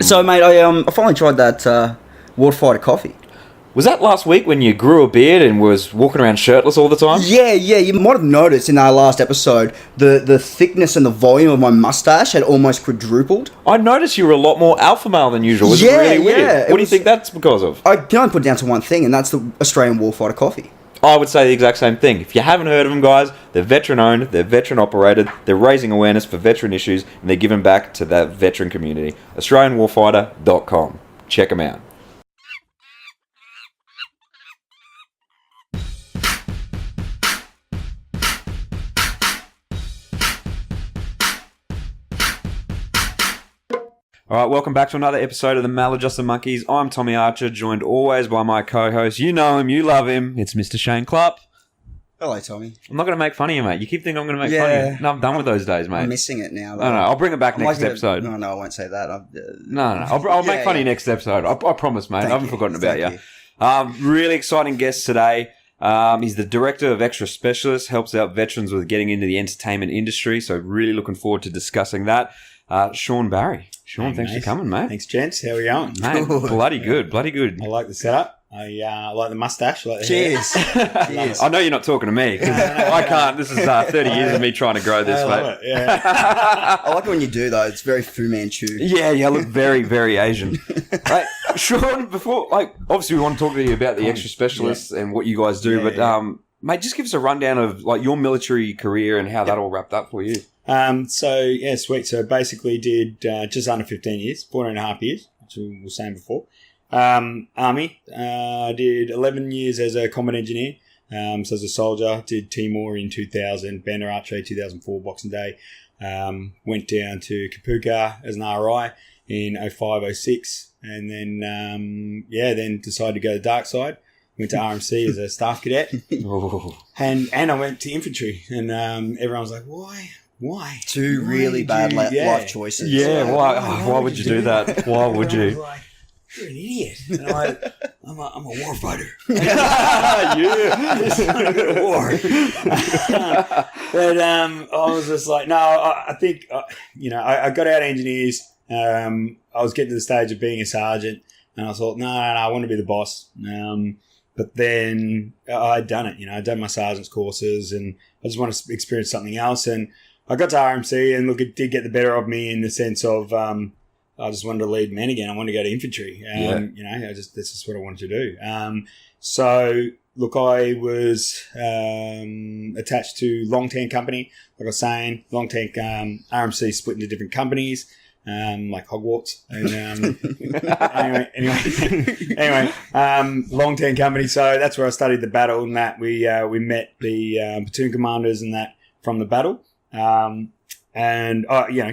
So, mate, I finally tried that Warfighter coffee. Was that last week when you grew a beard and was walking around shirtless all the time? Yeah. You might have noticed in our last episode, the thickness and the volume of my mustache had almost quadrupled. I noticed you were a lot more alpha male than usual. Was it really weird? Yeah, what do you think that's because of? I can only put it down to one thing, and that's the Australian Warfighter coffee. I would say the exact same thing. If you haven't heard of them, guys, they're veteran-owned, they're veteran-operated, they're raising awareness for veteran issues, and they're giving back to that veteran community. AustralianWarfighter.com. Check them out. All right, welcome back to another episode of the Maladjusted Monkeys. I'm Tommy Archer, joined always by my co-host. You know him, you love him. It's Mr. Shane Clupp. Hello, Tommy. I'm not going to make fun of you, mate. You keep thinking I'm going to make fun of you. No, I'm done with those days, mate. I'm missing it now. No, I'll bring it back next episode. No, I won't say that. No. I'll make fun of you next episode. I promise, mate. I haven't forgotten about you. Really exciting guest today. He's the director of Extra Specialists, helps out veterans with getting into the entertainment industry. So really looking forward to discussing that. Shaun Barry. Shaun, thanks for coming, mate. Thanks, gents. How are we going? Mate, bloody good. I like the setup. I like the mustache. I like the Cheers. hair. Cheers. I know you're not talking to me, because I can't. This is 30 years of me trying to grow this, I mate. love it, yeah. I like it when you do, though. It's very Fu Manchu. Yeah, you look very, very Asian. Right, Shaun, before, obviously we want to talk to you about the Extra Specialists and what you guys do, mate, just give us a rundown of, your military career and how that all wrapped up for you. Sweet. So basically did just under 15 years, 14 and a half years, which we were saying before. Army, did 11 years as a combat engineer. So as a soldier, did Timor in 2000, Bandar Aceh 2004, Boxing Day. Went down to Kapuka as an RI in 05, 06. And then, then decided to go to the dark side. Went to RMC as a staff cadet. And I went to infantry. And everyone was like, why? Two really bad life choices. Yeah, why would you do that? Why would you? You're an idiot. And I'm a war fighter. Yeah. I just want to go to war. But I was just like, no, I think, I got out of engineers. I was getting to the stage of being a sergeant. And I thought, no, I want to be the boss. But then I'd done it. I'd done my sergeant's courses and I just want to experience something else. And I got to RMC and look, it did get the better of me in the sense of I just wanted to lead men again. I wanted to go to infantry. That's just what I wanted to do. So look, I was attached to Long Tan Company. Like I was saying, Long Tan RMC split into different companies, like Hogwarts. And anyway, Long Tan Company. So that's where I studied the battle, and that we met the platoon commanders and that from the battle. And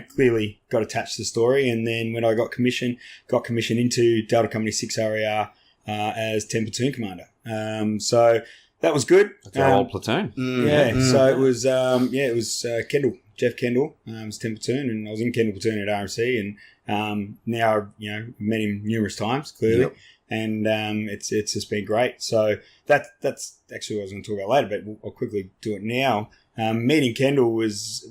clearly got attached to the story. And then when I got commissioned into Delta Company 6 RAR as 10 platoon commander. So that was good. That's our old platoon. So it was Kendall, Jeff Kendall, was 10 platoon, and I was in Kendall platoon at RMC, and now I've met him numerous times, clearly. Yep. And it's just been great. So that's actually what I was going to talk about later, but I'll quickly do it now. Meeting Kendall was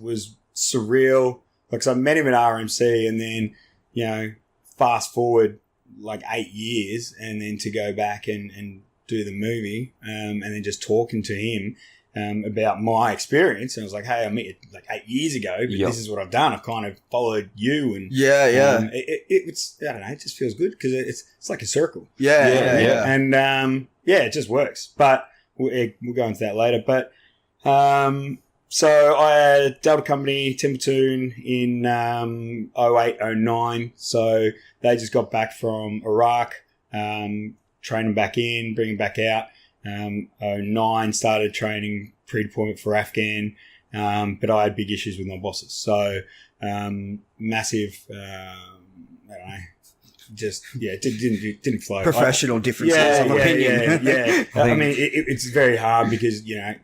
surreal. So I met him at RMC, and then, fast forward 8 years, and then to go back and do the movie, and then just talking to him about my experience. And I was like, hey, I met you 8 years ago, but This is what I've done. I've kind of followed you. And it's, I don't know, it just feels good because it's like a circle. Yeah. And it just works. But we'll go into that later. But so I had Delta Company, 10 platoon in 08, 09. So they just got back from Iraq, training back in, bringing back out. 09 started training pre-deployment for Afghan, but I had big issues with my bosses. So massive, I don't know. It didn't flow. Professional differences of opinion. Yeah. I mean, it's very hard because,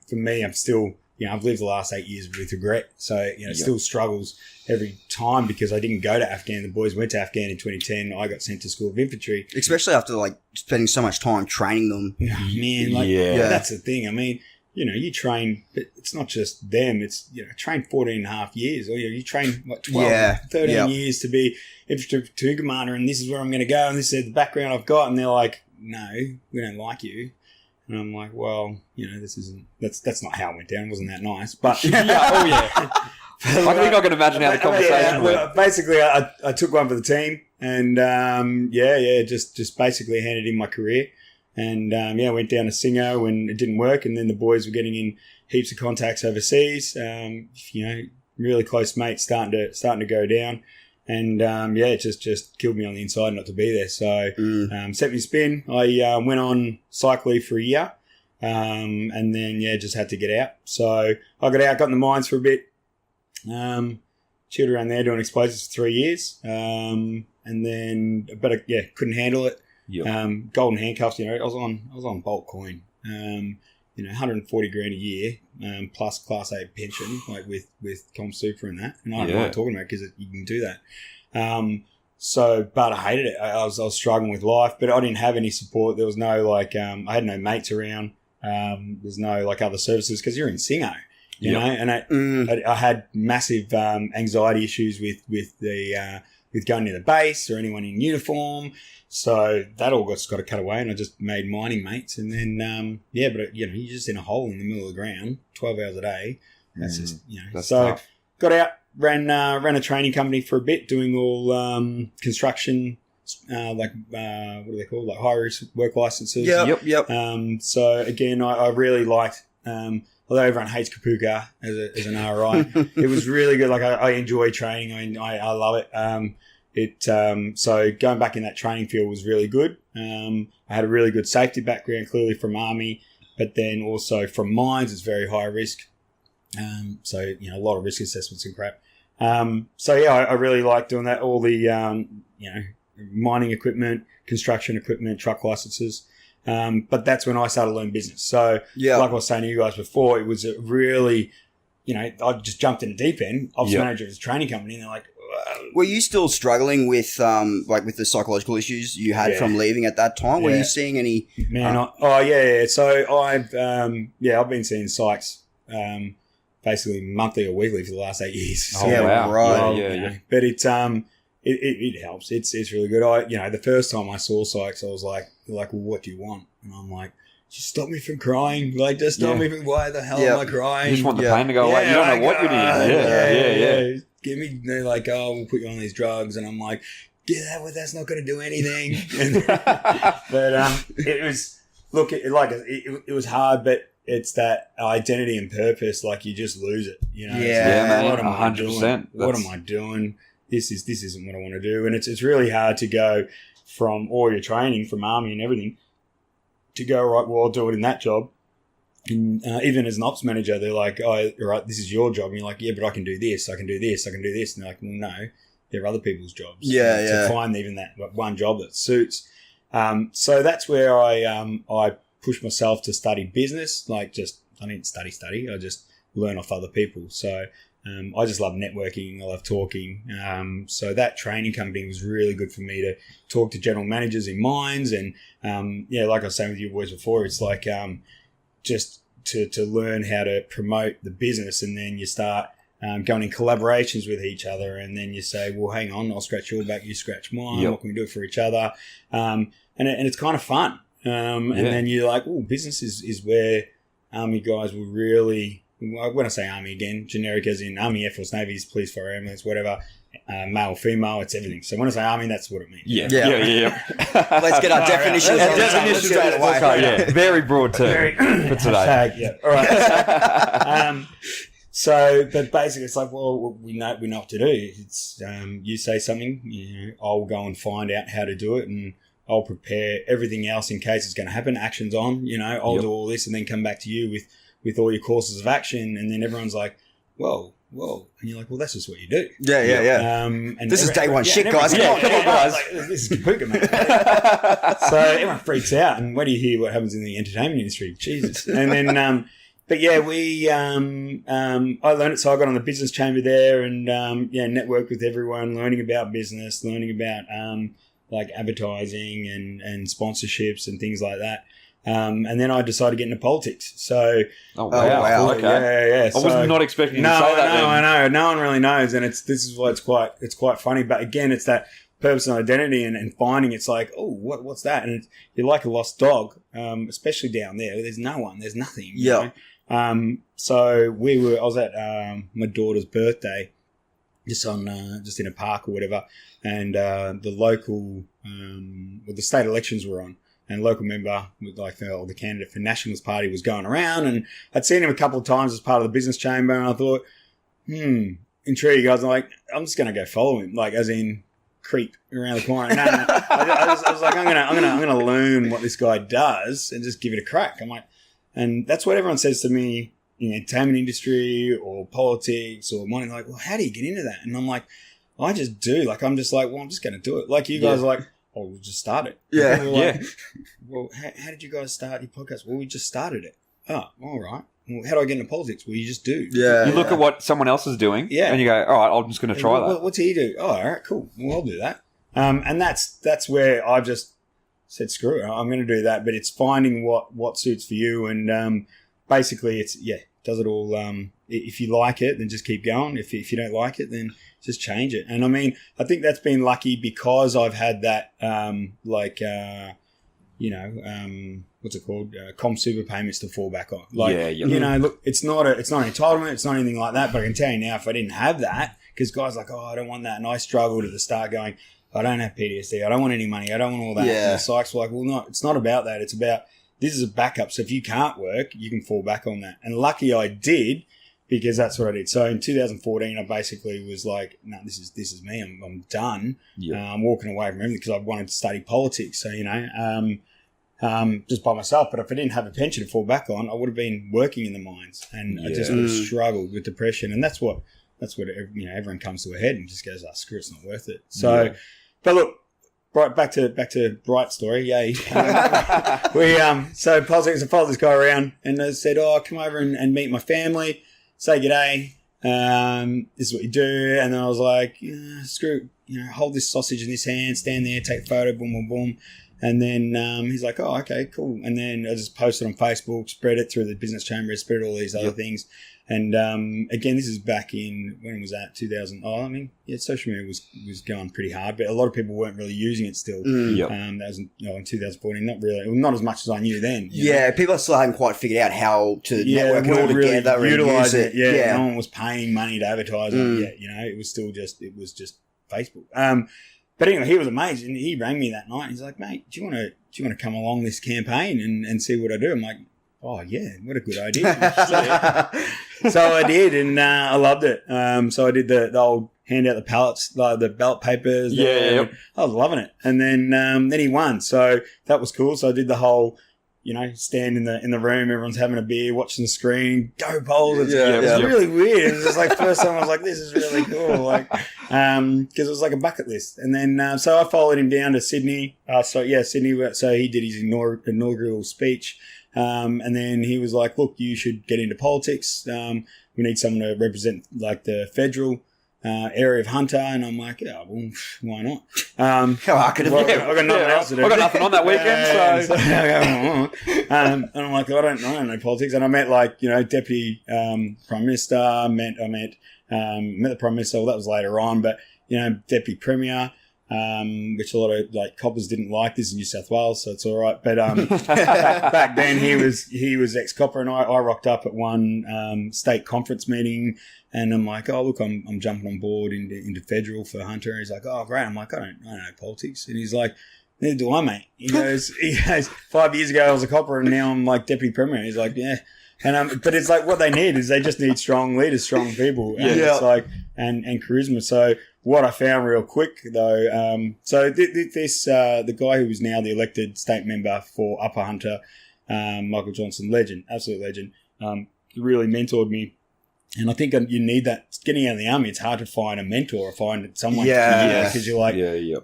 for me, I'm still, I've lived the last 8 years with regret. So, still struggles every time because I didn't go to Afghan. The boys went to Afghan in 2010. I got sent to School of Infantry. Especially after, spending so much time training them. Oh, man, that's the thing. I mean, you train, but it's not just them. It's, train 14 and a half years, or you train 12, 13 years to be infantry platoon commander, and this is where I'm going to go, and this is the background I've got, and they're like, no, we don't like you. And I'm like, well, that's not how it went down. It wasn't that nice, but I think I can imagine how the conversation went. Basically, I took one for the team, and just basically handed in my career. And went down to Singo, and it didn't work. And then the boys were getting in heaps of contacts overseas. Really close mates starting to go down, and it just killed me on the inside not to be there. So set me spin. I went on psych leave for a year, and then just had to get out. So I got out, got in the mines for a bit, chilled around there doing explosives for 3 years, and then couldn't handle it. Yep. Golden handcuffs, I was on bulk coin, 140 grand a year, plus class A pension, like with Com Super and that. And I don't know what I'm talking about because you can do that. But I hated it. I was struggling with life, but I didn't have any support. There was no I had no mates around. There's no other services because you're in Singo, you know, and I had massive anxiety issues with going to the base or anyone in uniform. So that all got cut away, and I just made mining mates. And then, but you're just in a hole in the middle of the ground, 12 hours a day. That's just, That's so tough. Got out, ran a training company for a bit, doing all construction, what do they call, high risk work licenses. Yep. So again, I really liked, although everyone hates Kapuka as an RI, it was really good. I enjoy training. I love it. So going back in that training field was really good. I had a really good safety background, clearly from Army, but then also from mines, it's very high risk. A lot of risk assessments and crap. I really like doing that. All the, mining equipment, construction equipment, truck licenses. But that's when I started to learn business. So like I was saying to you guys before, it was a really, I just jumped in the deep end. Ops manager of this training company, and they're like, were you still struggling with with the psychological issues you had from leaving at that time? Were you seeing any? So I've been seeing psychs basically monthly or weekly for the last 8 years. So, wow! Right, yeah. But it helps. It's really good. The first time I saw psychs, I was like, well, what do you want? And I'm like, just stop me from crying. Just stop me from, why the hell am I crying? You just want the pain to go away. You don't know what you're doing. Yeah. Give me, they're like, we'll put you on these drugs. And I'm like, that's not going to do anything. But it was, it was hard, but it's that identity and purpose. You just lose it. Man, what am 100%. I doing? What am I doing? This isn't what I want to do. And it's really hard to go from all your training, from Army and everything, to go, right, well, I'll do it in that job. And, even as an ops manager, they're like, oh, right, this is your job. And you're like, yeah, but I can do this, I can do this, I can do this. And they're like, well, no, they're other people's jobs. To find even that one job that suits. So that's where I pushed myself to study business. I didn't study. I just learn off other people. So I just love networking. I love talking. So that training company was really good for me to talk to general managers in mines. And, like I was saying with you boys before, it's like just to learn how to promote the business. And then you start going in collaborations with each other. And then you say, well, hang on, I'll scratch your back, you scratch mine. What can we do for each other? And it's kind of fun. And then you're like, oh, business is where Army guys will really... When I say Army again, generic as in Army, Air Force, Navy, police, fire, ambulance, whatever, male, female, it's everything. So when I say Army, that's what it means. Yeah. Let's get our definitions. Straight away. Very broad term for today. All right. But basically, it's like, well, we know what to do. It's you say something, I'll go and find out how to do it, and I'll prepare everything else in case it's going to happen. Actions on, I'll do all this, and then come back to you with all your courses of action. And then everyone's like, whoa. And you're like, well, that's just what you do. Yeah. And this is day one shit, guys. Come on, guys. This is Kapuka, mate. So everyone freaks out. And when do you hear what happens in the entertainment industry? Jesus. And then, I learned it. So I got on the business chamber there and, networked with everyone, learning about business, learning about, advertising and sponsorships and things like that. And then I decided to get into politics. So, wow. Okay. Yeah. I was not expecting you to say that. No, I know. No one really knows, and this is why it's quite funny. But again, it's that purpose and identity, and finding it's like, oh, what's that? And you're like a lost dog, especially down there. There's no one. There's nothing. You know? So I was at my daughter's birthday, just in a park or whatever, and the local, the state elections were on. And a local member, with the candidate for Nationalist Party, was going around, and I'd seen him a couple of times as part of the business chamber, and I thought, intrigued. I was like, I'm just going to go follow him, like as in creep around the corner. No. I was like, I'm gonna learn what this guy does and just give it a crack. I'm like, and that's what everyone says to me in the entertainment industry or politics or money. Like, well, how do you get into that? And I'm like, I just do. Like, I'm just like, well, I'm just going to do it. Like you guys are like, oh, we'll just start it. Yeah. Like, well, how did you guys start your podcast? Well, we just started it. Oh, all right. Well, how do I get into politics? Well, you just do. Yeah. You look at what someone else is doing, and you go, all right, I'm just going to try that. What's he do? Oh, all right, cool. Well, I'll do that. And that's where I've just said, screw it. I'm going to do that. But it's finding what suits for you. And basically, it's, does it all. If you like it, then just keep going. If you don't like it, then just change it. And I mean, I think that's been lucky because I've had that, what's it called? Com super payments to fall back on. Like, you know, look, it's not an entitlement. It's not anything like that. But I can tell you now, if I didn't have that, because guys are like, oh, I don't want that. And I struggled at the start going, I don't have PTSD. I don't want any money. I don't want all that. Yeah. And the psychs were like, well, no, it's not about that. It's about, this is a backup. So if you can't work, you can fall back on that. And lucky I did, because that's what I did. So in 2014, I basically was like, no, this is me. I'm done. I'm walking away from everything because I wanted to study politics. So, you know, just by myself. But if I didn't have a pension to fall back on, I would have been working in the mines, and I just would have struggled with depression. And that's what everyone comes to a head and just goes, oh, screw it, it's not worth it. So, but look, right back to Bright story. Yay. So politics, I followed this guy around and I said, oh, come over and meet my family, say g'day. This is what you do. And then I was like, screw it, hold this sausage in this hand, stand there, take a photo, boom, boom, boom. And then he's like, oh, okay, cool. And then I just posted on Facebook, spread it through the business chamber, spread all these other things. And again, this is back in, when was that? 2000. Oh, I mean, social media was going pretty hard, but a lot of people weren't really using it still. That was in 2014. Not really, not as much as I knew then. People still hadn't quite figured out how to network it all really together and utilize use it. No one was paying money to advertise it yet. It was still just Facebook. But anyway, he was amazing. He rang me that night. He's like, mate, do you want to come along this campaign and see what I do? I'm like, oh yeah, what a good idea. So I did, and I loved it. So I did the old hand out the pallets, the ballot papers. I was loving it. And then he won. So that was cool. So I did the whole, stand in the room, everyone's having a beer, watching the screen, go polls. It was really weird. It was just like first time I was like, this is really cool. Like, because it was like a bucket list. And then, so I followed him down to Sydney. Sydney. So he did his inaugural speech. And then he was like, look, you should get into politics. We need someone to represent like the federal area of Hunter. And I'm like, yeah, well, why not? How hard could it be? I've got nothing else to do. I've got nothing on that weekend. And I'm like, I don't know politics. And I met Deputy Prime Minister, I met the Prime Minister. Well, that was later on, but Deputy Premier, which a lot of coppers didn't like. This is New South Wales, so it's all right. But back then he was ex-copper, and I rocked up at one state conference meeting, and I'm like, oh look, I'm jumping on board into federal for Hunter. And he's like, oh great. I'm like, I don't know politics, and he's like, neither do I, mate. He goes 5 years ago I was a copper, and now I'm like deputy premier. He's like, yeah. And but it's like what they need is they just need strong leaders, strong people, and it's like and charisma. So what I found real quick though, the guy who is now the elected state member for Upper Hunter, Michael Johnson, legend, absolute legend, really mentored me. And I think you need that. Getting out of the army, it's hard to find a mentor or find someone. Because you're like,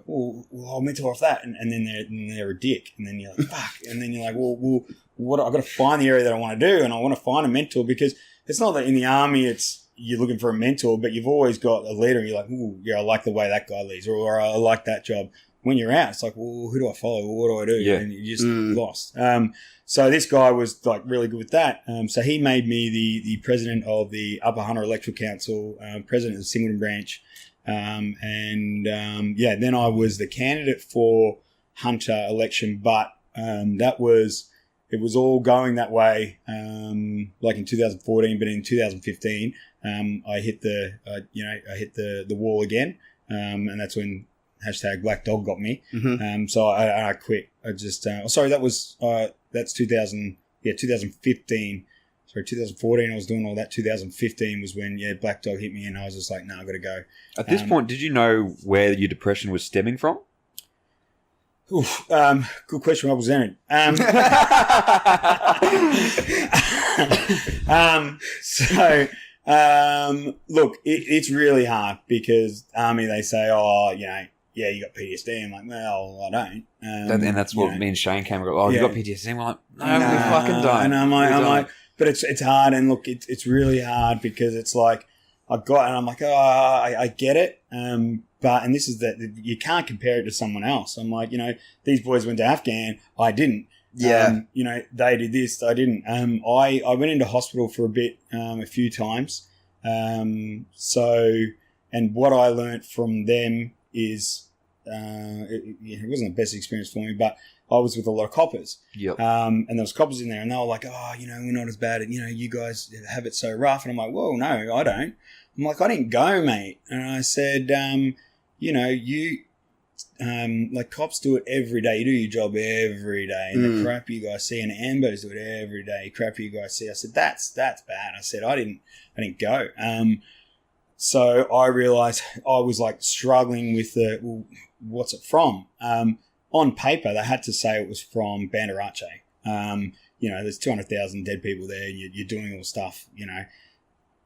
well, I'll mentor off that, and then they're a dick, and then you're like, fuck, and then you're like, well, what I've got to find the area that I want to do, and I want to find a mentor, because it's not that in the army you're looking for a mentor, but you've always got a leader, and you're like, ooh, yeah, I like the way that guy leads, or I like that job. when you're out, it's like, well, who do I follow? What do I do? Yeah. And you're just lost. So this guy was like really good with that. So he made me the president of the Upper Hunter Electoral Council, president of the Singleton branch. Then I was the candidate for Hunter election, but it was all going that way, like in 2014, but in 2015, I hit the wall again, and that's when #Black Dog got me. So I quit. I just that's 2015. Sorry, 2014 I was doing all that. 2015 was when Black Dog hit me, and I was just like, no, I got to go. At this point, did you know where your depression was stemming from? Good question, represented. Look, it's really hard because Army, they say, you got PTSD. I'm like, well, I don't. And that's what me and Shane came and you got PTSD. We're like, no, we fucking don't. And I'm like, but it's hard. And look, it's really hard because it's like, I'm like, I get it. And this is that you can't compare it to someone else. I'm like, these boys went to Afghan. I didn't. Yeah. They did this. I didn't. I went into hospital for a bit, a few times. And what I learnt from them is, it wasn't the best experience for me, but I was with a lot of coppers. Yep. And there was coppers in there, and they were like, we're not as bad. You guys have it so rough. And I'm like, whoa, no, I don't. I'm like, I didn't go, mate. And I said, like cops do it every day. You do your job every day. And the crap you guys see, and Ambos do it every day. Crap you guys see. I said, that's bad. I said, I didn't go. So I realized I was like struggling with what's it from? On paper, they had to say it was from Banderace. There's 200,000 dead people there. You're doing all stuff,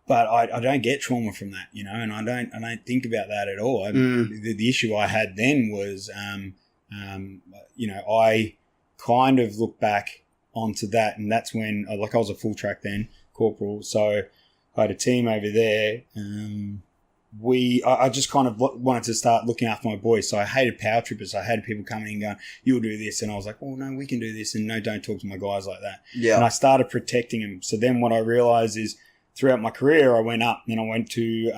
but I don't get trauma from that, and I don't think about that at all. The issue I had then was, I kind of look back onto that, and that's when, I was a full track then, corporal. So I had a team over there. I just kind of wanted to start looking after my boys. So I hated power trippers. I had people coming in going, you'll do this. And I was like, oh, no, we can do this. And no, don't talk to my guys like that. Yeah. And I started protecting them. So then what I realized is throughout my career, I went up and I went to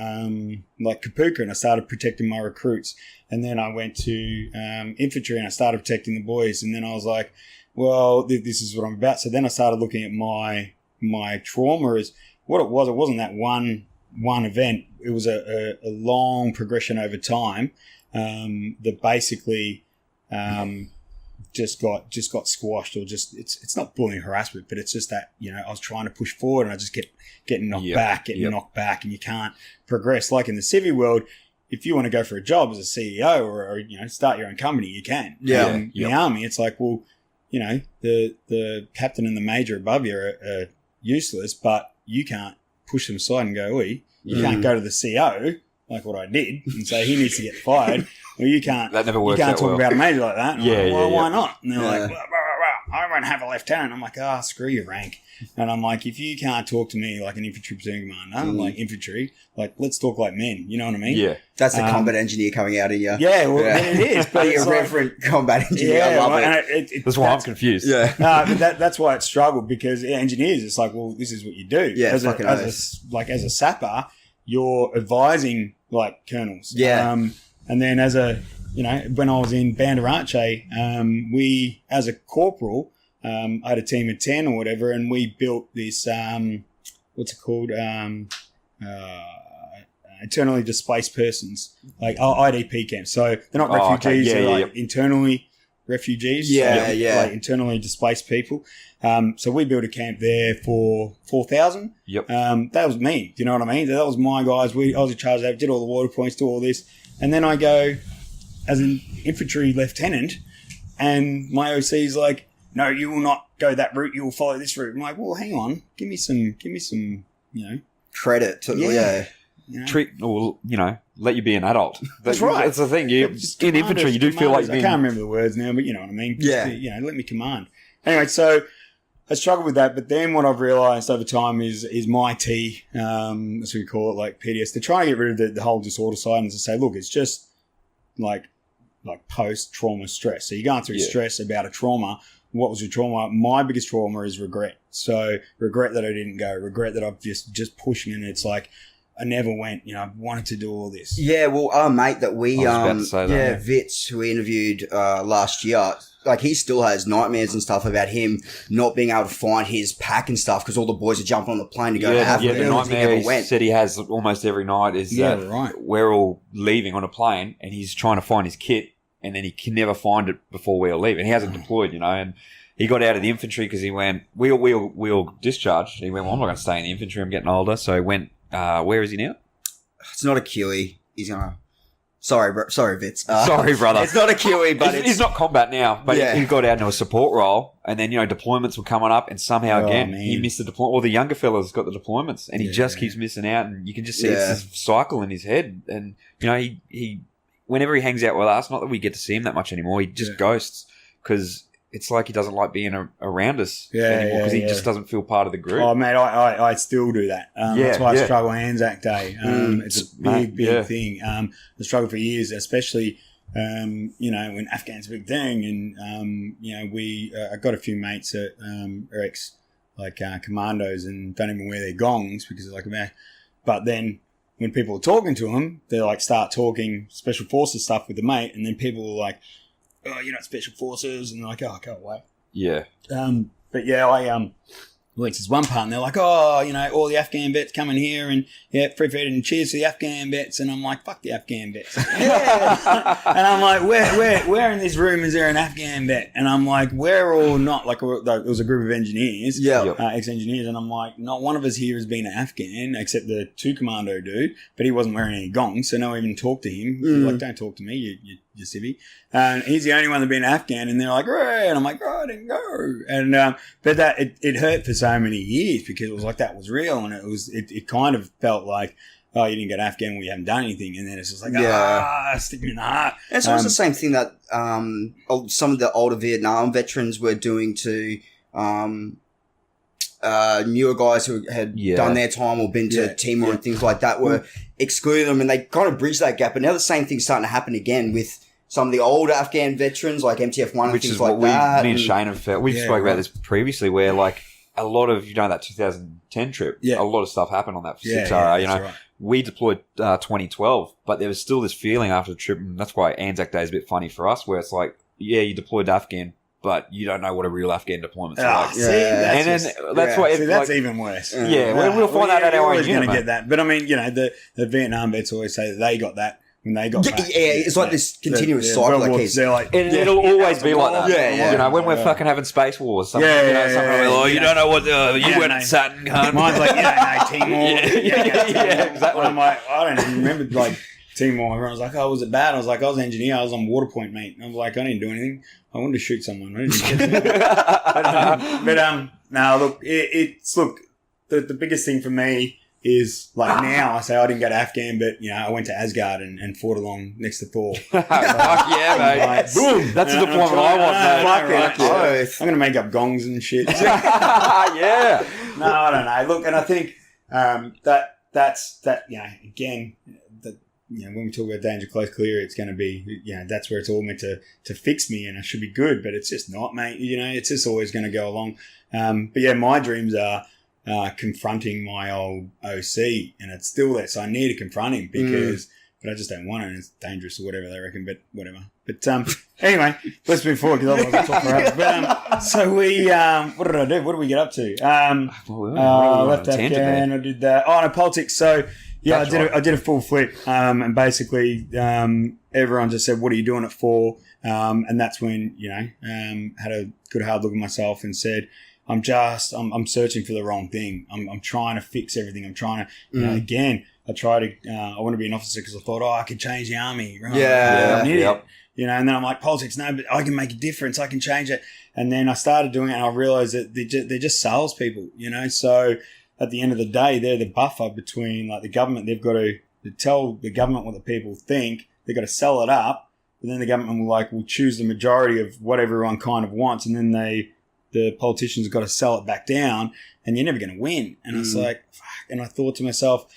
Kapuka, and I started protecting my recruits. And then I went to infantry and I started protecting the boys. And then I was like, well, this is what I'm about. So then I started looking at my trauma as what it was. It wasn't that one event. It was a long progression over time that basically just got squashed, or just it's not bullying, harassment, but it's just that I was trying to push forward and I just kept getting knocked back, knocked back, and you can't progress. Like in the civvy world, if you want to go for a job as a CEO or start your own company, you can. In the Army, it's like, well, the captain and the major above you are useless, but you can't push them aside and go, oi, you can't go to the CO, like what I did, and say he needs to get fired. Well, you can't. That never works. You can't talk about a major like that. Why not? And they're like, I won't have a lieutenant. I'm like, screw your rank. And I'm like, if you can't talk to me like an infantry platoon commander, like infantry, like let's talk like men. You know what I mean? Yeah. That's the combat engineer coming out of you. Yeah, well, it is. But you're a reverent combat engineer. I love it. That's why I'm confused. Yeah. But that's why it struggled, because engineers, it's like, well, this is what you do. Yeah. As a sapper, you're advising like colonels. Yeah. And then when I was in Banderace, we, as a corporal, I had a team of 10 or whatever, and we built this, what's it called? Internally displaced persons, like IDP camps. So they're not refugees, they're internally refugees. Like internally displaced people. So we built a camp there for 4,000. Yep. That was me. Do you know what I mean? That was my guys. I was in charge of that, did all the water points, do all this. And then I go as an infantry lieutenant, and my OC's like, no, you will not go that route. You will follow this route. I'm like, well, hang on. Give me some, credit to, treat, or, let you be an adult. That's right. That's the thing. In infantry, you do feel like I can't remember the words now, but you know what I mean. Yeah. Let me command. Anyway, so I struggled with that, but then what I've realised over time is my T, as we call it, like PDS. They're trying to get rid of the whole disorder side and to say, look, it's just like like post-trauma stress. So you're going through stress about a trauma. What was your trauma? My biggest trauma is regret. So regret that I didn't go, regret that I'm just pushing, and it's like I never went. I wanted to do all this. Yeah, well, our mate that we that. Vitz, who we interviewed last year, like he still has nightmares and stuff about him not being able to find his pack and stuff because all the boys are jumping on the plane to go to Africa. The nightmare he said he has almost every night is that we're all leaving on a plane and he's trying to find his kit and then he can never find it before we all leave. And he hasn't deployed, and he got out of the infantry because he went, we all discharged. He went, well, I'm not going to stay in the infantry. I'm getting older. So he went, where is he now? It's not a QE. He's going to... Sorry, Vitz. Sorry, brother. It's not a QE, but it's not combat now. But he got out into a support role, and then deployments were coming up, and somehow he missed the deployment. Well, the younger fellas got the deployments, and he just keeps missing out, and you can just see it's this cycle in his head. And he whenever he hangs out with us, not that we get to see him that much anymore, he just ghosts because it's like he doesn't like being around us anymore because he just doesn't feel part of the group. Oh, mate, I still do that. That's why I struggle Anzac Day. It's a big thing. I struggled for years, especially, when Afghan's a big thing. And, I got a few mates that are commandos and don't even wear their gongs because it's like, man. But then when people are talking to them, they start talking special forces stuff with the mate, and then people are like, oh, you're not special forces, and they're like, oh, go away. Yeah. But yeah, I went to this one part, and they're like, oh, all the Afghan vets coming here, and free feeding and cheers for the Afghan vets, and I'm like, fuck the Afghan vets. And I'm like, where in this room is there an Afghan vet? And I'm like, we're all not, it was a group of engineers, ex-engineers, and I'm like, not one of us here has been an Afghan, except the 2 commando dude, but he wasn't wearing any gongs, so no one even talked to him. Like, don't talk to me, you civvy. And he's the only one that's been Afghan, and they're like, "Right," and I'm like, "Oh, I didn't go." And but that it hurt for so many years because it was like that was real, and it kind of felt like, oh, you didn't get Afghan when you haven't done anything, and then it's just like, stick me in the heart. And so it's the same thing that some of the older Vietnam veterans were doing to newer guys who had done their time or been to Timor and things like that were excluding them, and they kind of bridged that gap. But now the same thing's starting to happen again with some of the older Afghan veterans like MTF-1 and things like that. Me and Shane have felt. We've spoke about this previously where a lot of, that 2010 trip, a lot of stuff happened on that 6R. We deployed 2012, but there was still this feeling after the trip, and that's why Anzac Day is a bit funny for us, where it's like, you deployed to Afghan, but you don't know what a real Afghan deployment's like. That's even worse. We'll find that out our own unit. Going to get that, but I mean, the Vietnam vets always say that they got that when they got back. It's like this continuous cycle. It'll always be like that. When we're fucking having space wars, you don't know what you went at Saturn. Mine's like, Timor. Exactly. I'm like, I don't even remember Timor. Everyone was like, oh, was it bad? I was like, I was an engineer. I was on water point, mate. And I was like, I didn't do anything. I wanted to shoot someone. I didn't look, the biggest thing for me is now I say I didn't go to Afghan, but I went to Asgard and fought along next to Thor. Fuck yeah, mate! Boom! That's a deployment I want. I'm gonna make up gongs and shit. Yeah. No, I don't know. Look, and I think that's again. When we talk about danger close clear, it's going to be, that's where it's all meant to fix me, and I should be good, but it's just not, mate. It's just always going to go along. But my dreams are confronting my old OC, and it's still there. So I need to confront him but I just don't want it, and it's dangerous or whatever they reckon, but whatever. But anyway, let's move forward because otherwise I'll talk forever. But so we, what did I do? What did we get up to? Left Afghan, I did that. Oh, no, politics. So, yeah, I did a full flip, and basically, everyone just said, "What are you doing it for?" And that's when, had a good hard look at myself and said, I'm searching for the wrong thing. I'm trying to fix everything. I'm trying to, again, I want to be an officer because I thought, I could change the army. Right? Yeah. I'm an idiot. And then I'm like, politics, no, but I can make a difference. I can change it. And then I started doing it, and I realized that they're just salespeople, So at the end of the day, they're the buffer between the government. They've got to tell the government what the people think. They've got to sell it up, but then the government will choose the majority of what everyone kind of wants, and then the politicians have got to sell it back down, and you're never going to win. And it's like, fuck. And I thought to myself,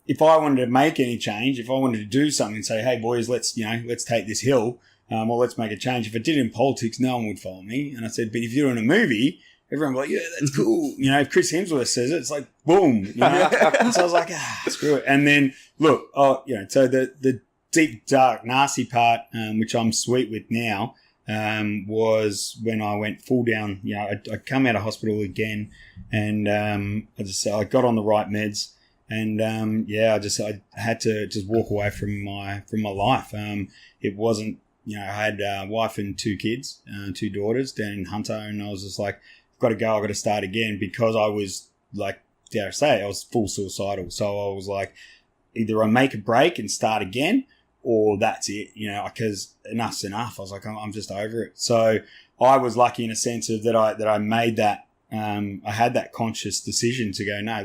if I wanted to make any change, if I wanted to do something and say, hey boys, let's take this hill, well, let's make a change. If I did it in politics, no one would follow me. And I said, but if you're in a movie, everyone would be like, yeah, that's cool. You know, if Chris Hemsworth says it, it's like, boom. You know? So I was like, screw it. And then, look, so the deep, dark, nasty part, which I'm sweet with now, was when I went full down. You know, I come out of hospital again, and I got on the right meds. And I had to just walk away from my life. It wasn't, you know, I had a wife and 2 kids, 2 daughters down in Hunter, and I was just like, I've got to go, I've got to start again, because I was like, dare I say, I was full suicidal. So I was like, either I make a break and start again, or that's it, you know, because enough's enough. I was like, I'm just over it. So I was lucky in a sense of that I made that, I had that conscious decision to go, no,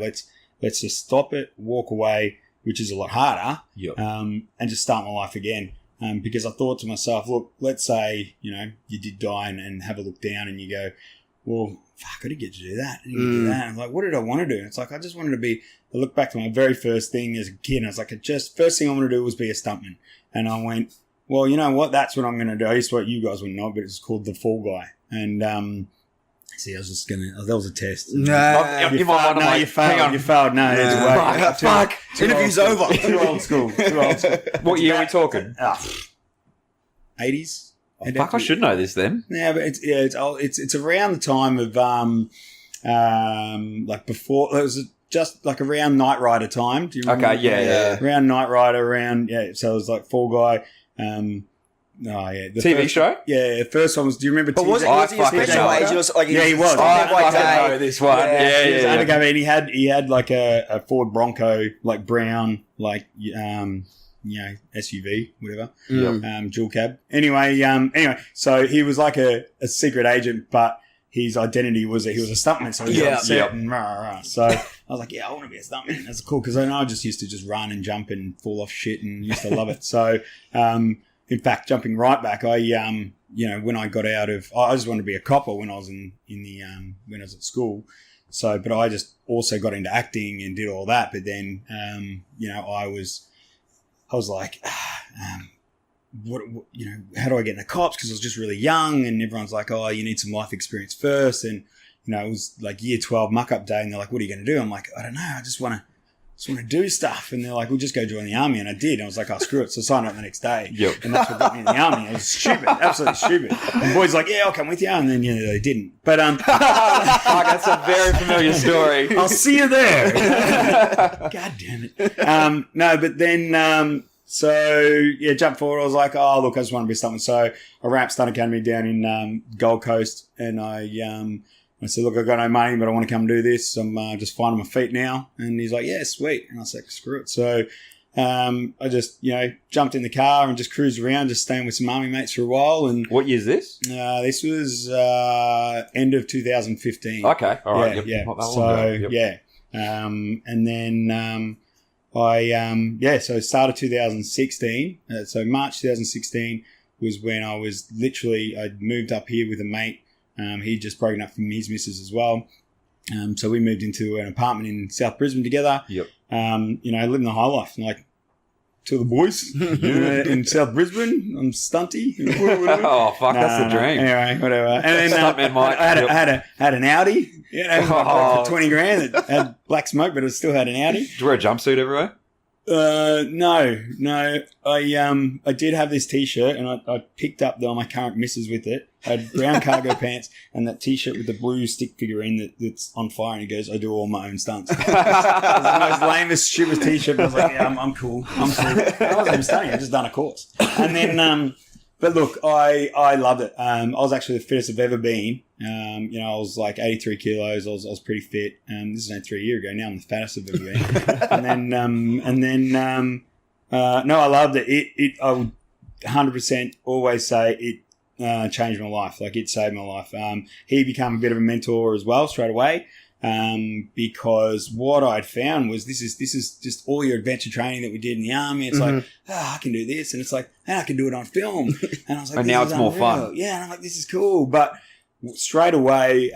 let's just stop it, walk away, which is a lot harder, and just start my life again. Because I thought to myself, look, let's say, you know, you did die and have a look down and you go, well, fuck, I didn't get to do that. I didn't get to do that. And I'm like, what did I want to do? And it's like, I just wanted to be, I look back to my very first thing as a kid, and I was like, first thing I wanted to do was be a stuntman. And I went, well, you know what? That's what I'm going to do. I used to what you guys would know, but it's called The Fall Guy. And, see, I was just going to... that was a test. You failed. You failed. No, it's fuck. Interview's over. Too old school. What year are we talking? 80s. Oh, fuck, I should know this then. Yeah, but it's around the time of like before. It was just like around Knight Rider time. Do you remember? Okay, yeah. Around Knight Rider, so it was like Fall Guy. The TV show? Yeah, the first one was, do you remember But was he a special agent? Yeah, he was. I know this one. Yeah. Undercover, and he had like a Ford Bronco, like brown, like, SUV, whatever. Dual cab. Anyway, so he was like a secret agent, but his identity was that he was a stuntman. So he was set and rah. So I was like, I want to be a stuntman. That's cool, because I just used to just run and jump and fall off shit and used to love it. So, in fact, jumping right back, I when I got out of, I just wanted to be a copper when I was when I was at school. So, but I just also got into acting and did all that. But then, I was like, how do I get in the cops? Because I was just really young, and everyone's like, oh, you need some life experience first. And, it was like year 12 muck-up day, and they're like, what are you going to do? I'm like, I don't know. I just want to do stuff. And they're like, we'll just go join the army. And I did. And I was like, oh, screw it. So I signed up the next day. And that's what got me in the army. It was stupid. Absolutely stupid. And the boys were like, yeah, I'll come with you. And then, they didn't. But, that's a very familiar story. I'll see you there. God damn it. No, but then, jump forward. I was like, oh, look, I just want to be something. So I ran up Stunt Academy down in, Gold Coast. And I said, look, I've got no money, but I want to come and do this. I'm just finding my feet now. And he's like, yeah, sweet. And I was like, screw it. So I just, jumped in the car and just cruised around, just staying with some army mates for a while. And what year is this? This was end of 2015. Okay. All right. Yeah. And then so it started 2016. So March 2016 was when I moved up here with a mate. He'd just broken up from his missus as well. So we moved into an apartment in South Brisbane together. Living the high life. Like, to the boys in South Brisbane, I'm stunty. Oh, fuck, that's the dream. Anyway, whatever. And then I had an Audi, for 20 grand. It had black smoke, but it still had an Audi. Did you wear a jumpsuit everywhere? No. I did have this T-shirt, and I picked up my current missus with it. I had brown cargo pants and that T-shirt with the blue stick figurine that's on fire, and he goes, I do all my own stunts. It was the most lamest, stupidest T-shirt, but I was like, yeah, I'm cool. I wasn't even stunning. I just done a course. And then, but look, I loved it. I was actually the fittest I've ever been. I was like 83 kilos. I was pretty fit. This is only 3 years ago. Now I'm the fattest I've ever been. I loved it. I would 100% always say it changed my life. Like, it saved my life. He became a bit of a mentor as well straight away. Because what I'd found was this is just all your adventure training that we did in the army. It's like, I can do this, and it's like, I can do it on film. And I was like, and now it's more fun. Yeah, and I'm like, this is cool. But straight away,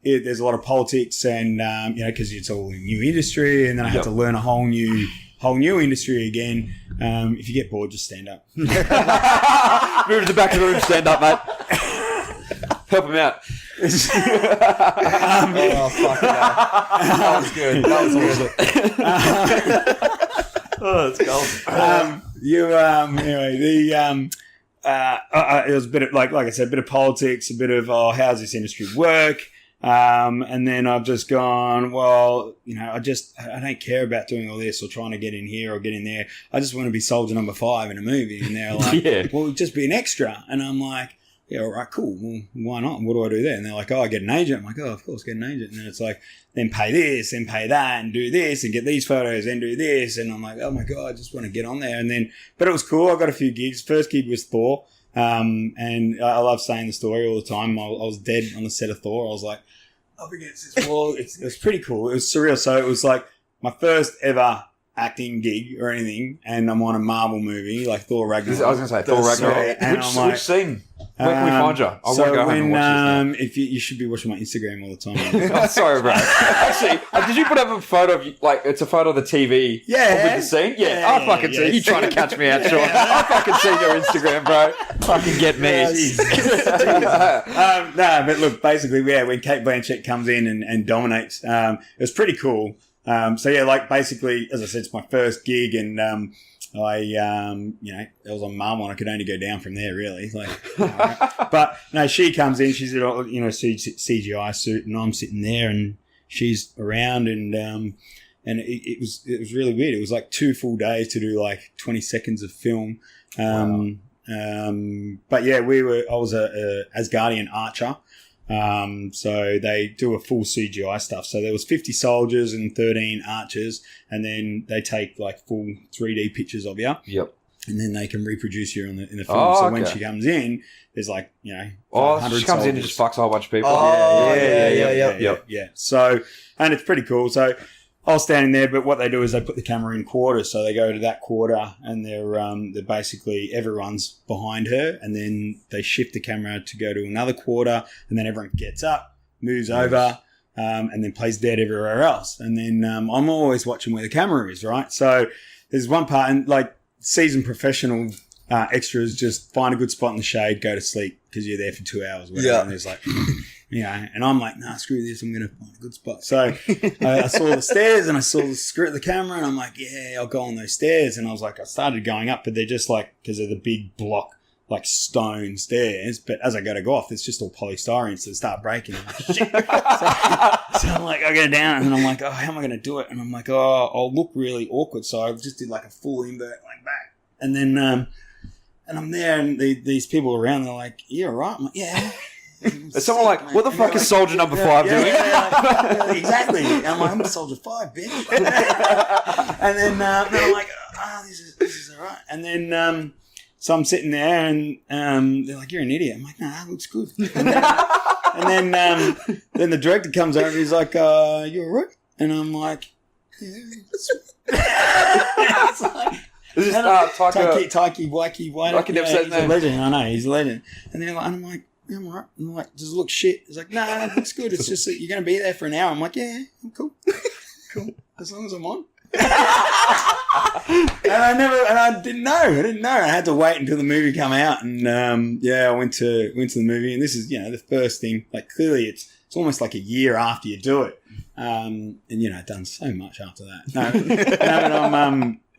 there's a lot of politics, and because it's all a new industry, and then I had to learn a whole new whole new industry again. If you get bored, just stand up. Move to the back of the room, stand up, mate. Help him out. Oh, fuck that was good. That was awesome. Oh, that's gold. Anyway, it was a bit of, like I said, a bit of politics, a bit of, how's this industry work? And then I've just gone, well, I don't care about doing all this or trying to get in here or get in there. I just want to be soldier number 5 in a movie. And they're like, well, just be an extra. And I'm like, yeah, all right, cool. Well, why not? What do I do there? And they're like, I get an agent. I'm like, of course, get an agent. And then it's like, then pay this and pay that and do this and get these photos and do this. And I'm like, oh my God, I just want to get on there. And then, but it was cool. I got a few gigs. First gig was Thor. And I love saying the story all the time. I was dead on the set of Thor. I was like, up against this wall. It was pretty cool. It was surreal. So it was like my first ever acting gig or anything, and I'm on a Marvel movie like Thor Ragnarok. I was going to say Thor Ragnarok. Which scene? Where can we find you? I want to go home and watch this. If you should be watching my Instagram all the time. Oh, sorry, bro. Actually, did you put up a photo of it's a photo of the TV? Yeah. With the scene? Yeah. I fucking see. You trying to catch me out, Sean? I fucking see your Instagram, bro. Fucking get me. No, but look, basically, when Kate Blanchett comes in and dominates, it was pretty cool. So yeah, like basically, as I said, it's my first gig, and it was on Marvel, and I could only go down from there, really. But no, she comes in, she's in a CGI suit, and I'm sitting there, and she's around, and it was really weird. It was like 2 full days to do like 20 seconds of film. Wow. But yeah, I was a Asgardian archer. So they do a full CGI stuff. So there was 50 soldiers and 13 archers, and then they take like full 3D pictures of you. Yep. And then they can reproduce you in the film. When she comes in, there's like, she comes soldiers. In and just fucks a whole bunch of people. Yeah. So, and it's pretty cool. So I was standing there, but what they do is they put the camera in quarters. So they go to that quarter, and they're basically everyone's behind her, and then they shift the camera to go to another quarter, and then everyone gets up, moves over, and then plays dead everywhere else. And then I'm always watching where the camera is, right? So there's one part, and like seasoned professional extras just find a good spot in the shade, go to sleep because you're there for 2 hours. And there's like, and I'm like, nah, screw this. I'm going to find a good spot. So I saw the stairs, and I saw the camera, and I'm like, yeah, I'll go on those stairs. And I was like, I started going up, but they're just like, because they're the big block, like stone stairs. But as I go to go off, it's just all polystyrene, so they start breaking. I'm like, shit. So I'm like, I go down, and I'm like, oh, how am I going to do it? And I'm like, oh, I'll look really awkward. So I just did like a full invert, like back. And then, and I'm there, and these people around, they're like, you all right? I'm like, yeah. There's someone like, what the fuck is soldier number 5 doing? Exactly. And I'm like, I'm a soldier 5, bitch. And then I'm like, this is all right. And then so I'm sitting there, and they're like, you're an idiot. I'm like, no, that looks good. And then the director comes over, and he's like, you all right? And I'm like, yeah. It's like, is this Taiki Waititi? I can never say his name. He's a legend. I know, he's a legend. And then I'm like, yeah, I'm all right. And I'm like, does it look shit? He's like, no, it looks good. It's just that you're going to be there for an hour. I'm like, yeah, I'm cool. Cool. As long as I'm on. And I didn't know. I had to wait until the movie come out. And, I went to the movie. And this is, the first thing. Like, clearly it's almost like a year after you do it. And, I've done so much after that.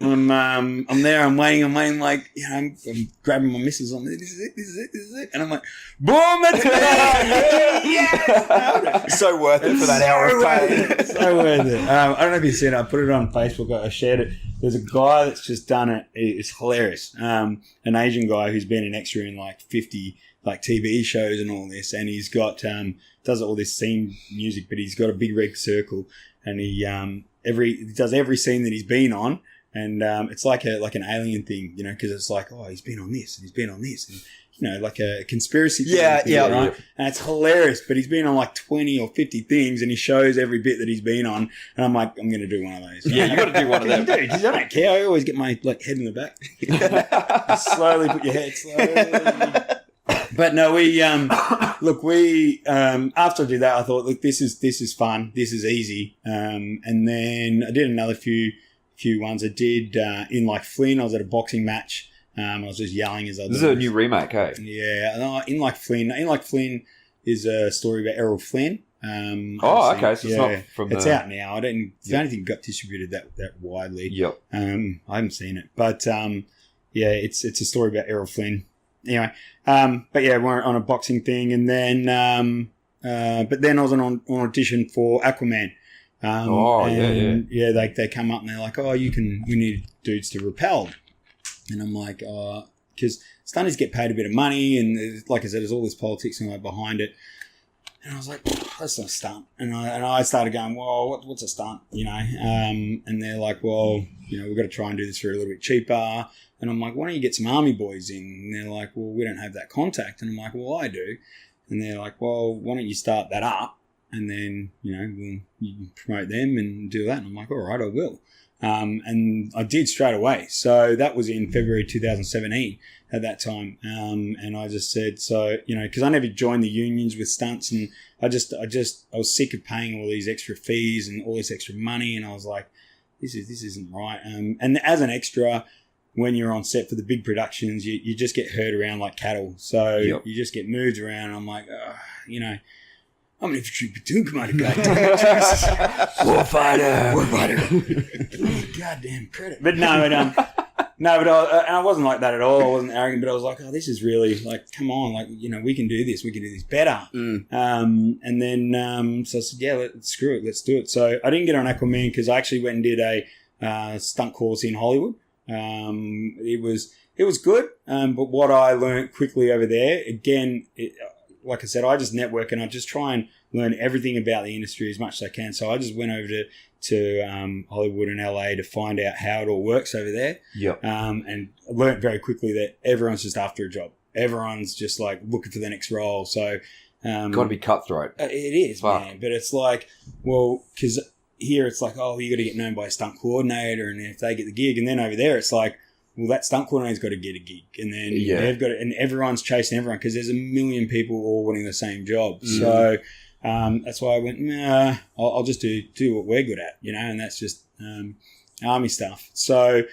I'm there, I'm waiting, like, I'm grabbing my missus on, this is it. And I'm like, boom, that's it. Yes! So worth it for that hour of pain. So worth it. I don't know if you've seen it. I put it on Facebook. I shared it. There's a guy that's just done it. It's hilarious. An Asian guy who's been an extra in like 50 like TV shows and all this. And he's got, does all this scene music, but he's got a big red circle, and he does every scene that he's been on. And it's like an alien thing, because it's like, oh, he's been on this, and he's been on this, and like a conspiracy thing. Yeah. Right? And it's hilarious, but he's been on like 20 or 50 things, and he shows every bit that he's been on. And I'm like, I'm going to do one of those. Yeah, you got to do one of them. Because I don't care. I always get my like head in the back. Slowly put your head slowly. But no, we after I did that, I thought, look, this is fun. This is easy. And then I did another few few ones. I did in like Flynn. I was at a boxing match. I was just yelling as I. This is a new remake, eh? Yeah, in like Flynn. In like Flynn is a story about Errol Flynn. Okay, so it's not from It's out now. It's the only thing got distributed that widely. Yep. I haven't seen it, but it's a story about Errol Flynn. Anyway, but yeah, we're on a boxing thing, and then but then I was on audition for Aquaman. They come up and they're like, we need dudes to rappel, and I'm like, because stunters get paid a bit of money, and like I said, there's all this politics and behind it. And I was like, that's not a stunt. And I started going, well, what's a stunt, And they're like, well, we've got to try and do this for a little bit cheaper. And I'm like, why don't you get some army boys in? And they're like, well, we don't have that contact. And I'm like, well, I do. And they're like, well, why don't you start that up? And then, you can promote them and do that. And I'm like, all right, I will. And I did straight away. So that was in February 2017 at that time. And I just said, because I never joined the unions with stunts, and I was sick of paying all these extra fees and all this extra money. And I was like, this isn't right. And as an extra, when you're on set for the big productions, you just get herd around like cattle. So you just get moved around. And I'm like, I'm an infantry platoon commander guy. Warfighter. Goddamn credit. But I wasn't like that at all. I wasn't arrogant, but I was like, this is really like, come on, like, we can do this. We can do this better. And then, so I said, screw it. Let's do it. So I didn't get on Aquaman because I actually went and did a stunt course in Hollywood. It was good. But what I learned quickly over there, again, like I said, I just network and I just try and learn everything about the industry as much as I can. So I just went over to Hollywood and LA to find out how it all works over there. Yep. And I learned very quickly that everyone's just after a job. Everyone's just like looking for the next role. So got to be cutthroat. It is, man. But it's like, well, because here it's like, you got to get known by a stunt coordinator, and if they get the gig, and then over there it's like, well, that stunt coordinator's got to get a gig, and then they've got and everyone's chasing everyone because there's a million people all wanting the same job. So that's why I went, I'll just do what we're good at, and that's just army stuff. So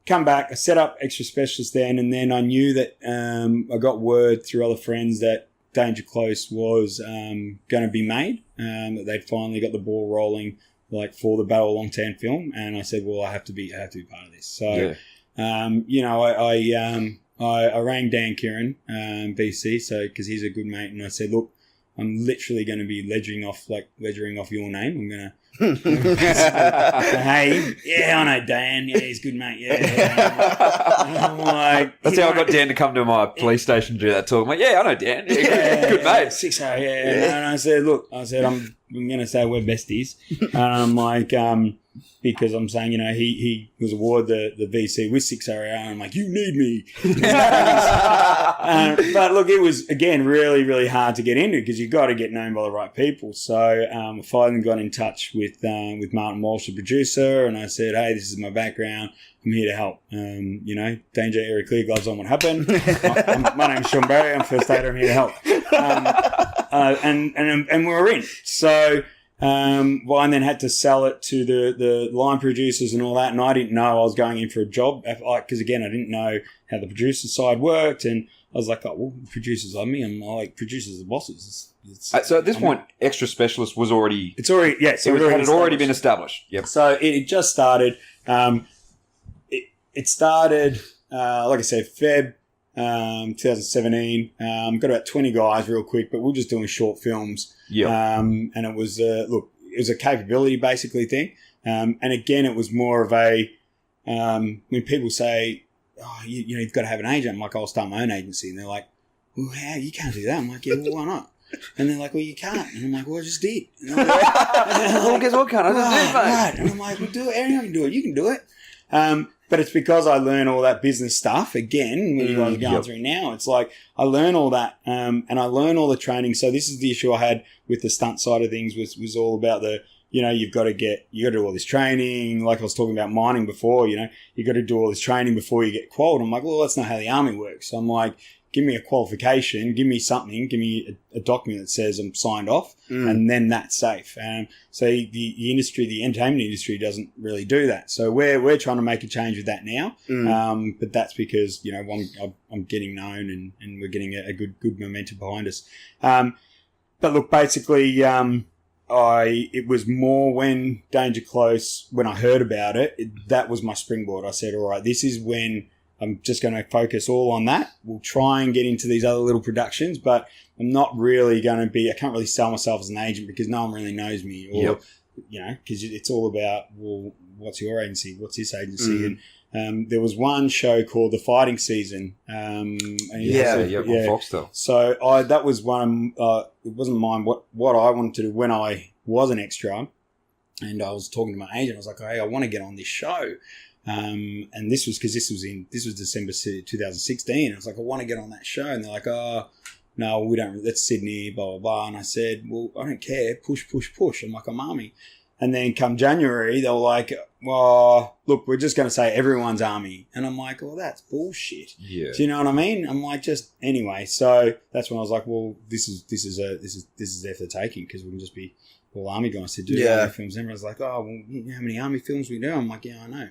come back, I set up Extra Specialists then, and then I knew that I got word through other friends that Danger Close was going to be made, that they'd finally got the ball rolling, like for the Battle of Longtan film, and I said, well, I have to be part of this. So. I rang Dan Kieran, BC, because he's a good mate, and I said, look, I'm literally going to be ledgering off your name. I'm going to, hey, I know Dan. Yeah, he's a good mate. Yeah. I'm like, that's how I got Dan to come to my police station to do that talk. I'm like, I know Dan. Good mate. 6 And I said, I'm going to say we're besties. And I'm like, because I'm saying, he was awarded the VC with 6RR, and I'm like, you need me. But look, it was, again, really, really hard to get into because you've got to get known by the right people. So I finally got in touch with Martin Walsh, the producer, and I said, hey, this is my background. I'm here to help. Danger, area clear, gloves on, what happened? My name's Shaun Barry. I'm first aider. I'm here to help. And we were in. So... and then had to sell it to the line producers and all that, and I didn't know I was going in for a job because again I didn't know how the producer side worked, and I was like, the producers love me. I'm like, producers are bosses. So at this point, Extra Specialist was already... It's already, yeah. So it had already been established. Yep. So it just started. It started, like I said, Feb 2017. Got about 20 guys real quick, but we're just doing short films. Yeah. And it was, it was a capability basically thing. And again, it was more of a, when people say, you've got to have an agent, I'm like, I'll start my own agency. And they're like, well, how? You can't do that. I'm like, yeah, well, why not? And they're like, well, you can't. And I'm like, well, I just did. And I'm like, well, guess what, can't I just do it, mate? Right. And I'm like, well, do it. Anyone can do it. You can do it. But it's because I learn all that business stuff again, when you guys are going through now. It's like I learn all that, and I learn all the training. So this is the issue I had with the stunt side of things was all about the, you've got to do all this training. Like I was talking about mining before, you got to do all this training before you get qualified. I'm like, well, that's not how the army works. I'm like, give me a qualification, give me something, give me a document that says I'm signed off, and then that's safe. So the industry, the entertainment industry, doesn't really do that. So we're trying to make a change with that now. But that's because I'm getting known and we're getting a good momentum behind us. But look, basically, it was more when Danger Close, when I heard about it, that was my springboard. I said, all right, this is when I'm just going to focus all on that. We'll try and get into these other little productions, but I'm not really going to I can't really sell myself as an agent because no one really knows me or, because it's all about, well, what's your agency? What's this agency? And there was one show called The Fighting Season. On Foxtel. So that was one, it wasn't mine. What I wanted to do when I was an extra, and I was talking to my agent, I was like, hey, I want to get on this show. And this was because this was December 2016. I was like, I want to get on that show. And they're like, oh, no, we don't, that's Sydney, blah, blah, blah. And I said, well, I don't care. Push. I'm like, I'm Army. And then come January, they were like, well, look, we're just going to say everyone's Army. And I'm like, well, that's bullshit. Yeah. Do you know what I mean? I'm like, just anyway. So that's when I was like, well, this is there for the taking because we can just be all Army guys to do Army films. And everyone's like, oh, well, you know how many Army films we do? I'm like, yeah, I know.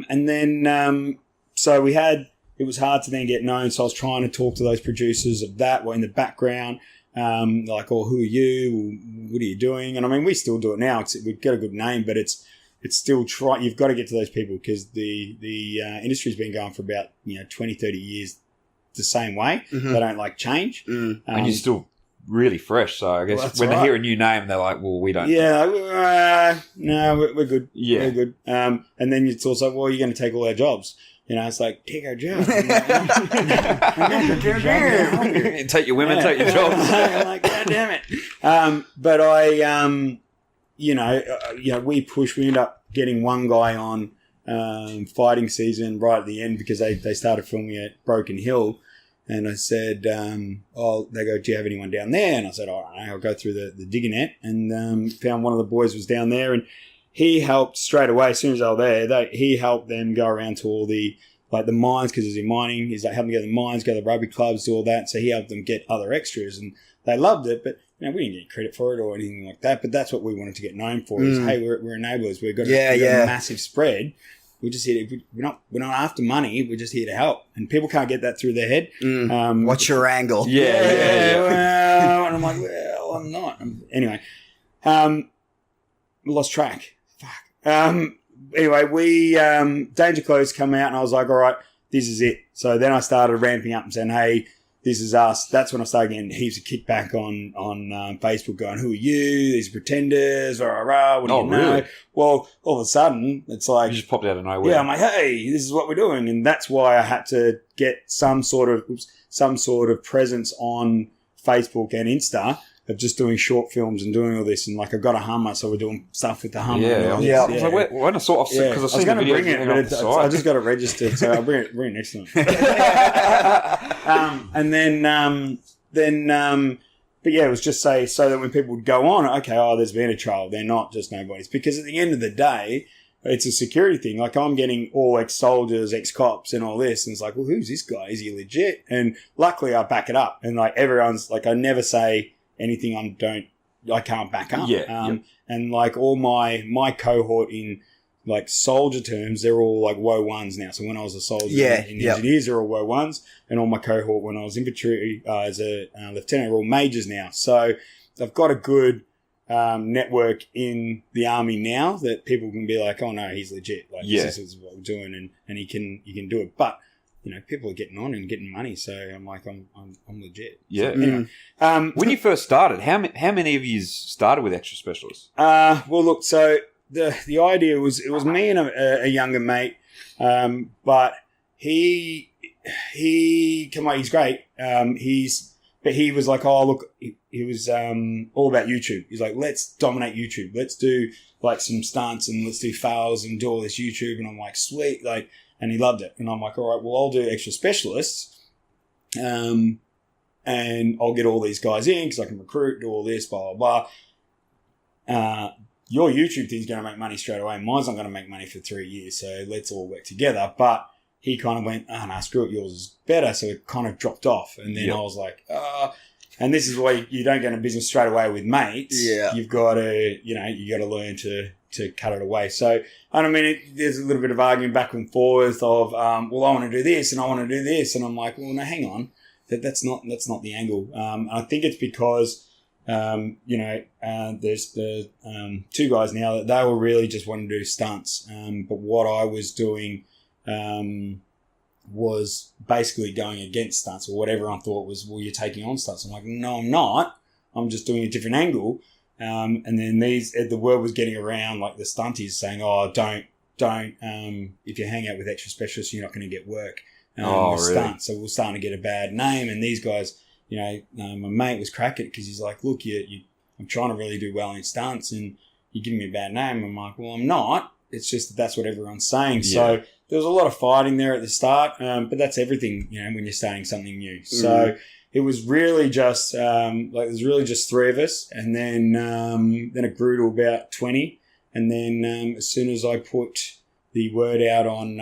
And then, so it was hard to then get known. So I was trying to talk to those producers of that were in the background. Like, oh, who are you? What are you doing? And I mean, we still do it now. We've got a good name, but it's still you've got to get to those people because the industry's been going for about, 20, 30 years the same way. They don't like change. And you're still really fresh. So I guess when they hear a new name, they're like, well, we don't. Yeah. No, we're good. Yeah. We're good. And then it's also, well, you're going to take all our jobs. It's like, take our job. Take your women, take your jobs. I'm like, God damn it. But I, we pushed. We ended up getting one guy on Fighting Season right at the end because they started filming at Broken Hill. And I said, they go, do you have anyone down there? And I said, all right, I'll go through the digger net. And found one of the boys was down there. And he helped straight away. As soon as they were there, he helped them go around to all the mines because he's in mining. He's like helping go to the mines, go to the rugby clubs, do all that. So he helped them get other extras. And they loved it. But we didn't get credit for it or anything like that. But that's what we wanted to get known for is, hey, we're enablers. We've got a massive spread. We're just here we're not after money. We're just here to help. And people can't get that through their head. What's your angle? Well, and I'm like, well, I'm not. Anyway, lost track. Fuck. Anyway, we Danger Close come out and I was like, all right, this is it. So then I started ramping up and saying, hey, this is us. That's when I started getting heaps of kickback on Facebook going, who are you? These pretenders, what do you know? Really? Well, all of a sudden, it's like... You just popped out of nowhere. Yeah, I'm like, hey, this is what we're doing. And that's why I had to get some sort of presence on Facebook and Insta of just doing short films and doing all this. And like, I've got a Hummer, so we're doing stuff with the Hummer. Yeah. I was like, when I saw it, because I was going to bring it, but I just got it registered, so I'll bring it next time. But yeah, it was just so that when people would go on, okay, there's been a trial. They're not just nobodies. Because at the end of the day, it's a security thing. Like, I'm getting all ex-soldiers, ex-cops and all this. And it's like, well, who's this guy? Is he legit? And luckily I back it up. And like, everyone's like, I never say anything I can't back up. And like all my cohort in like soldier terms, they're all like woe ones now. So when I was a soldier in engineers, they're all woe ones, and all my cohort when I was infantry as a lieutenant are all majors now. So I've got a good network in the Army now that people can be like, oh no, he's legit. Like this is what we're doing, and he can do it. But people are getting on and getting money, so I'm like, I'm legit. Yeah. So, anyway, when you first started, how many of you started with Extra Specialists? Well, look, so the idea was it was me and a younger mate, but he's great. But he was like, oh look, he was all about YouTube. He's like, let's dominate YouTube. Let's do like some stunts and let's do fails and do all this YouTube. And I'm like, sweet, like. And he loved it. And I'm like, all right, well, I'll do Extra Specialists. And I'll get all these guys in because I can recruit, do all this, blah, blah, blah. Your YouTube thing's going to make money straight away. Mine's not going to make money for 3 years. So let's all work together. But he kind of went, oh, no, screw it, yours is better. So it kind of dropped off. And then I was like, and this is why you don't get in business straight away with mates. Yeah. You've got to, you got to learn to cut it away. So, I mean, there's a little bit of arguing back and forth of, well, I want to do this and I want to do this. And I'm like, well, no, hang on. That's not the angle. I think it's because, there's the two guys now that they were really just wanting to do stunts. But what I was doing was basically going against stunts, or what everyone thought was, well, you're taking on stunts. I'm like, no, I'm not. I'm just doing a different angle. And then the word was getting around, like the stunties saying, oh, don't, if you hang out with extra specialists, you're not going to get work. Really? Stunts. So we're starting to get a bad name. And these guys, my mate was cracking it because he's like, look, I'm trying to really do well in stunts and you're giving me a bad name. I'm like, well, I'm not. It's just that's what everyone's saying. Yeah. So there was a lot of fighting there at the start, but that's everything, when you're starting something new. So it was really just there's really just three of us, and then it grew to about 20, and then as soon as I put the word out on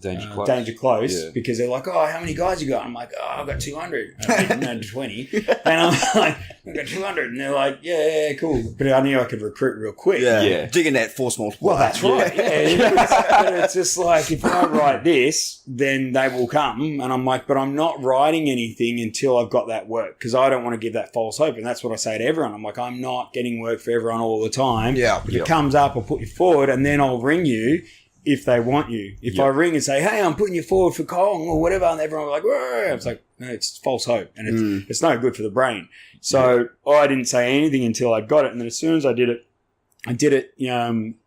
Danger Close, because they're like, oh, how many guys you got? I'm like, oh, I've got 200. I didn't 20. And I'm like, I've got 200. And they're like, yeah, cool. But I knew I could recruit real quick. Yeah. Digging that force multiplier. Well, that's right. But it's just like, if I write this, then they will come. And I'm like, but I'm not writing anything until I've got that work, because I don't want to give that false hope. And that's what I say to everyone. I'm like, I'm not getting work for everyone all the time. Yeah. If it comes up, I'll put you forward, and then I'll ring you if they want you. If I ring and say, hey, I'm putting you forward for Kong or whatever, and everyone will be like, whoa, it's like, no, it's false hope, and it's no good for the brain. So I didn't say anything until I got it, and then as soon as I did it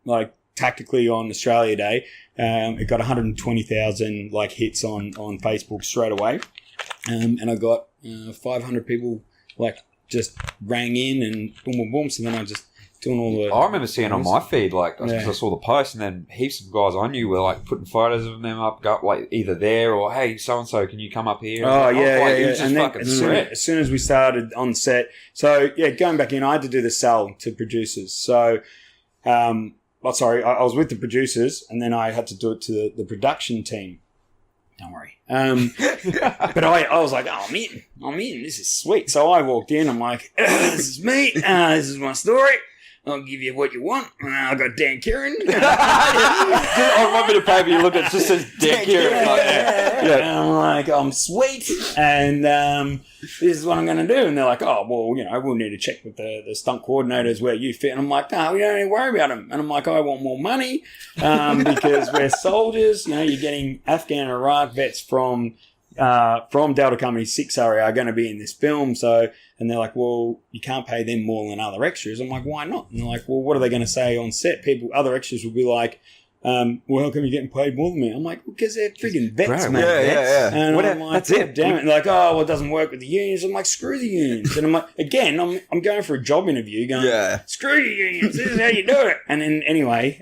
like tactically on Australia Day. It got 120,000 like hits on Facebook straight away, and I got 500 people like just rang in and boom, boom, boom. So then I just doing all the... I remember seeing on my feed, like, because I saw the post, and then heaps of guys I knew were, like, putting photos of them up, like, either there or, hey, so-and-so, can you come up here? It was just fucking sweat. As soon as we started on set... So, going back in, I had to do the sell to producers. So, I was with the producers, and then I had to do it to the production team. Don't worry. But I was like, oh, I'm in. This is sweet. So I walked in. I'm like, this is me. This is my story. I'll give you what you want. I got Dan Kieran. I want me to pay for you. Look, it just says Dan Kieran. And I'm like, I'm sweet. And this is what I'm going to do. And they're like, oh, well, we'll need to check with the stunt coordinators where you fit. And I'm like, no, we don't need to worry about them. And I'm like, I want more money because we're soldiers. You're getting Afghan and Iraq vets from Delta Company 6 area are going to be in this film. So... And they're like, well, you can't pay them more than other extras. I'm like, why not? And they're like, well, what are they going to say on set? Other extras will be like, well, how come you're getting paid more than me? I'm like, because they're friggin' vets, man. Yeah. And I'm like, that's it. Damn it. And they're like, oh, well, it doesn't work with the unions. I'm like, screw the unions. And I'm like, again, I'm going for a job interview going, screw the unions. This is how you do it. And then anyway,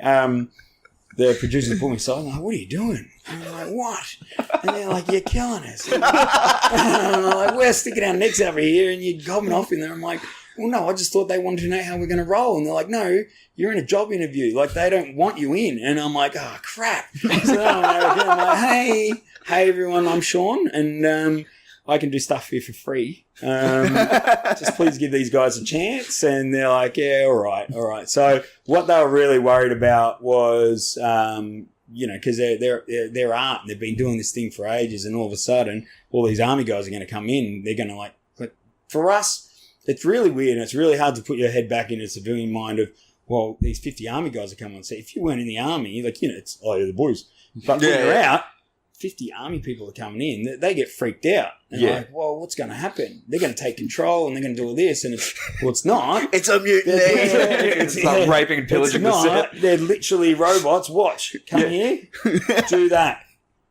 the producers pull me aside and they're like, what are you doing? And I'm like, what? And they're like, you're killing us. And I'm like, we're sticking our necks over here and you're gobbing off in there. I'm like, well, no, I just thought they wanted to know how we're going to roll. And they're like, no, you're in a job interview. Like, they don't want you in. And I'm like, oh, crap. So I'm like, hey everyone, I'm Shaun, and I can do stuff here for free. Just please give these guys a chance. And they're like, yeah, all right. So what they were really worried about was, because they're armed. They've been doing this thing for ages, and all of a sudden, all these army guys are going to come in. They're going to like for us, it's really weird, and it's really hard to put your head back into the civilian mind of, well, these 50 army guys are coming on set. If you weren't in the army, it's, oh, you're the boys. But when you're out, 50 army people are coming in, they get freaked out. And they're like, well, what's going to happen? They're going to take control and they're going to do all this. And it's not. It's a mutiny. It's like raping and pillaging the set. They're literally robots. Watch. Come here. Do that.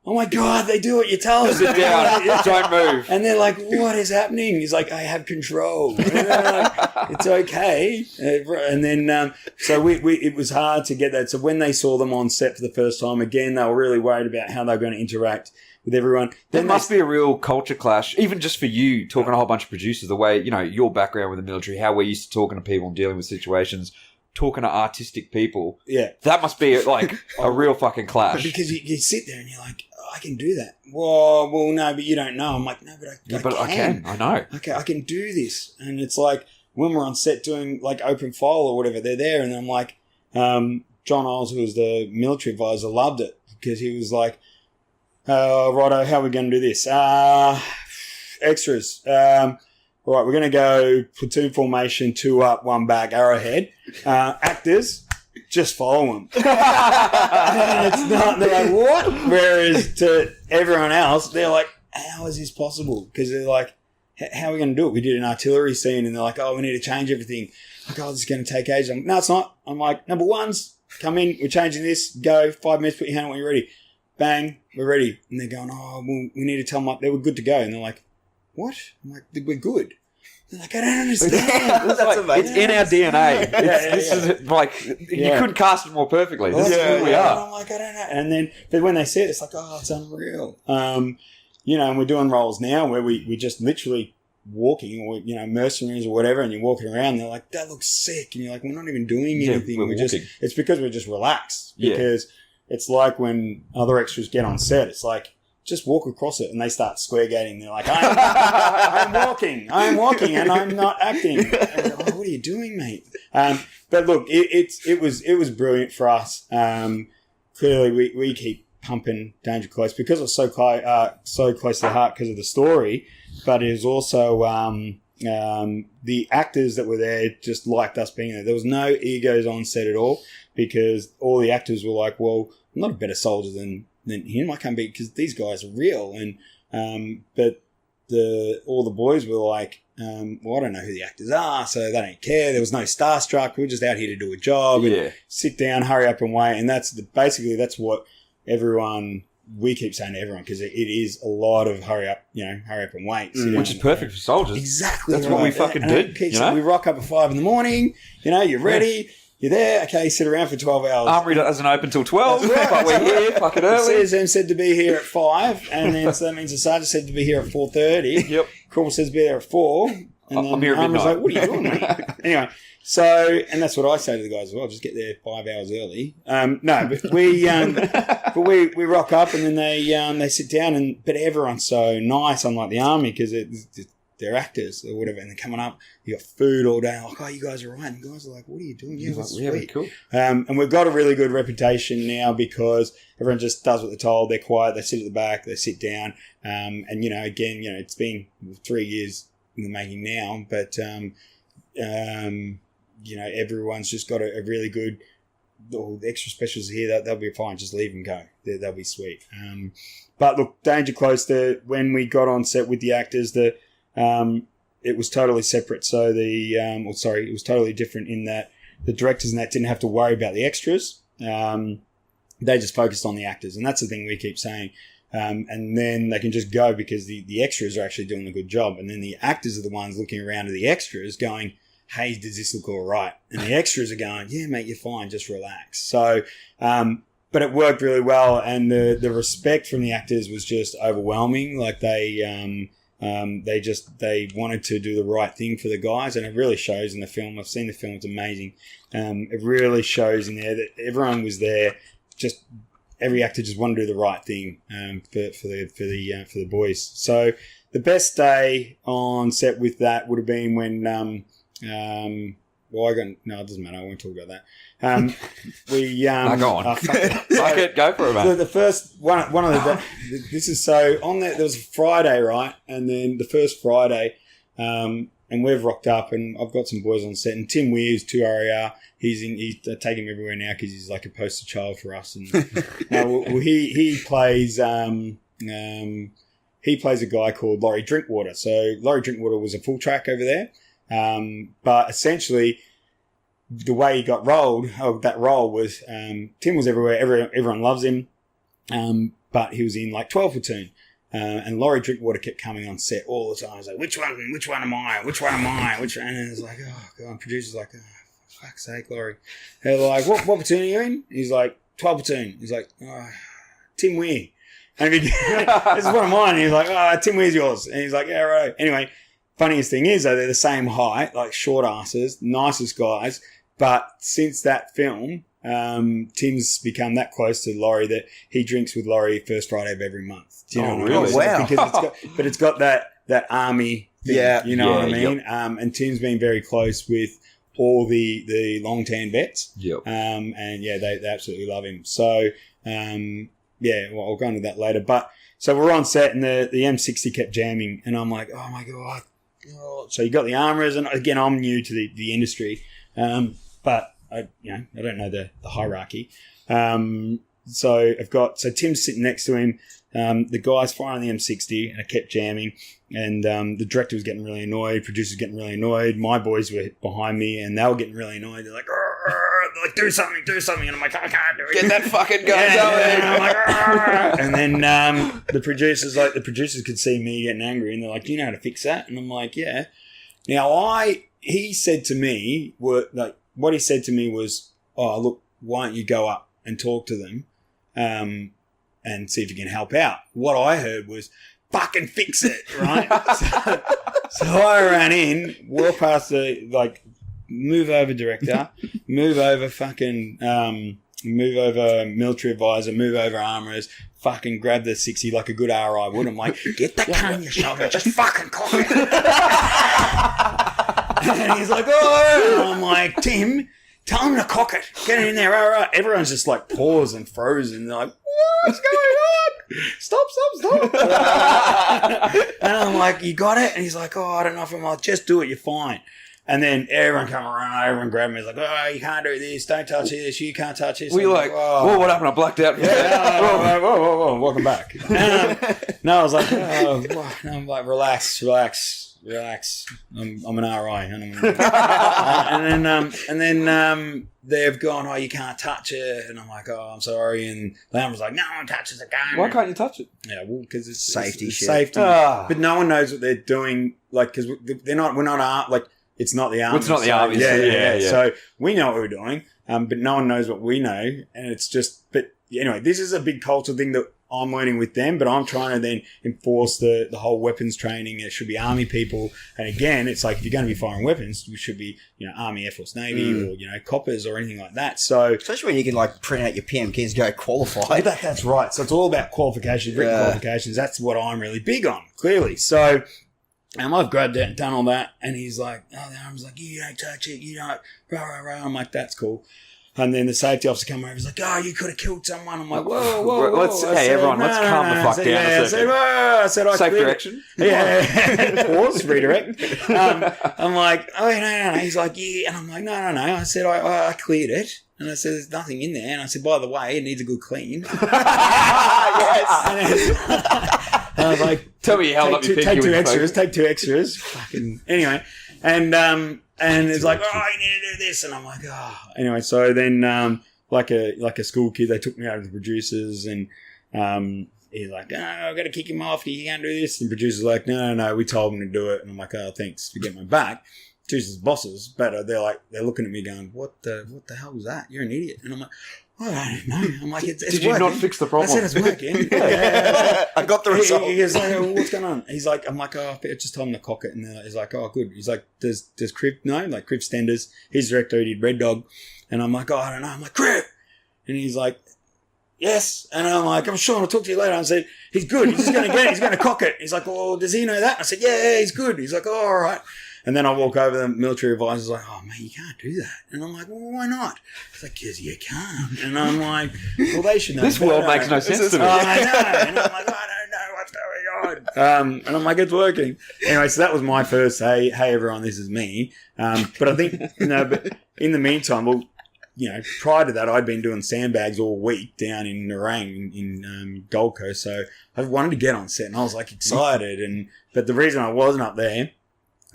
Oh my God, they do what you tell us. Sit down. Don't move. And they're like, what is happening? He's like, I have control. And they're like, it's okay. And then, so it was hard to get that. So when they saw them on set for the first time, again, they were really worried about how they were going to interact with everyone. There must be a real culture clash, even just for you, talking to a whole bunch of producers, the way, your background with the military, how we're used to talking to people and dealing with situations. talking to artistic people. Yeah. That must be like a real fucking clash. Because you sit there and you're like, oh, I can do that. Well, no, but you don't know. I'm like, no, but I can. I know. Okay, I can do this. And it's like when we're on set doing like open file or whatever, they're there, and I'm like, John Isles, who was the military advisor, loved it because he was like, righto, how are we going to do this? Extras. Right, we're going to go platoon formation, 2 up, 1 back, arrowhead. Actors, just follow them. And it's not, they're like, what? Whereas to everyone else, they're like, how is this possible? Because they're like, how are we going to do it? We did an artillery scene and they're like, oh, we need to change everything. Like, oh, this is going to take ages. No, it's not. I'm like, number ones, come in, we're changing this, go, 5 minutes, put your hand on when you're ready. Bang, we're ready. And they're going, oh, well, we need to tell them like they were good to go. And they're like, what? I'm like, we're good. They're like, I don't understand. That's like, amazing. It's in our DNA. This is like, you couldn't cast it more perfectly. This is who we are. I'm like, I don't know. And then, but when they say it, it's like, oh, it's unreal. You know, and we're doing roles now where we just literally walking or, you know, mercenaries or whatever, and you're walking around, they're like, that looks sick. And you're like, we're not even doing anything. We're just, it's because we're just relaxed. Because it's like when other extras get on set, it's like, just walk across it, and they start square gating. They're like, I'm walking, and I'm not acting. And like, oh, what are you doing, mate? But look, it was brilliant for us. Clearly, we keep pumping Danger Close because it was so close to the heart because of the story, but it was also the actors that were there just liked us being there. There was no egos on set at all because all the actors were like, well, I'm not a better soldier than him. I can't be, because these guys are real. And but all the boys were like, well, I don't know who the actors are, so they don't care. There was no starstruck. We're just out here to do a job. And sit down, hurry up and wait. And that's what we keep saying to everyone, because it is a lot of hurry up and wait. Which is perfect for soldiers. Exactly. That's what we fucking did. We rock up at 5 a.m. You're ready. You're there, okay, sit around for 12 hours. Armory doesn't open till 12, but we're here fucking early. The CSM said to be here at 5, and then so that means the sergeant said to be here at 4:30. Yep. Corporal says be there at 4. And then I'm here at midnight. like, what are you doing, mate? Anyway, so, and that's what I say to the guys as well, just get there 5 hours early. But we rock up, and then they sit down, but everyone's so nice, unlike the army, because they're actors or whatever, and they're coming up, you got food all day, like, oh, you guys are right, and guys are like, what are you doing? Yeah, that's sweet. Cool. And we've got a really good reputation now because everyone just does what they're told, they're quiet, they sit at the back, they sit down, and again, it's been 3 years in the making now, but everyone's just got a really good, all the extra specials here, they'll be fine, just leave and go, they'll be sweet. But look, Danger Close, when we got on set with the actors, it was totally separate. So it was totally different in that the directors and that didn't have to worry about the extras. They just focused on the actors, and that's the thing we keep saying. And then they can just go because the extras are actually doing a good job, and then the actors are the ones looking around at the extras going, hey, does this look all right? And the extras are going, yeah, mate, you're fine, just relax. So, but it worked really well, and the respect from the actors was just overwhelming. Like they wanted to do the right thing for the guys, and it really shows in the film. I've seen the film; it's amazing. It really shows in there that everyone was there. Just every actor just wanted to do the right thing for the boys. So the best day on set with that would have been when it doesn't matter. I won't talk about that. Go on. Fuck it. Go for it, mate. The first one of the this is so on there was a Friday, right? And then the first Friday, and we've rocked up, and I've got some boys on set, and Tim Weir's 2RER. He's taking him everywhere now because he's like a poster child for us. And he plays a guy called Laurie Drinkwater. So Laurie Drinkwater was a full track over there, but essentially, the way he got that role was Tim was everywhere. Everyone loves him, but he was in like 12 platoon, and Laurie Drinkwater kept coming on set all the time. I was like, which one am I? And it was like, oh god, producer's like, oh, for fuck's sake, Laurie. They're like, what platoon are you in? And he's like, 12 platoon. He's like, oh, Tim Weir. And this is one of mine. And he's like, oh, Tim Weir's yours. And he's like, yeah, right. Anyway, funniest thing is though, they're the same height, like short asses, nicest guys. But since that film, Tim's become that close to Laurie that he drinks with Laurie first Friday of every month. Do you know what I mean? Wow. Because it's got that army thing, you know what I mean? Yep. And Tim's been very close with all the long tan vets. Yep. And they absolutely love him. So, well, I'll go into that later. But so we're on set and the M60 kept jamming and I'm like, oh my God. Oh. So you got the armourers and again, I'm new to the industry. But I don't know the hierarchy. So Tim's sitting next to him. The guy's firing the M60 and it kept jamming and the director was getting really annoyed, producers getting really annoyed, my boys were behind me and they were getting really annoyed. They're like, do something, and I'm like, I can't do it. Get that fucking gun going. And I'm like, and then the producers could see me getting angry and they're like, do you know how to fix that? And I'm like, yeah. Now he said to me, what he said to me was, oh, look, why don't you go up and talk to them and see if you can help out. What I heard was, fucking fix it, right? so I ran in, walked past move over director, move over military advisor, move over armourers, fucking grab the 60 like a good RI would. I'm like, get that gun in your shoulder, just fucking cock it. And he's like, oh, and I'm like, Tim, tell him to cock it. Get it in there, all right. Everyone's just like paused and frozen. They're like, what's going on? Stop. And I'm like, you got it? And he's like, oh, I don't know if I'm like, just do it, you're fine. And then everyone come around, everyone grabbed me. He's like, oh, you can't do this, don't touch this, you can't touch this. Were you like, whoa, what happened? I blacked out. Whoa, welcome back. No, I was like, I'm like, relax. I'm an RI. And then they've gone, oh, you can't touch it. And I'm like, oh, I'm sorry. And Lam was like, no one touches the gun. Why can't you touch it? Yeah, well, because it's safety shit. Safety. But no one knows what they're doing. Like, because we're not like, it's not the army. It's not the army. Yeah. So we know what we're doing, but no one knows what we know. And it's just, but anyway, this is a big cultural thing that I'm learning with them, but I'm trying to then enforce the whole weapons training. It should be army people. And again, it's like, if you're going to be firing weapons, you should be, Army, Air Force, Navy, or, coppers or anything like that. So, especially when you can like print out your PM keys and go qualified. That's right. So it's all about qualifications, written qualifications. That's what I'm really big on, clearly. So, I've grabbed it and done all that. And he's like, the arm's like, you don't touch it. You don't, rah. I'm like, that's cool. And then the safety officer come over. He's like, oh, you could have killed someone. I'm like, whoa. Let's calm the fuck down a second. I said, safe direction? Yeah. Pause, redirect. I'm like, oh, no. He's like, yeah. And I'm like, no. I said, I cleared it. And I said, there's nothing in there. And I said, by the way, it needs a good clean. Yes. And I was like, tell me you held up your pinky. Take two extras. Fucking, anyway. And it's like, oh, you need to do this. And I'm like, oh. Anyway, so then, like a school kid, they took me over to the producers and, he's like, oh, I've got to kick him off. You can't do this. And the producer's like, no, we told him to do it. And I'm like, oh, thanks for getting my back. Producers, bosses, but they're looking at me going, what the hell was that? You're an idiot. And I'm like, oh, I don't know. I'm like, it's Did you working. not fix the problem? I said it's working. I got the result. He goes, oh, what's going on? He's like, I'm like, oh, just told him to cock it. And he's like, oh, good. He's like, does Crib know? Like, Crib Stenders. He's director, he did Red Dog. And I'm like, oh, I don't know. I'm like, Crib. And he's like, yes. And I'm like, I'm sure I'll talk to you later. I said, he's good. He's just going to get it. He's going to cock it. He's like, well, does he know that? I said, yeah, he's good. He's like, oh, all right. And then I walk over, the military advisor's like, oh, man, you can't do that. And I'm like, well, why not? He's like, because you can't. And I'm like, well, they should know. This world makes no sense to me. I know. And I'm like, I don't know what's going on. And I'm like, it's working. Anyway, so that was my first, hey, everyone, this is me. But I think, but in the meantime, well, prior to that, I'd been doing sandbags all week down in Nerang in Gold Coast. So I wanted to get on set and I was like excited. But the reason I wasn't up there,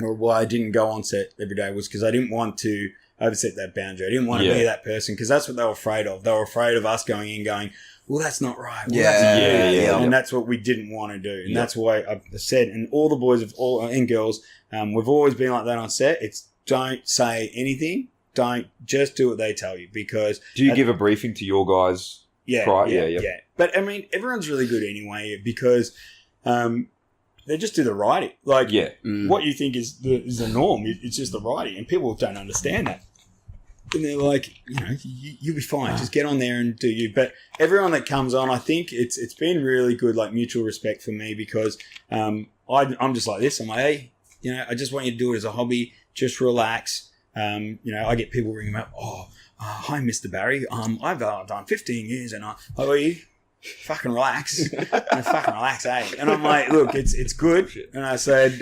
or why I didn't go on set every day, was because I didn't want to overset that boundary. I didn't want to be that person, because that's what they were afraid of. They were afraid of us going in going, well, that's not right. Well, And that's what we didn't want to do. And that's why I've said, and all the boys and girls, we've always been like that on set. It's don't say anything. Don't just do what they tell you, because... Do you give a briefing to your guys? Yeah. But, I mean, everyone's really good anyway, because... they just do the writing. Like, what you think is the norm. It's just the writing, and people don't understand that. And they're like, you'll be fine. Just get on there and do you. But everyone that comes on, I think it's been really good, like mutual respect for me because I'm just like this. I'm like, hey, I just want you to do it as a hobby. Just relax. I get people ringing me up. Hi, Mr. Barry. I've done 15 years and how are you? Fucking relax. Fucking relax, eh? And I'm like, look, it's good. And I said,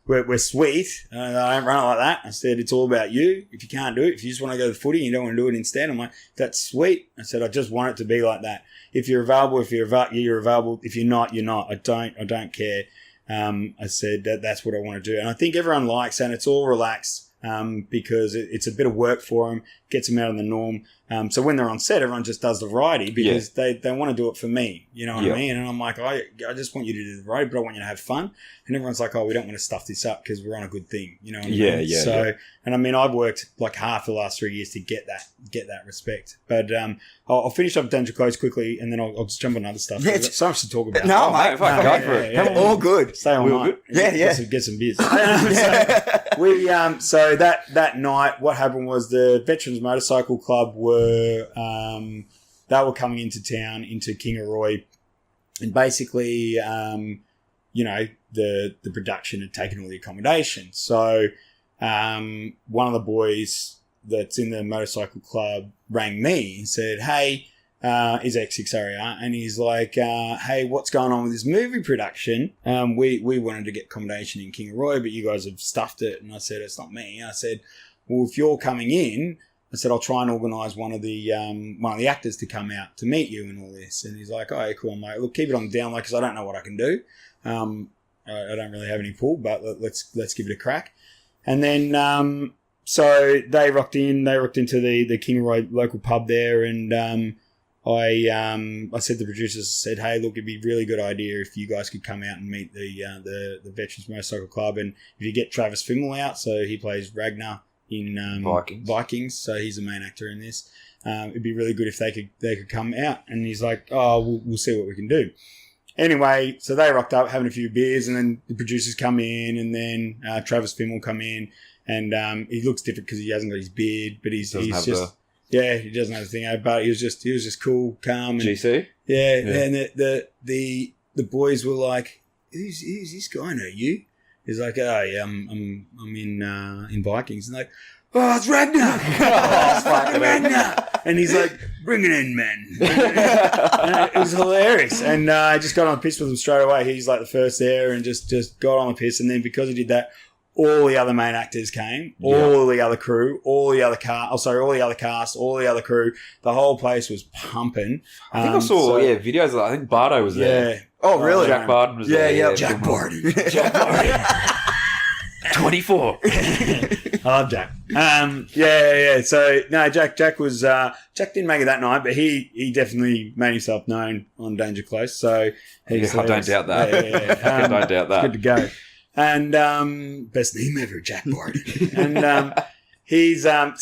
we're sweet. I don't run it like that. I said, it's all about you. If you can't do it, if you just want to go to the footy and you don't want to do it instead, I'm like, that's sweet. I said, I just want it to be like that. If you're available, you're available. If you're not, you're not. I don't care. I said that's what I want to do. And I think everyone likes it and it's all relaxed. Because it's a bit of work for them, gets them out of the norm. So when they're on set, everyone just does the variety because they want to do it for me. You know what I mean? And I'm like, I just want you to do the variety, but I want you to have fun. And everyone's like, we don't want to stuff this up because we're on a good thing. You know what I mean? So, and I mean, I've worked like half the last 3 years to get that respect. But I'll finish up Danger Close quickly and then I'll just jump on other stuff. There's so much to talk about. No, mate. Go for it. All good. Stay on night. Get some beers. So that night, what happened was the Veterans Motorcycle Club were they were coming into town, into Kingaroy, and basically, the production had taken all the accommodation. So one of the boys that's in the motorcycle club rang me and said, hey, he's ex-6RER, and he's like, hey, what's going on with this movie production? We wanted to get accommodation in Kingaroy, but you guys have stuffed it. And I said, it's not me. I said, well, if you're coming in, I said, I'll try and organise one of the actors to come out to meet you and all this. And he's like, oh, cool, mate. Look, keep it on the down low because I don't know what I can do. I don't really have any pull, but let's give it a crack. And then so they rocked into the Kingaroy local pub there, and I said to the producers, said, hey, look, it'd be a really good idea if you guys could come out and meet the Veterans Motorcycle Club, and if you get Travis Fimmel out, so he plays Ragnar in Vikings, so he's the main actor in this. It'd be really good if they could come out. And he's like, we'll see what we can do. Anyway, so they rocked up having a few beers, and then the producers come in, and then Travis Fimmel come in, and he looks different because he hasn't got his beard, but he doesn't have the thing, but he was just cool, calm, and GC. Yeah. And the boys were like, who's this guy? Know you? He's like, oh yeah, I'm in Vikings, and like, oh, it's Ragnar. It's fucking Ragnar. And he's like, bring it in, man. And it was hilarious. And I just got on the piss with him straight away. He's like the first there, and just got on the piss. And then because he did that, all the other main actors came, all the other crew, all the other cast, all the other crew. The whole place was pumping. I think I saw videos of that. I think Bardo was there. Yeah. Oh, really? Jack Barden was there. Yeah. Jack Barden. 24. I love Jack. So no, Jack was Jack didn't make it that night, but he definitely made himself known on Danger Close. So I don't doubt that. I don't doubt that. Good to go. And best name ever, Jack Barden. And he's but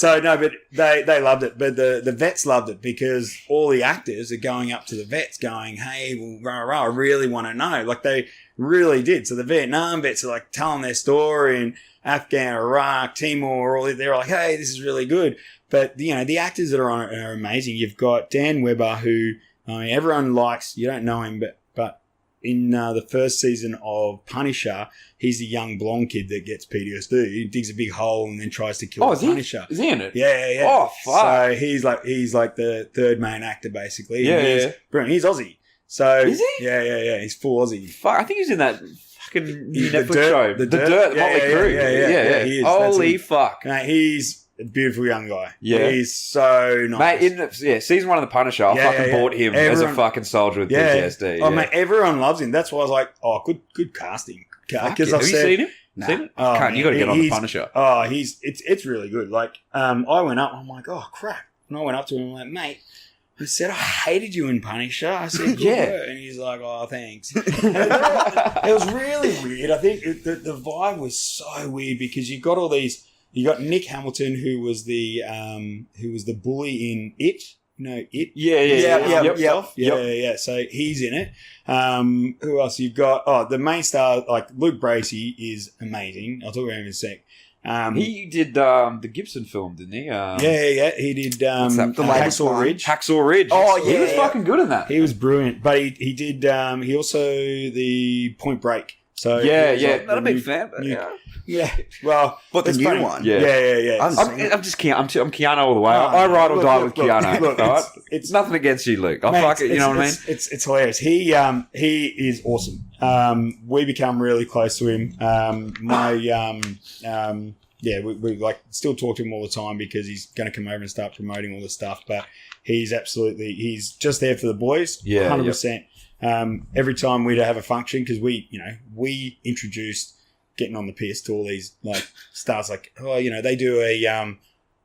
they loved it, but the vets loved it because all the actors are going up to the vets going, hey, well, I really want to know. Like they really did. So the Vietnam vets are like telling their story, and Afghan, Iraq, Timor, they're like, hey, this is really good. But the actors that are on it are amazing. You've got Dan Webber, who everyone likes. You don't know him, but in the first season of Punisher, he's the young blonde kid that gets PTSD. He digs a big hole and then tries to kill the Punisher. Is he in it? Yeah. Oh, fuck. So he's like the third main actor, basically. Yeah. Brilliant. He's Aussie. So is he? Yeah. He's full Aussie. Fuck, I think he's in that fucking Netflix show. The Dirt, the Motley Crue. Yeah. He is. Holy fuck. Mate, he's a beautiful young guy. Yeah. He's so nice. Mate, season 1 of The Punisher, I fucking bought him as a fucking soldier with PTSD. Oh, mate, everyone loves him. That's why I was like, good casting. Because have you seen him? Nah. Seen it? Oh, you got to get on The Punisher. Oh, it's really good. Like, I went up, I'm like, oh, crap. And I went up to him, I'm like, mate, I said, I hated you in Punisher. I said, good work. And he's like, oh, thanks. It was really weird. I think the vibe was so weird because you got all these. You got Nick Hamilton, who was the bully in It. You know It? Yeah. So he's in it. Who else you've got? Oh, the main star, like Luke Bracey, is amazing. I'll talk about him in a sec. He did the Gibson film, didn't he? Yeah. He did the latest Hacksaw one? Ridge. Hacksaw Ridge. Oh, He was yeah. fucking good in that. He was brilliant, but he did. He also the Point Break. So Yeah, he was like not a the big new- fan, but new- yeah. Yeah, well, But the it's new funny. one? Yeah. I'm just Keanu. I'm Keanu all the way. I ride or Look, die look, with look, Keanu. look, right? it's- nothing against you, Luke. I Mate, fuck it. You know what I mean? It's hilarious. He is awesome. We become really close to him. We like still talk to him all the time because he's going to come over and start promoting all this stuff. But he's just there for the boys. Yeah, 100%. Every time we'd have a function, because we introduced getting on the piss to all these like stars. Like they do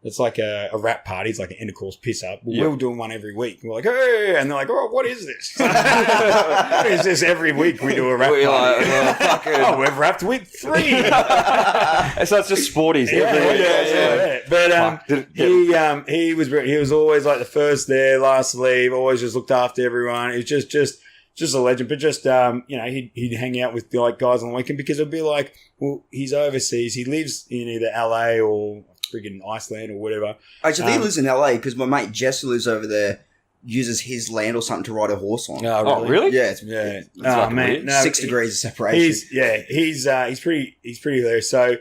it's like a rap party. It's like an intercourse piss up. Well, We're doing one every week. We're like, hey, and they're like, oh, what is this? What is this? Every week we do a rap party. Like, We've rapped with 3. So it's just sporties. Yeah. But he was always like the first there, last to leave. Always just looked after everyone. It was just a legend. But just he'd hang out with like guys on the weekend because it'd be like, well, he's overseas. He lives in either LA or friggin' Iceland or whatever. Actually, he lives in LA because my mate Jess who lives over there uses his land or something to ride a horse on. Oh, really? Yeah, That's man, 6 degrees of separation. He's pretty hilarious. So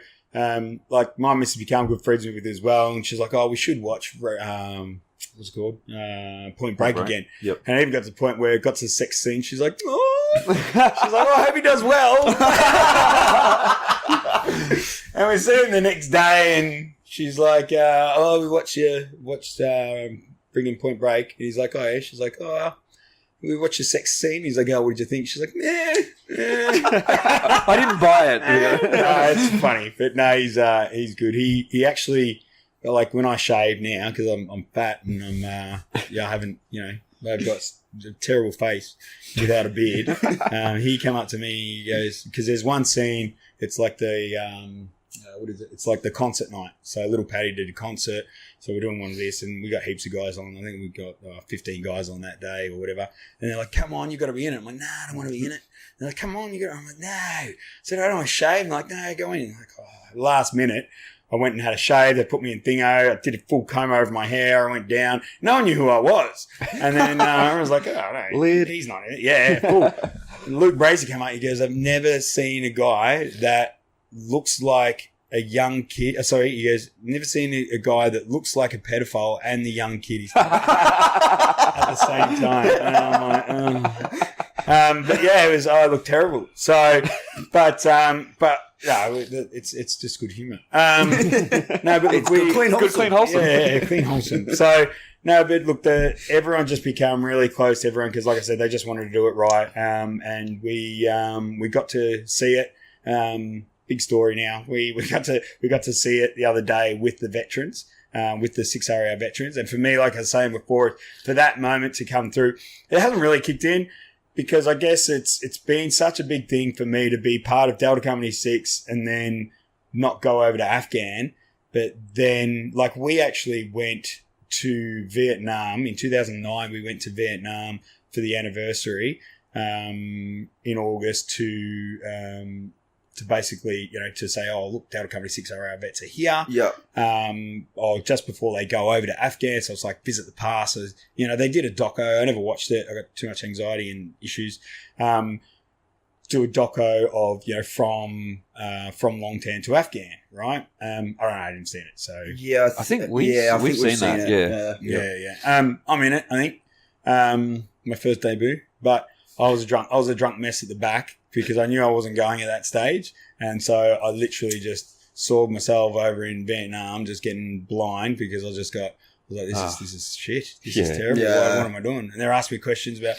like my missus became good friends with as well, and she's like, oh, we should watch what's it called? Point Break again. Yep. And I even got to the point where it got to the sex scene. She's like, oh, she's like, oh, I hope he does well. And we see him the next day, and she's like, oh, we watched bringing Point Break. And he's like, oh yeah. She's like, oh, we watched the sex scene. He's like, oh, what did you think? She's like, yeah. I didn't buy it. No, it's funny, but no, he's good. He actually, like when I shave now because I'm fat and I haven't, I've got a terrible face without a beard. He came up to me, he goes, because there's one scene, it's like the what is it? It's like the concert night. So Little Patty did a concert. So we're doing one of this, and we got heaps of guys on. I think we got 15 guys on that day or whatever. And they're like, "Come on, you got to be in it." I'm like, "Nah, I don't want to be in it." They're like, "Come on, you got." I'm like, "No." I said, "I don't want to shave." I'm like, "No, go in." I'm like, last minute, I went and had a shave. They put me in thingo. I did a full comb over my hair. I went down. No one knew who I was. And then I was like, "Oh no, he's not in it." Yeah, cool. Luke Bracey came out. He goes, "I've never seen a guy that looks like a young kid." He goes, "Never seen a guy that looks like a pedophile and the young kid he's at the same time." And I'm like, but yeah, I looked terrible. So, but no, it's just good humour. No, but It's good, clean, wholesome. Yeah, clean, wholesome. So, no, but look, everyone just became really close to everyone because, like I said, they just wanted to do it right. And we got to see it. Big story now. We got to see it the other day with the veterans, with the 6RAR veterans. And for me, like I was saying before, for that moment to come through, it hasn't really kicked in because I guess it's been such a big thing for me to be part of Delta Company 6 and then not go over to Afghan. But then, like, we actually went to Vietnam in 2009. We went to Vietnam for the anniversary in August to basically, to say, oh, look, Delta Company 6RAR vets are here. Yeah. Or just before they go over to Afghan. So it's like visit the passes. They did a doco. I never watched it. I got too much anxiety and issues. Do a doco of, from Long Tan to Afghan, right? I don't know. I didn't see it. So yeah, I think we've seen that. It. Yeah. I'm in it, I think. My first debut, but I was a drunk mess at the back because I knew I wasn't going at that stage. And so I literally just saw myself over in Vietnam just getting blind because I was like, this is shit. This is terrible. Yeah. What am I doing? And they're asking me questions about,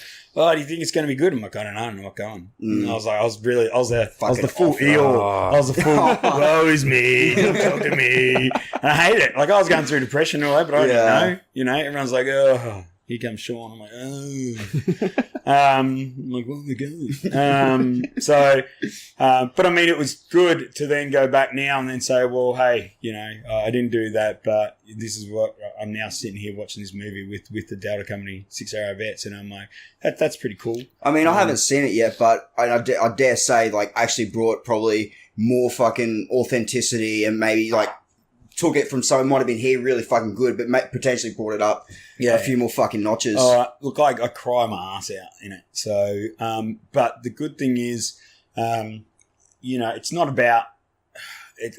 do you think it's going to be good? I'm like, I don't know. I'm not going. And I was the full eel. I was the full, woe is me. Don't talk to me. And I hate it. Like I was going through depression and all that, but I didn't know. Everyone's like, oh. Here comes Shaun. I'm like, oh. I'm like, where are we going? But I mean, it was good to then go back now and then say, well, hey, I didn't do that, but this is what I'm now sitting here watching this movie with the Delta Company 6RAR vets, and I'm like, that's pretty cool. I mean, I haven't seen it yet, but I dare say, like, I actually brought probably more fucking authenticity and maybe like took it from someone might have been here really fucking good, but potentially brought it up a few more fucking notches. Look, I cry my ass out in it. So, but the good thing is, it's not about it.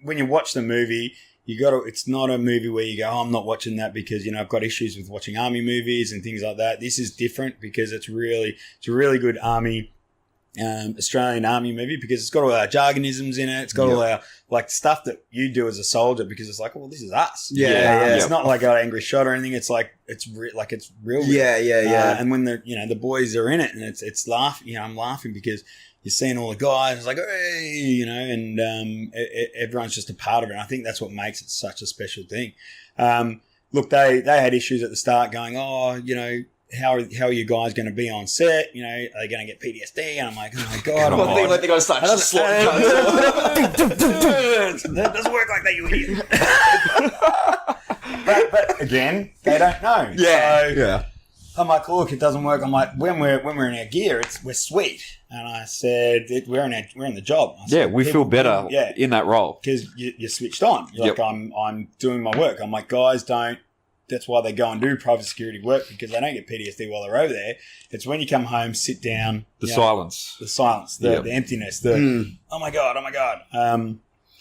When you watch the movie, it's not a movie where you go, I'm not watching that because, I've got issues with watching army movies and things like that. This is different because it's a really good army, Australian army movie because it's got all our jargonisms in it. It's got all our, like, stuff that you do as a soldier because it's like, well, this is us. It's not like an angry shot or anything. It's like, it's real. Yeah. And when the boys are in it and it's laughing, I'm laughing because you're seeing all the guys, it's like, hey, and everyone's just a part of it. And I think that's what makes it such a special thing. Look, they had issues at the start going, how are you guys going to be on set? Are they going to get PTSD? And I'm like, oh my God. They're going to start slotting That doesn't work like that, you idiot. but again, they don't know. Yeah. I'm like, look, it doesn't work. I'm like, when we're in our gear, we're sweet. And I said, we're in the job. We feel better in that role because you're switched on. You're like, I'm doing my work. I'm like, guys, don't. That's why they go and do private security work because they don't get PTSD while they're over there. It's when you come home, sit down. The silence, the emptiness, oh my God.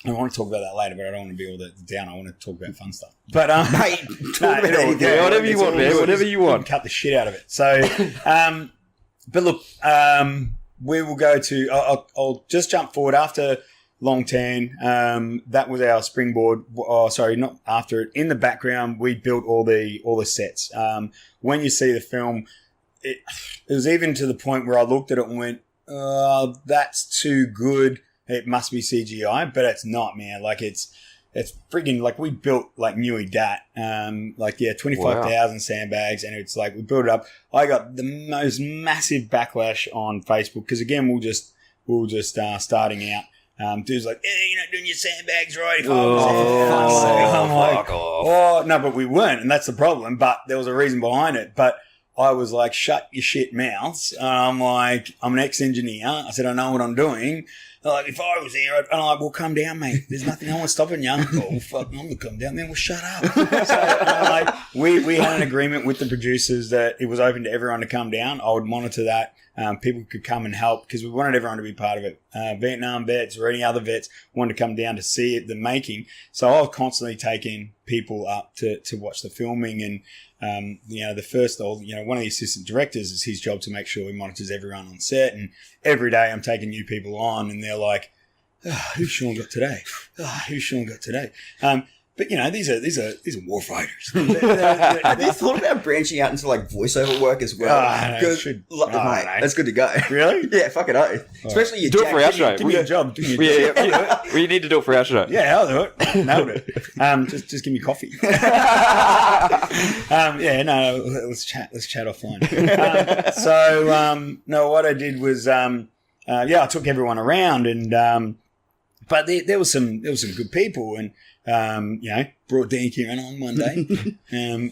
I want to talk about that later, but I don't want to be all that down. I want to talk about fun stuff. But mate, whatever you want, man. Whatever you want. Cut the shit out of it. So, but look, we will go to. I'll just jump forward after Long Tan. That was our springboard. Not after it. In the background, we built all the sets. When you see the film, it was even to the point where I looked at it and went, "That's too good. It must be CGI," but it's not, man. Like it's freaking like we built like Newey Dat, 25,000 sandbags, and it's like we built it up. I got the most massive backlash on Facebook because again we were just starting out. Dude's like, you're not doing your sandbags right. Fuck off. Oh no, but we weren't, and that's the problem. But there was a reason behind it. But I was like, shut your shit mouths. I'm like, I'm an ex-engineer. I said, I know what I'm doing. They're like, if I was there, I'm like, well, come down, mate. There's nothing I want stopping you. Oh, fuck, I'm going to come down. Then we'll shut up. So, we had an agreement with the producers that it was open to everyone to come down. I would monitor that. People could come and help because we wanted everyone to be part of it. Vietnam vets or any other vets wanted to come down to see it, the making. So I was constantly taking people up to watch the filming and, the first, one of the assistant directors is his job to make sure he monitors everyone on set. And every day I'm taking new people on and they're like, who's Shaun got today? Who's Shaun got today? But these are war fighters. Have you thought about branching out into like voiceover work as well? That's good to go. Really? Yeah, fuck it. Especially you do it for our show. Give me a job. We need to do it for our show. Yeah, I'll do it. Nailed it. Just give me coffee. Let's chat offline. What I did was I took everyone around and but there was some good people and. Brought Dan Kieran on one day,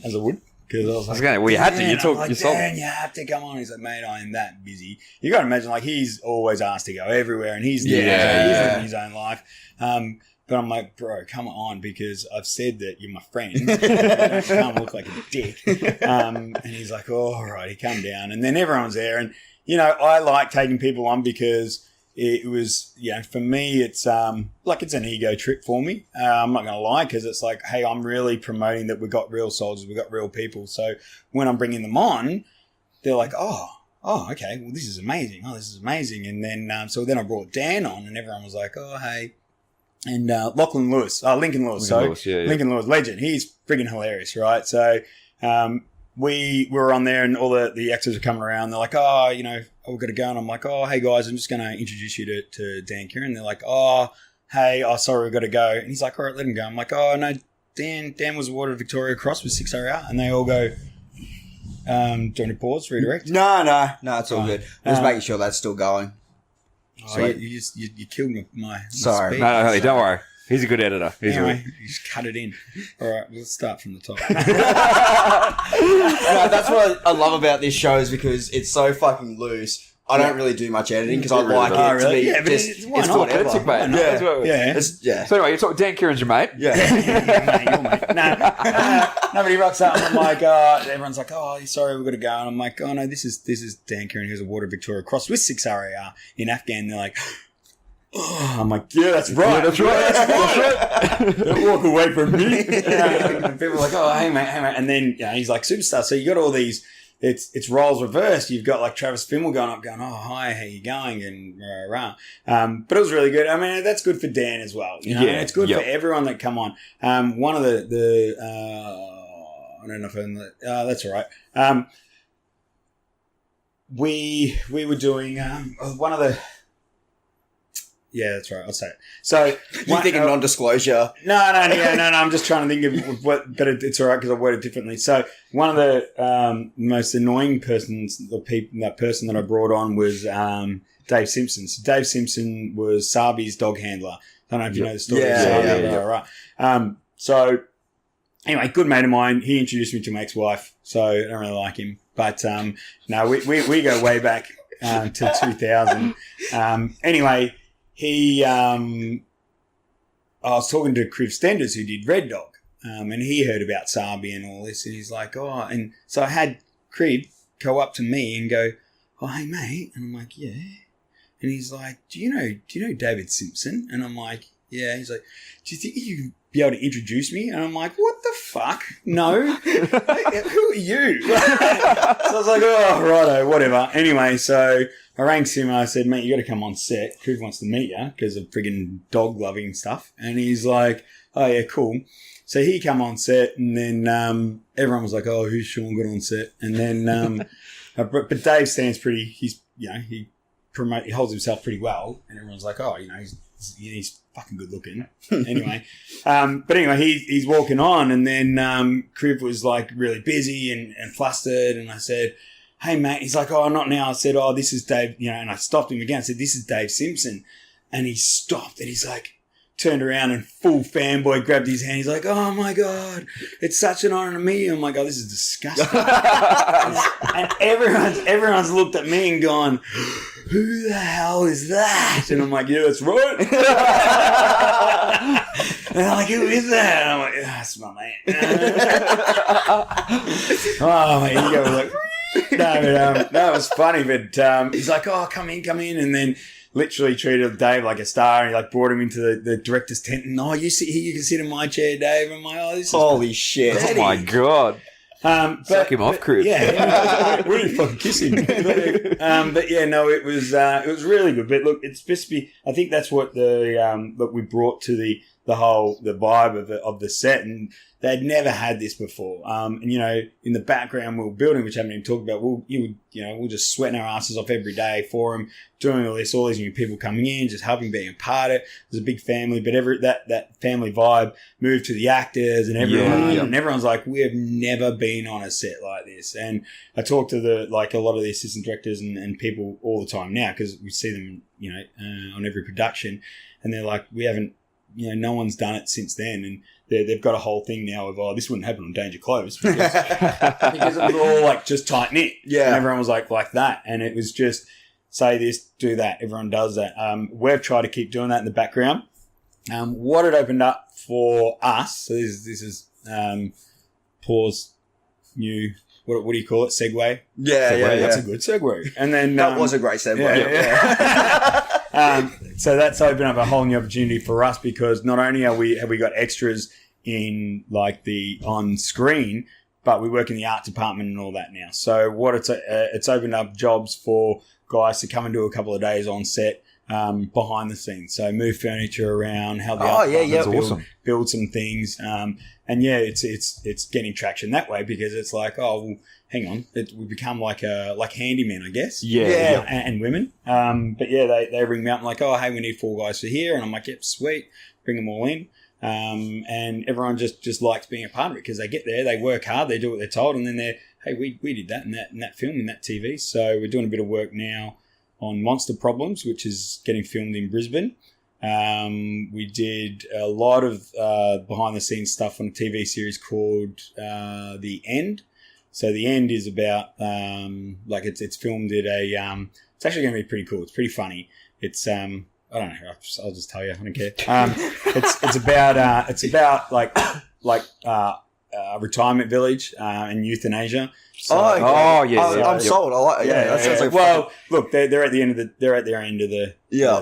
as I would, because I was like, you had to. You took yourself. Dan, you have to come on. He's like, mate, I am that busy. You got to imagine, like, he's always asked to go everywhere, and he's living his own life. But I'm like, bro, come on, because I've said that you're my friend. You don't come look like a dick. And he's like, oh, all right, he come down, and then everyone's there, and I like taking people on because. It was, for me, it's it's an ego trip for me. I'm not going to lie because it's like, hey, I'm really promoting that we've got real soldiers, we've got real people. So when I'm bringing them on, they're like, oh, okay, well, this is amazing. Oh, this is amazing. And then, so then I brought Dan on and everyone was like, oh, hey. And Lincoln Lewis, Lincoln Lewis, legend. He's friggin' hilarious, right? So we were on there and all the actors are coming around. They're like, we've got to go. And I'm like, oh, hey, guys, I'm just going to introduce you to Dan Kieran. They're like, oh, hey, sorry, we've got to go. And he's like, all right, let him go. I'm like, oh, no, Dan was awarded Victoria Cross with 6RR. And they all go, do you want to pause, redirect? No, it's all good. I'm just making sure that's still going. So you killed my Sorry. speed. No, don't worry. He's a good editor. Anyway, you just cut it in. All right, let's start from the top. That's what I love about this show is because it's so fucking loose. I don't really do much editing because I like it to be just it's whatever. Mate. So anyway, you're talking Dan Kieran's your mate. Yeah. Mate, your mate. No, nobody rocks up and I'm like, everyone's like, oh, sorry, we've got to go. And I'm like, oh no, this is Dan Kieran, who's a Water Victoria Cross with 6RAR in Afghan. They're like, oh, I'm like, yeah, that's right. Yeah, that's right. Don't walk away from me. And people are like, oh, hey mate. And then he's like, superstar. So you got all these. It's roles reversed. You've got like Travis Fimmel going up, going, oh hi, how you going, and rah rah. But it was really good. I mean, that's good for Dan as well. You know, and it's good for everyone that come on. One of the I don't know if that's all right. We were doing one of the. Yeah, that's right. I'll say it. So you think of non-disclosure? No. I'm just trying to think of what, but it's all right because I worded it differently. So one of the most annoying persons, that person that I brought on was Dave Simpson. So Dave Simpson was Sabi's dog handler. I don't know if you know the story. Right. So anyway, good mate of mine. He introduced me to my ex-wife, so I don't really like him. But no, we go way back to 2000. Anyway. I was talking to Kriv Stenders, who did Red Dog, and he heard about Sabi and all this, and he's like, oh, and so I had Kriv go up to me and go, oh, hey mate, and I'm like, yeah, and he's like, do you know David Simpson? And I'm like, yeah. He's like, do you think you'd be able to introduce me? And I'm like, what the fuck? No. Who are you? So I was like, oh, righto, whatever. Anyway, so I rang Sim and I said, mate, you got to come on set. Kriv wants to meet you because of friggin' dog loving stuff. And he's like, oh yeah, cool. So he come on set and then everyone was like, oh, who's Shaun got on set? And then, but Dave stands pretty, he holds himself pretty well. And everyone's like, oh, he's fucking good looking. Anyway, but anyway, he's walking on and then Kriv was like really busy and flustered. And I said, hey mate, he's like, oh, not now. I said, oh, this is Dave, and I stopped him again. I said, this is Dave Simpson. And he stopped and he's like, turned around and full fanboy grabbed his hand. He's like, oh my God, it's such an honor to meet you. I'm like, oh, this is disgusting. And everyone's looked at me and gone, who the hell is that? And I'm like, yeah, that's right. And they're like, who is that? And I'm like, yeah, that's my man. Oh, my ego was like, no, that was funny. But he's like, oh, come in. And then literally treated Dave like a star. And he like brought him into the director's tent. And, oh, you sit here, you can sit in my chair, Dave. I'm like, oh, this is holy shit. Daddy. Oh, my God. Suck him off, Kriv. Yeah, really fucking kiss him. But yeah, no, it was really good. But look, it's supposed to be. I think that's what that we brought to the vibe of the set, and they'd never had this before. And in the background we were building, which I haven't even talked about. We're just sweating our asses off every day for them, doing all these new people coming in, just helping, being a part of it. There's a big family, but that family vibe moved to the actors and everyone, and everyone's like, we have never been on a set like this. And I talk to a lot of the assistant directors and people all the time now because we see them, on every production, and they're like, we haven't. No one's done it since then, and they've got a whole thing now of, oh, this wouldn't happen on Danger Close because it was all like just tight knit. Yeah, and everyone was like that, and it was just say this, do that. Everyone does that. We've tried to keep doing that in the background. What it opened up for us. So this is Paul's new. What do you call it? Segue. Yeah, segue. Yeah. That's a good segue. And then that was a great segue. So that's opened up a whole new opportunity for us because not only have we got extras in like the on screen, but we work in the art department and all that now. So what it's opened up jobs for guys to come and do a couple of days on set behind the scenes. So move furniture around, help the art department build some things. And yeah, it's getting traction that way because it's like, oh, well, hang on, we become like handymen, I guess. Yeah. And women. But yeah, they ring me up and like, oh, hey, we need 4 guys for here. And I'm like, yep, sweet. Bring them all in. And everyone just likes being a part of it because they get there, they work hard, they do what they're told. And then hey, we did that in that film, in that TV. So we're doing a bit of work now on Monster Problems, which is getting filmed in Brisbane. We did a lot of behind the scenes stuff on a TV series called The End. So The End is about it's filmed at It's actually going to be pretty cool. It's pretty funny. It's I don't know. I'll just tell you. I don't care. It's about retirement village and euthanasia. So, I'm sold. I like. Yeah, that sounds like. Well, look, they're at the end of the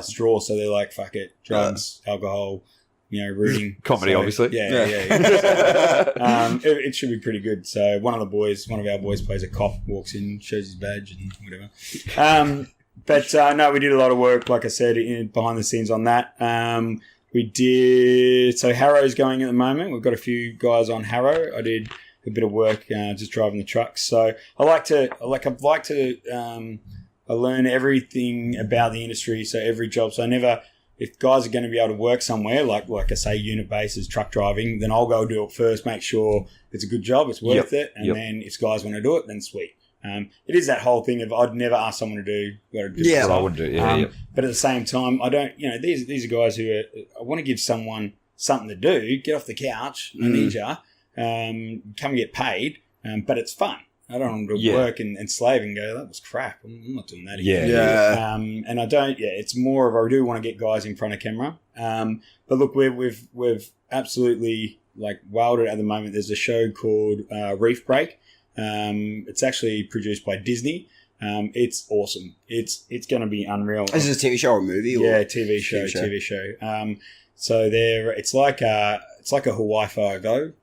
straw, so they're like, fuck it, drugs, alcohol, rooting comedy, so, obviously. Yeah. It should be pretty good. So one of our boys plays a cop, walks in, shows his badge and whatever. But no, we did a lot of work, like I said, behind the scenes on that. We did. So Harrow's going at the moment. We've got a few guys on Harrow. I did a bit of work just driving the trucks. So I learn everything about the industry. So every job. So if guys are going to be able to work somewhere, like I say, unit bases, truck driving, then I'll go do it first, make sure it's a good job, it's worth it. And then if guys want to do it, then sweet. It is that whole thing of I'd never ask someone to do what I do. Yeah, I wouldn't do it. But at the same time, I don't, these are guys who I want to give someone something to do, get off the couch, I need ya, come and get paid, but it's fun. I don't want to work and slave and go, that was crap. I'm not doing that again. Yeah. And I don't, it's more of, I do want to get guys in front of camera. But look, we've absolutely wowed it at the moment. There's a show called Reef Break. It's actually produced by Disney. It's awesome. It's going to be unreal. Is this a TV show or a movie? Yeah, TV show. So it's like a Hawaii Five-O.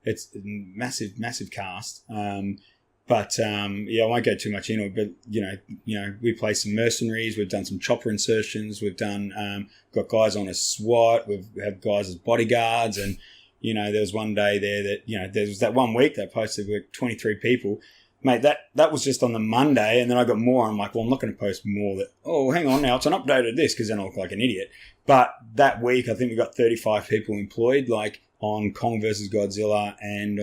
It's a massive cast. But I won't go too much into it. But we play some mercenaries. We've done some chopper insertions. We've done got guys on a SWAT. We've had guys as bodyguards. And there was one day there that there was that 1 week that I posted with 23 people. Mate, that was just on the Monday, and then I got more. I'm like, well, I'm not going to post more. Hang on now, it's an update of this because then I look like an idiot. But that week, I think we got 35 people employed, on Kong versus Godzilla and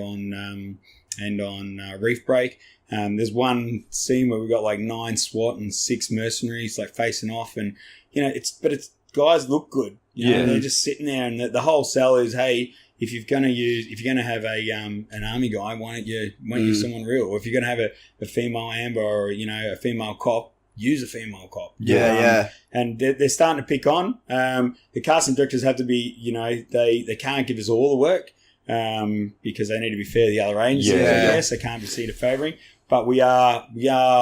on Reef Break. There's one scene where we got 9 SWAT and 6 mercenaries facing off, and it's guys look good. They're just sitting there, and the whole sell is, hey, if you're going to have an army guy, why don't you use someone real? Or if you're going to have a female amber or a female cop, use a female cop. And they're starting to pick on. The casting directors have to be, they can't give us all the work because they need to be fair to the other agencies. Yes, they can't be seen to favouring. But we are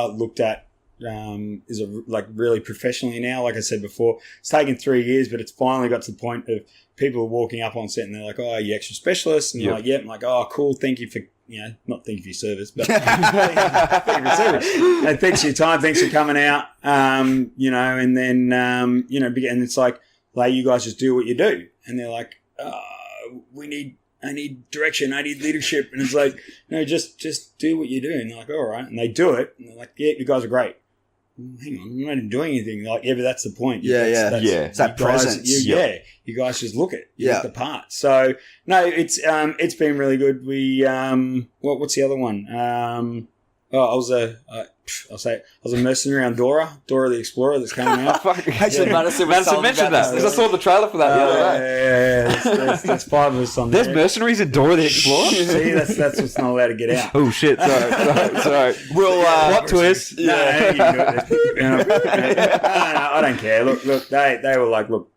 looked at really professionally now. Like I said before, it's taken 3 years, but it's finally got to the point of people are walking up on set and they're like, "Oh, are you extra specialists?" And you're like, "Yep." I'm like, "Oh, cool. Thank you for not thank you for your service, but thank you for your service. And thanks for your time. Thanks for coming out." And then and it's like, you guys just do what you do, and they're like, I need direction. I need leadership. And it's like, no, just do what you do. And they're like, all right. And they do it. And they're like, yeah, you guys are great. Hang on, I'm not even doing anything. They're like, yeah, but that's the point. It's that presence. You guys just look it. You get the part. So no, it's been really good. We what's the other one? I was a mercenary on Dora the Explorer that's coming out. Actually, Madison mentioned that because I saw the trailer for that the other day. Yeah. That's 5 of us on there. There's mercenaries in Dora the Explorer? See, that's what's not allowed to get out. Oh, shit. Sorry. We'll, plot twist. No, you can do it. I don't care. Look, they were like, look,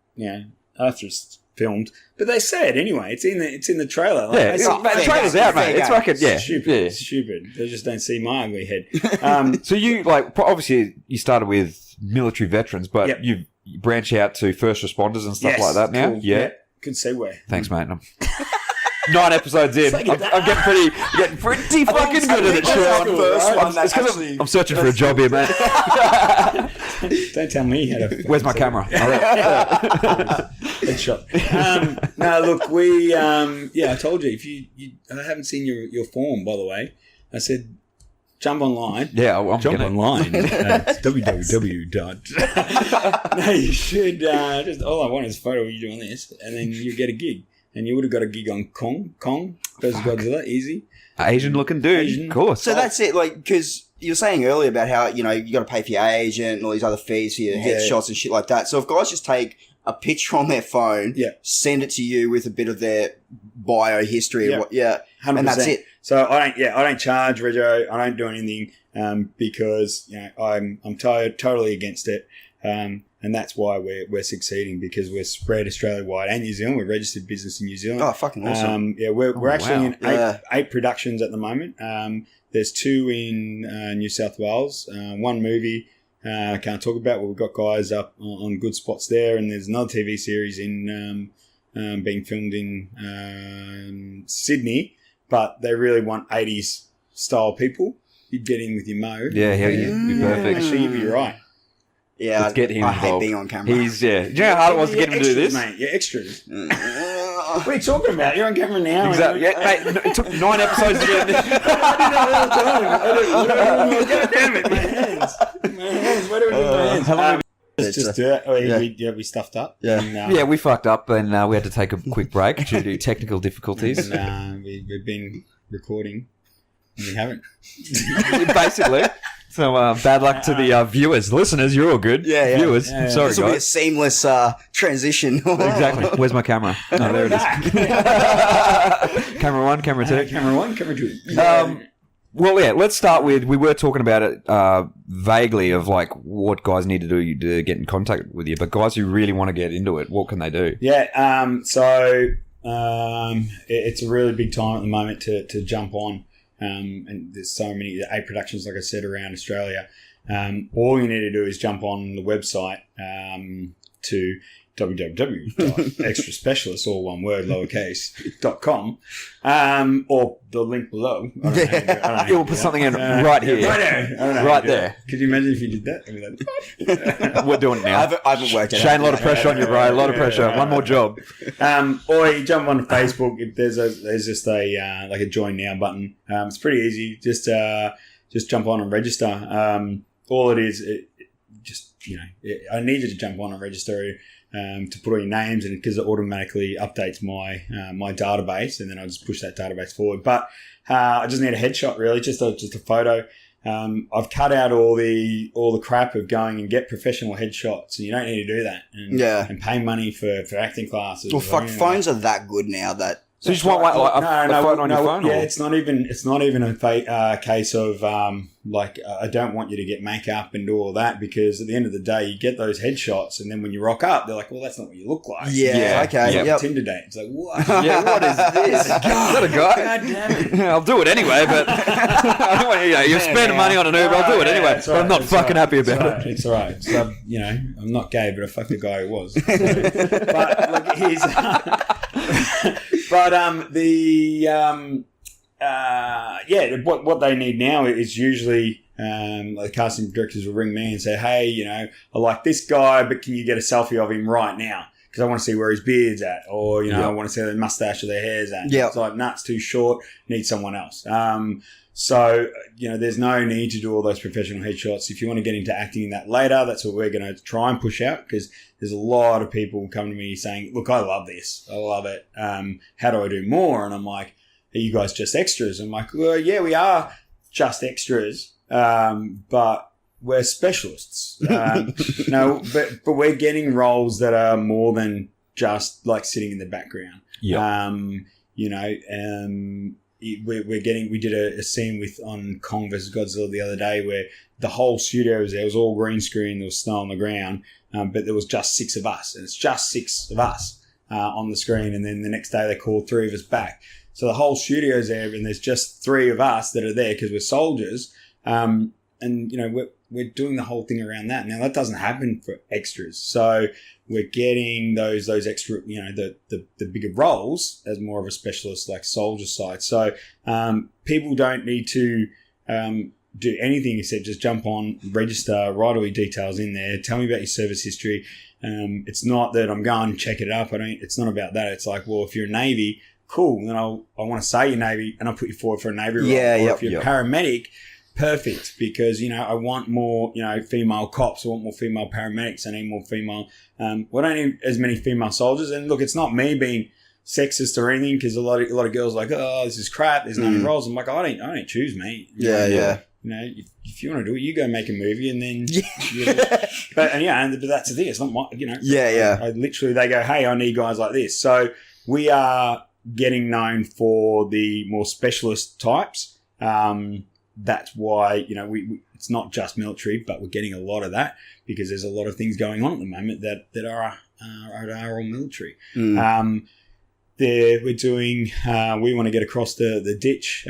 after it's filmed, but they say it anyway. It's in the trailer. The trailer's out, mate. It's fucking stupid. They just don't see my ugly head. So you obviously you started with military veterans, but you branch out to first responders and stuff like that now. Cool. Yeah, good segue. Thanks, mate. 9 episodes in, I'm getting pretty fucking good at it, Shaun. It's because I'm searching for a job here, mate. Don't tell me how to. Where's my camera? Headshot. No, look, we. I told you I haven't seen your form, by the way. I said, jump online. Yeah, I'm jump online. www. No, you should. Just all I want is a photo of you doing this, and then you get a gig. And you would have got a gig on Kong versus Godzilla, easy. Asian looking dude, of course. So that's it, because you were saying earlier about how, you got to pay for your agent and all these other fees for your headshots and shit like that. So if guys just take a picture on their phone, send it to you with a bit of their bio history, 100%. and that's it. So I don't charge Rego. I don't do anything because I'm totally against it. And that's why we're succeeding, because we're spread Australia-wide and New Zealand. We're a registered business in New Zealand. Oh, fucking awesome. We're actually in eight productions at the moment. There's 2 in New South Wales. 1 movie I can't talk about, but we've got guys up on good spots there. And there's another TV series in being filmed in Sydney, but they really want 80s style people. You'd get in with your mo. Yeah, you'd be perfect. Actually, you'd be right. Yeah, let's get him I involved. hate being on camera. Do you know how hard it was to get him to do this? Mate, you're extras. What are you talking about? You're on camera now. Exactly. Mate, it took 9 episodes to get this. God damn it, my hands. What do we do with my hands? How long Let's just do it. We stuffed up. Yeah, and, we fucked up, and we had to take a quick break due to technical difficulties. And we've been recording, and we haven't. Basically. So bad luck to the viewers. Listeners, you're all good. Yeah. Viewers, Yeah. sorry This will be a guys. seamless transition. Exactly. Where's my camera? Oh, there it is. Camera 1, camera 2. Camera 1, camera 2. Well, yeah, let's start with, we were talking about it vaguely of like what guys need to do to get in contact with you, but guys who really want to get into it, what can they do? Yeah, it's a really big time at the moment to jump on. And there's so many 8 productions, like I said, around Australia. All you need to do is jump on the website to www.extraspecialists, all one word, lowercase.com, or the link below. I don't know You'll put something in right here. Right there. Could you imagine if you did that? I mean, We're doing it now. I haven't worked it out. Shane, a lot of pressure on you, bro. A lot of pressure. One more job. Or you jump on Facebook. If there's just a like a join now button. It's pretty easy. Just jump on and register. All it is, I need you to jump on and register to put all your names in, because it automatically updates my my database, and then I just push that database forward. But I just need a headshot, really, just a photo. I've cut out all the crap of going and get professional headshots, and you don't need to do that. And pay money for acting classes. Well, fuck, phones are that good now that. So you just want a photo on your phone? Yeah, or? it's not even a case of I don't want you to get makeup and do all that, because at the end of the day, you get those headshots, and then when you rock up, they're like, "Well, that's not what you look like." Yeah. Okay. It's like yep. Tinder date. It's like, what? Yeah, what is this? Is that a guy? God damn it! I'll do it anyway, but I don't want you're spending money on an Uber. I'll do it anyway. But I'm not fucking happy about it. It's all right. So, I'm not gay, but I fucked the guy who was. But like, he's. But what they need now is usually like casting directors will ring me and say, "Hey, I like this guy, but can you get a selfie of him right now? Because I want to see where his beard's at, or I want to see their mustache or their hair's at." Yeah, it's like, it's too short. Need someone else. So there's no need to do all those professional headshots. If you want to get into acting that later, that's what we're going to try and push out, because there's a lot of people come to me saying, "Look, I love this. I love it. How do I do more?" And I'm like, "Are you guys just extras?" I'm like, "Well, yeah, we are just extras, but we're specialists." No, but we're getting roles that are more than just like sitting in the background. Yeah. We did a scene on Kong vs Godzilla the other day, where the whole studio was there. It was all green screen. There was snow on the ground, but there was just 6 of us, and it's just 6 of us on the screen. And then the next day they called 3 of us back. So the whole studio's there, and there's just 3 of us that are there because we're soldiers. And we're doing the whole thing around that. Now that doesn't happen for extras, so we're getting those extra, the bigger roles as more of a specialist, like soldier side. So people don't need to do anything except just jump on, register, write all your details in there, tell me about your service history. It's not that I'm going to check it up. It's not about that. It's like, well, if you're a Navy, cool, then I want to say you're Navy, and I'll put you forward for a Navy role. Or if you're a paramedic, perfect, because I want more female cops, I want more female paramedics, I need more female I don't need as many female soldiers. And look, it's not me being sexist or anything, because a lot of girls are like, "Oh, this is crap, there's no roles." I'm like, I don't choose, mate. If you want to do it, you go make a movie, and then but that's the thing, it's not my I literally, they go, "Hey, I need guys like this." So we are getting known for the more specialist types. That's why, it's not just military, but we're getting a lot of that because there's a lot of things going on at the moment that are all military. We're doing, we want to get across the ditch.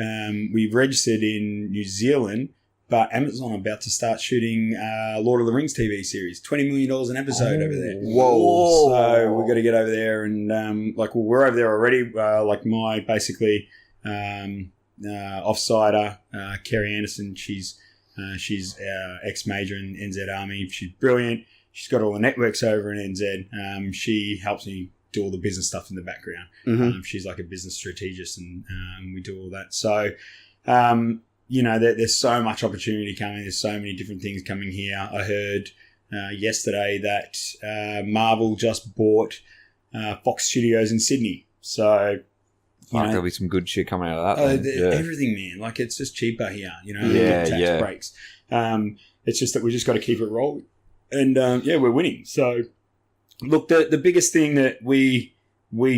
We've registered in New Zealand, but Amazon are about to start shooting Lord of the Rings TV series, $20 million an episode over there. Whoa. So we've got to get over there and, we're over there already. My basically offsider, Kerry Anderson, she's ex-major in NZ Army. She's brilliant. She's got all the networks over in NZ. She helps me do all the business stuff in the background. She's like a business strategist and we do all that. So, there's so much opportunity coming. There's so many different things coming here. I heard yesterday that Marvel just bought Fox Studios in Sydney. So, there'll be some good shit coming out of that. Everything, man. It's just cheaper here, tax breaks. It's just that we just got to keep it rolling. And, we're winning. So, look, the biggest thing that we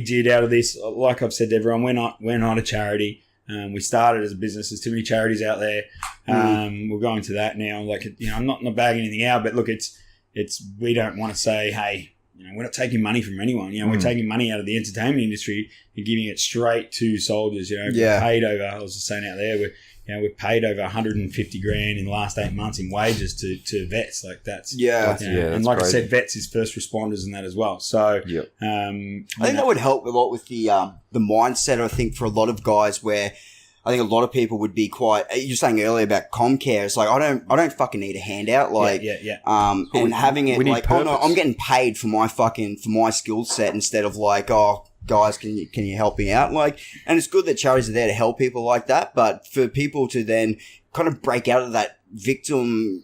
did out of this, like I've said to everyone, we're not a charity. We started as a business. There's too many charities out there. We're going to that now. I'm not bagging anything out, but look, it's we don't want to say, hey, we're not taking money from anyone. We're taking money out of the entertainment industry and giving it straight to soldiers. We're paid over. I was just saying out there, we're paid over 150 grand in the last 8 months in wages to vets. That's and like crazy. I said, vets is first responders and that as well. So I think that would help a lot with the mindset. I think for a lot of guys, where I think a lot of people would be quite. You were saying earlier about Comcare. It's I don't fucking need a handout. And having it I'm getting paid for my skill set instead of guys, can you help me out? And it's good that charities are there to help people like that, but for people to then kind of break out of that victim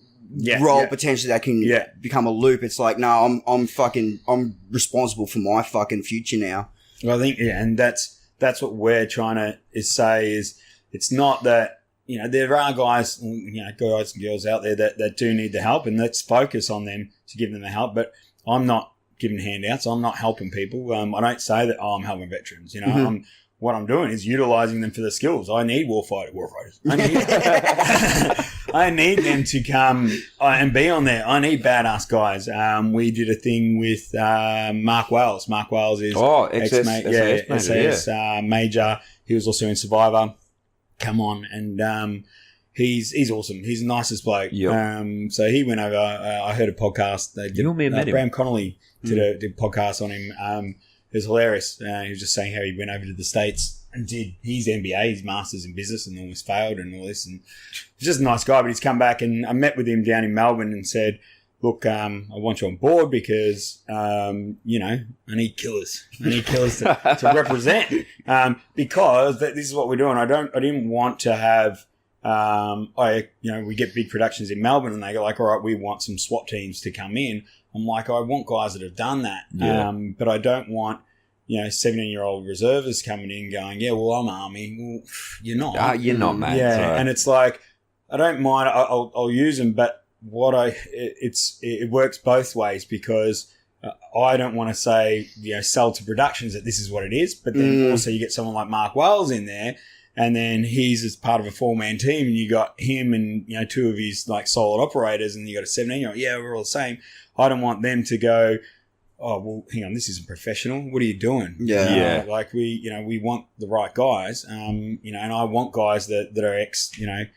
role, potentially that can become a loop. It's no, I'm responsible for my fucking future now. Well, I think, and that's what we're trying to say is it's not that, there are guys and girls out there that do need the help, and let's focus on them to give them the help. But I'm not giving handouts. I'm not helping people. I don't say that, I'm helping veterans. What I'm doing is utilizing them for the skills. I need warfighters. I need them to come and be on there. I need badass guys. We did a thing with Mark Wales. Mark Wales is SS major. He was also in Survivor. Come on, and he's awesome. He's the nicest bloke. Yep. So he went over. I heard a podcast. Bram Connolly did a podcast on him. It was hilarious. He was just saying how he went over to the States and did his MBA, his Masters in Business, and almost failed and all this. And he's just a nice guy, but he's come back, and I met with him down in Melbourne and said, look, I want you on board because, I need killers. I need killers to represent. Because this is what we're doing. I didn't want to have, we get big productions in Melbourne and they go all right, we want some SWAT teams to come in. I'm I want guys that have done that. Yeah. But I don't want, 17-year-old reservists coming in going, I'm Army. Well, you're not. You're not, mate. Yeah. Sorry. And it's I don't mind. I'll use them, but it works both ways because I don't want to say, sell to productions that this is what it is. But then also you get someone like Mark Wales in there, and then he's as part of a 4-man team, and you got him and, 2 of his solid operators, and you got a 17-year-old. Yeah, we're all the same. I don't want them to go, oh, well, hang on, this isn't professional. What are you doing? Yeah. We want the right guys. And I want guys that are ex, like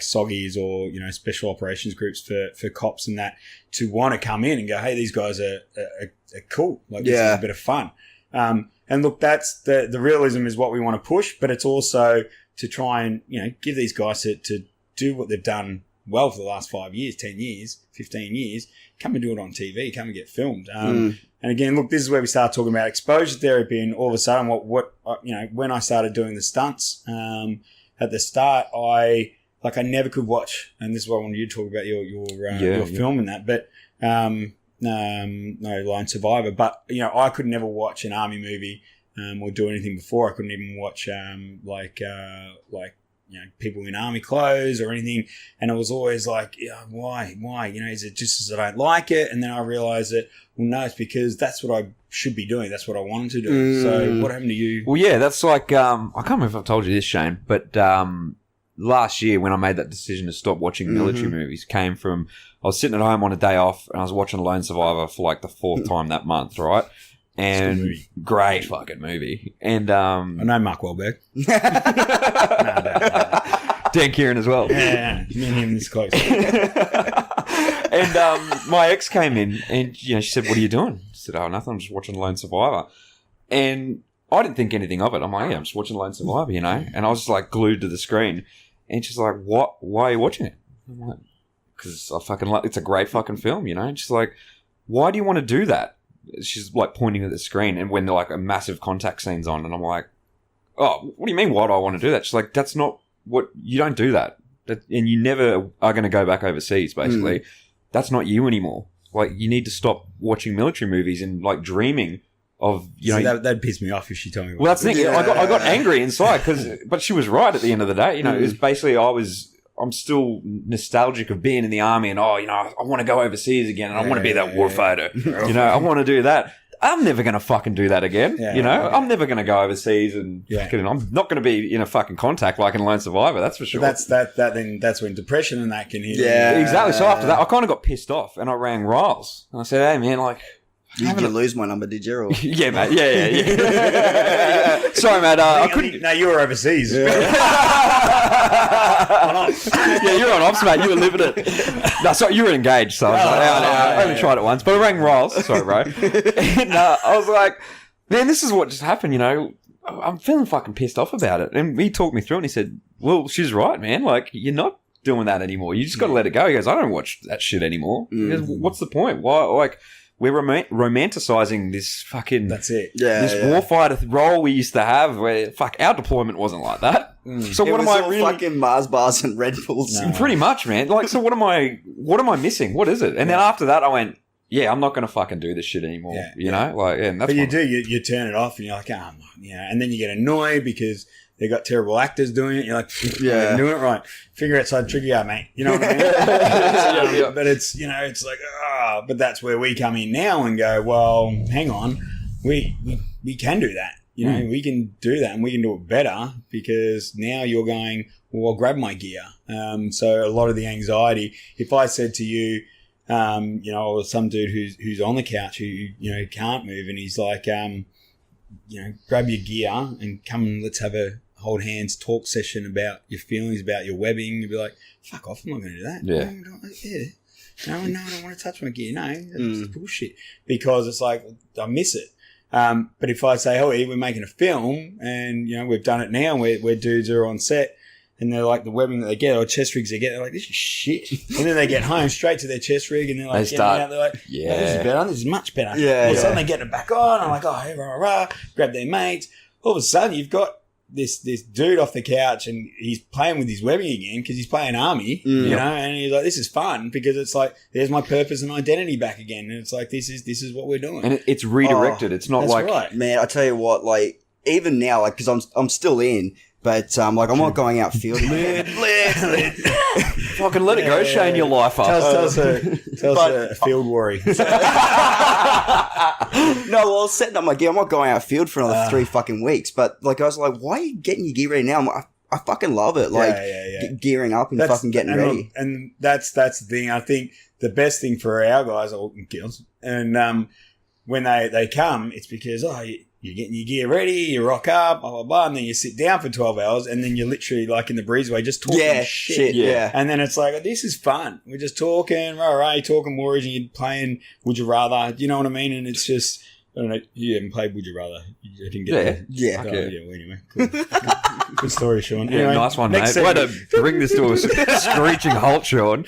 SOGIs or, special operations groups for cops and that, to want to come in and go, hey, these guys are cool. This is a bit of fun. And look, that's the realism is what we want to push, but it's also to try and, give these guys to do what they've done well for the last 5 years, 10 years, 15 years, come and do it on TV, come and get filmed. And again, look, this is where we start talking about exposure therapy, and all of a sudden when I started doing the stunts, at the start, I never could watch, and this is what I wanted you to talk about your film and that, but, no Lone Survivor, but, I could never watch an Army movie, or do anything before. I couldn't even watch, people in army clothes or anything. And it was always like, why? Is it just as I don't like it? And then I realized that, well, no, it's because that's what I should be doing. That's what I wanted to do. So what happened to you? Well, yeah, that's like, I can't remember if I've told you this, Shane, but last year when I made that decision to stop watching military movies came from, I was sitting at home on a day off and I was watching Lone Survivor for like the 4th time that month, right? And great fucking movie. And I know Mark Wahlberg. Dan Kieran as well. Yeah, me and him is close. And my ex came in and she said, "What are you doing?" I said, "Oh, nothing. I'm just watching Lone Survivor." And I didn't think anything of it. I'm like, "Yeah, I'm just watching Lone Survivor," And I was just like glued to the screen. And she's like, "What? Why are you watching it?" I'm like, "Because I fucking like. It's a great fucking film, And she's like, "Why do you want to do that?" She's like pointing at the screen, and when like a massive contact scene's on, and I'm like, "Oh, what do you mean? Why do I want to do that?" She's like, "That's not what you don't do that, and you never are going to go back overseas. Basically, that's not you anymore. Like, you need to stop watching military movies and like dreaming of that pissed me off if she told me. Well, that's the thing. I got angry inside but she was right at the end of the day. It was basically I'm still nostalgic of being in the army and I want to go overseas again and I want to be that warfighter. I want to do that. I'm never going to fucking do that again. I'm never going to go overseas and I'm not going to be in a fucking contact like in Lone Survivor. That's for sure. But that's when depression and that can hit. Yeah, exactly. So after that, I kind of got pissed off and I rang Riles and I said, "Hey man, like." Did you lose my number, did you? Or? Yeah, mate. Yeah. Sorry, mate. I couldn't. No, you were overseas. Yeah, you're on ops, mate. You were living it. No, sorry, you were engaged, so I only tried it once. But I rang Riles. Sorry, bro. And I was like, man, this is what just happened, I'm feeling fucking pissed off about it. And he talked me through and he said, well, she's right, man. Like, you're not doing that anymore. You just got to let it go. He goes, I don't watch that shit anymore. He goes, what's the point? Why, like... We're romanticizing this fucking... That's it. This warfighter role we used to have where, our deployment wasn't like that. So what am I really... fucking Mars bars and Red Bulls. No. Pretty much, man. Like, so what am I missing? What is it? And then after that, I went, yeah, I'm not going to fucking do this shit anymore. Like, and that's... But you turn it off and you're like, and then you get annoyed because... They got terrible actors doing it. You're like, doing it right. Figure outside tricky out, mate. You know what I mean? But it's, it's like, but that's where we come in now and go, well, hang on. We can do that. We can do that and we can do it better because now you're going, well, I'll grab my gear. So a lot of the anxiety, if I said to you, or some dude who's on the couch who can't move and he's like, grab your gear and come and let's have a hold hands talk session about your feelings, about your webbing. You'd be like, fuck off, I'm not going to do that. Yeah. No, I don't want to touch my gear. No, that's bullshit. Because it's like, I miss it. But if I say, we're making a film and, we've done it now where dudes are on set and they're like the webbing that they get or chest rigs they get, they're like, this is shit. And then they get home straight to their chest rig and they're like, they're like, this is better. This is much better. All of a sudden they get it back on. I'm like, grab their mates. All of a sudden you've got this dude off the couch and he's playing with his webbing again because he's playing army, and he's like, this is fun because it's like, there's my purpose and identity back again. And it's like, this is what we're doing. And it's redirected. It's not like, right. Man, I tell you what, like, even now, like, because I'm still in, but I'm not going out field. Fucking let it go, Shane, your life up. Tell us a field worry. No, well, I was setting up my gear. I'm not going out field for another 3 fucking weeks. But like, I was like, why are you getting your gear ready now? I fucking love it. Like gearing up and fucking getting ready. And that's the thing. I think the best thing for our guys or girls, and when they come, it's because you're getting your gear ready, you rock up, blah, blah, blah, and then you sit down for 12 hours, and then you're literally, like, in the breezeway just talking shit. Yeah. And then it's like, this is fun. We're just talking, talking warriors, and you're playing Would You Rather. You know what I mean? And it's just, I don't know, you haven't played Would You Rather. You didn't get that? Yeah. Okay. Well, anyway, cool. Good story, Shaun. Yeah, anyway, nice one, mate. Way to bring this to a screeching halt, Shaun.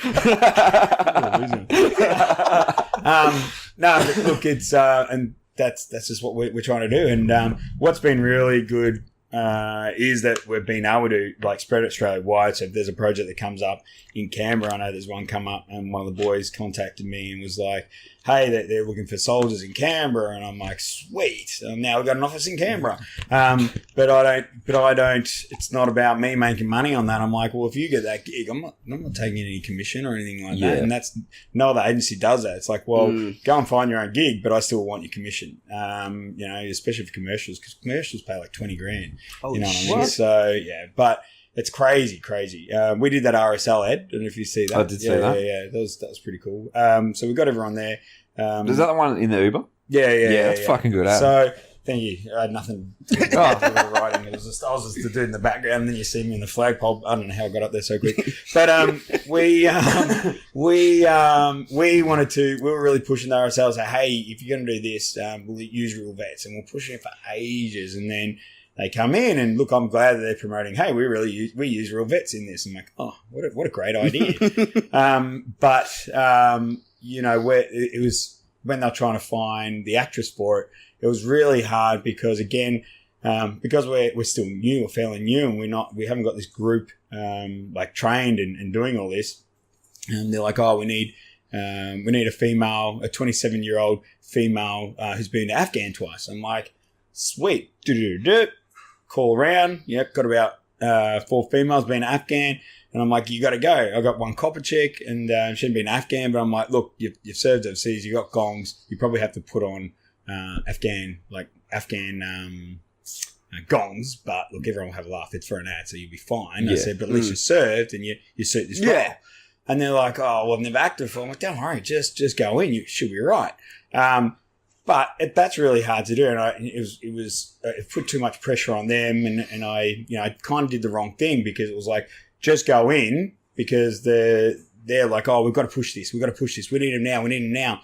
No, but look, it's, and that's just what we're trying to do. And what's been really good is that we've been able to like spread it Australia wide. So if there's a project that comes up in Canberra, I know there's one come up and one of the boys contacted me and was like, hey, they're looking for soldiers in Canberra, and I'm like, sweet. So now we've got an office in Canberra. But I don't. It's not about me making money on that. I'm like, well, if you get that gig, I'm not taking any commission or anything like that. And that's no other agency does that. It's like, well, go and find your own gig, but I still want your commission. Especially for commercials, because commercials pay like $20,000. You know what I mean? So yeah, but. It's crazy. We did that RSL ad. I don't know if you see that. I did see that. Yeah. That was pretty cool. So we got everyone there. Is that the one in the Uber? Yeah. That's fucking good ad. So thank you. I had nothing to do with the writing. I was just the dude in the background, and then you see me in the flagpole. I don't know how I got up there so quick. But we were really pushing the RSL. Say, hey, if you're going to do this, we'll use real vets, and we're pushing it for ages, and then. They come in and look, I'm glad that they're promoting, hey, we use real vets in this. I'm like, oh, what a great idea. Where it was when they're trying to find the actress for it, it was really hard because again, because we're still new or fairly new and we haven't got this group, trained and doing all this. And they're like, oh, we need a female, a 27-year-old female, who's been to Afghan twice. I'm like, sweet. Call around. Yep, got about 4 females being Afghan. And I'm like, you got to go. I got one copper chick and she hadn't been Afghan, but I'm like, look, you've served overseas. You got gongs. You probably have to put on Afghan gongs. But look, everyone will have a laugh. It's for an ad, so you'll be fine. Yeah. I said, but at least you served and you suit this role. And they're like, oh, well, I've never acted before. I'm like, don't worry, just go in. You should be right. But that's really hard to do, and it put too much pressure on them, and I kind of did the wrong thing because it was like just go in because they're like, oh, we've got to push this, we need him now.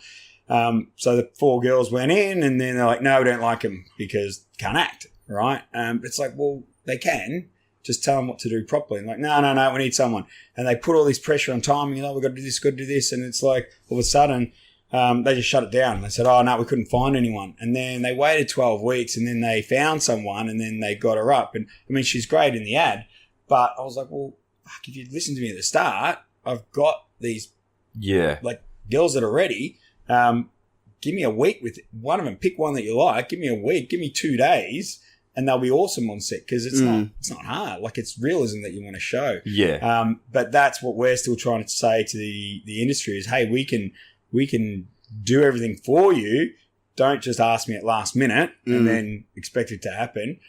So the 4 girls went in, and then they're like, no, we don't like him because can't act, right? It's like, well, they can. Just tell them what to do properly. And like, no, we need someone, and they put all this pressure on timing. We've got to do this, and it's like all of a sudden. They just shut it down. They said, oh, no, we couldn't find anyone. And then they waited 12 weeks and then they found someone and then they got her up. And I mean, she's great in the ad, but I was like, well, fuck, if you'd listened to me at the start, I've got these girls that are ready. Give me a week with one of them. Pick one that you like. Give me a week. Give me 2 days and they'll be awesome on set because it's not hard. Like it's realism that you want to show. Yeah. But that's what we're still trying to say to the industry is, hey, we can do everything for you. Don't just ask me at last minute and then expect it to happen.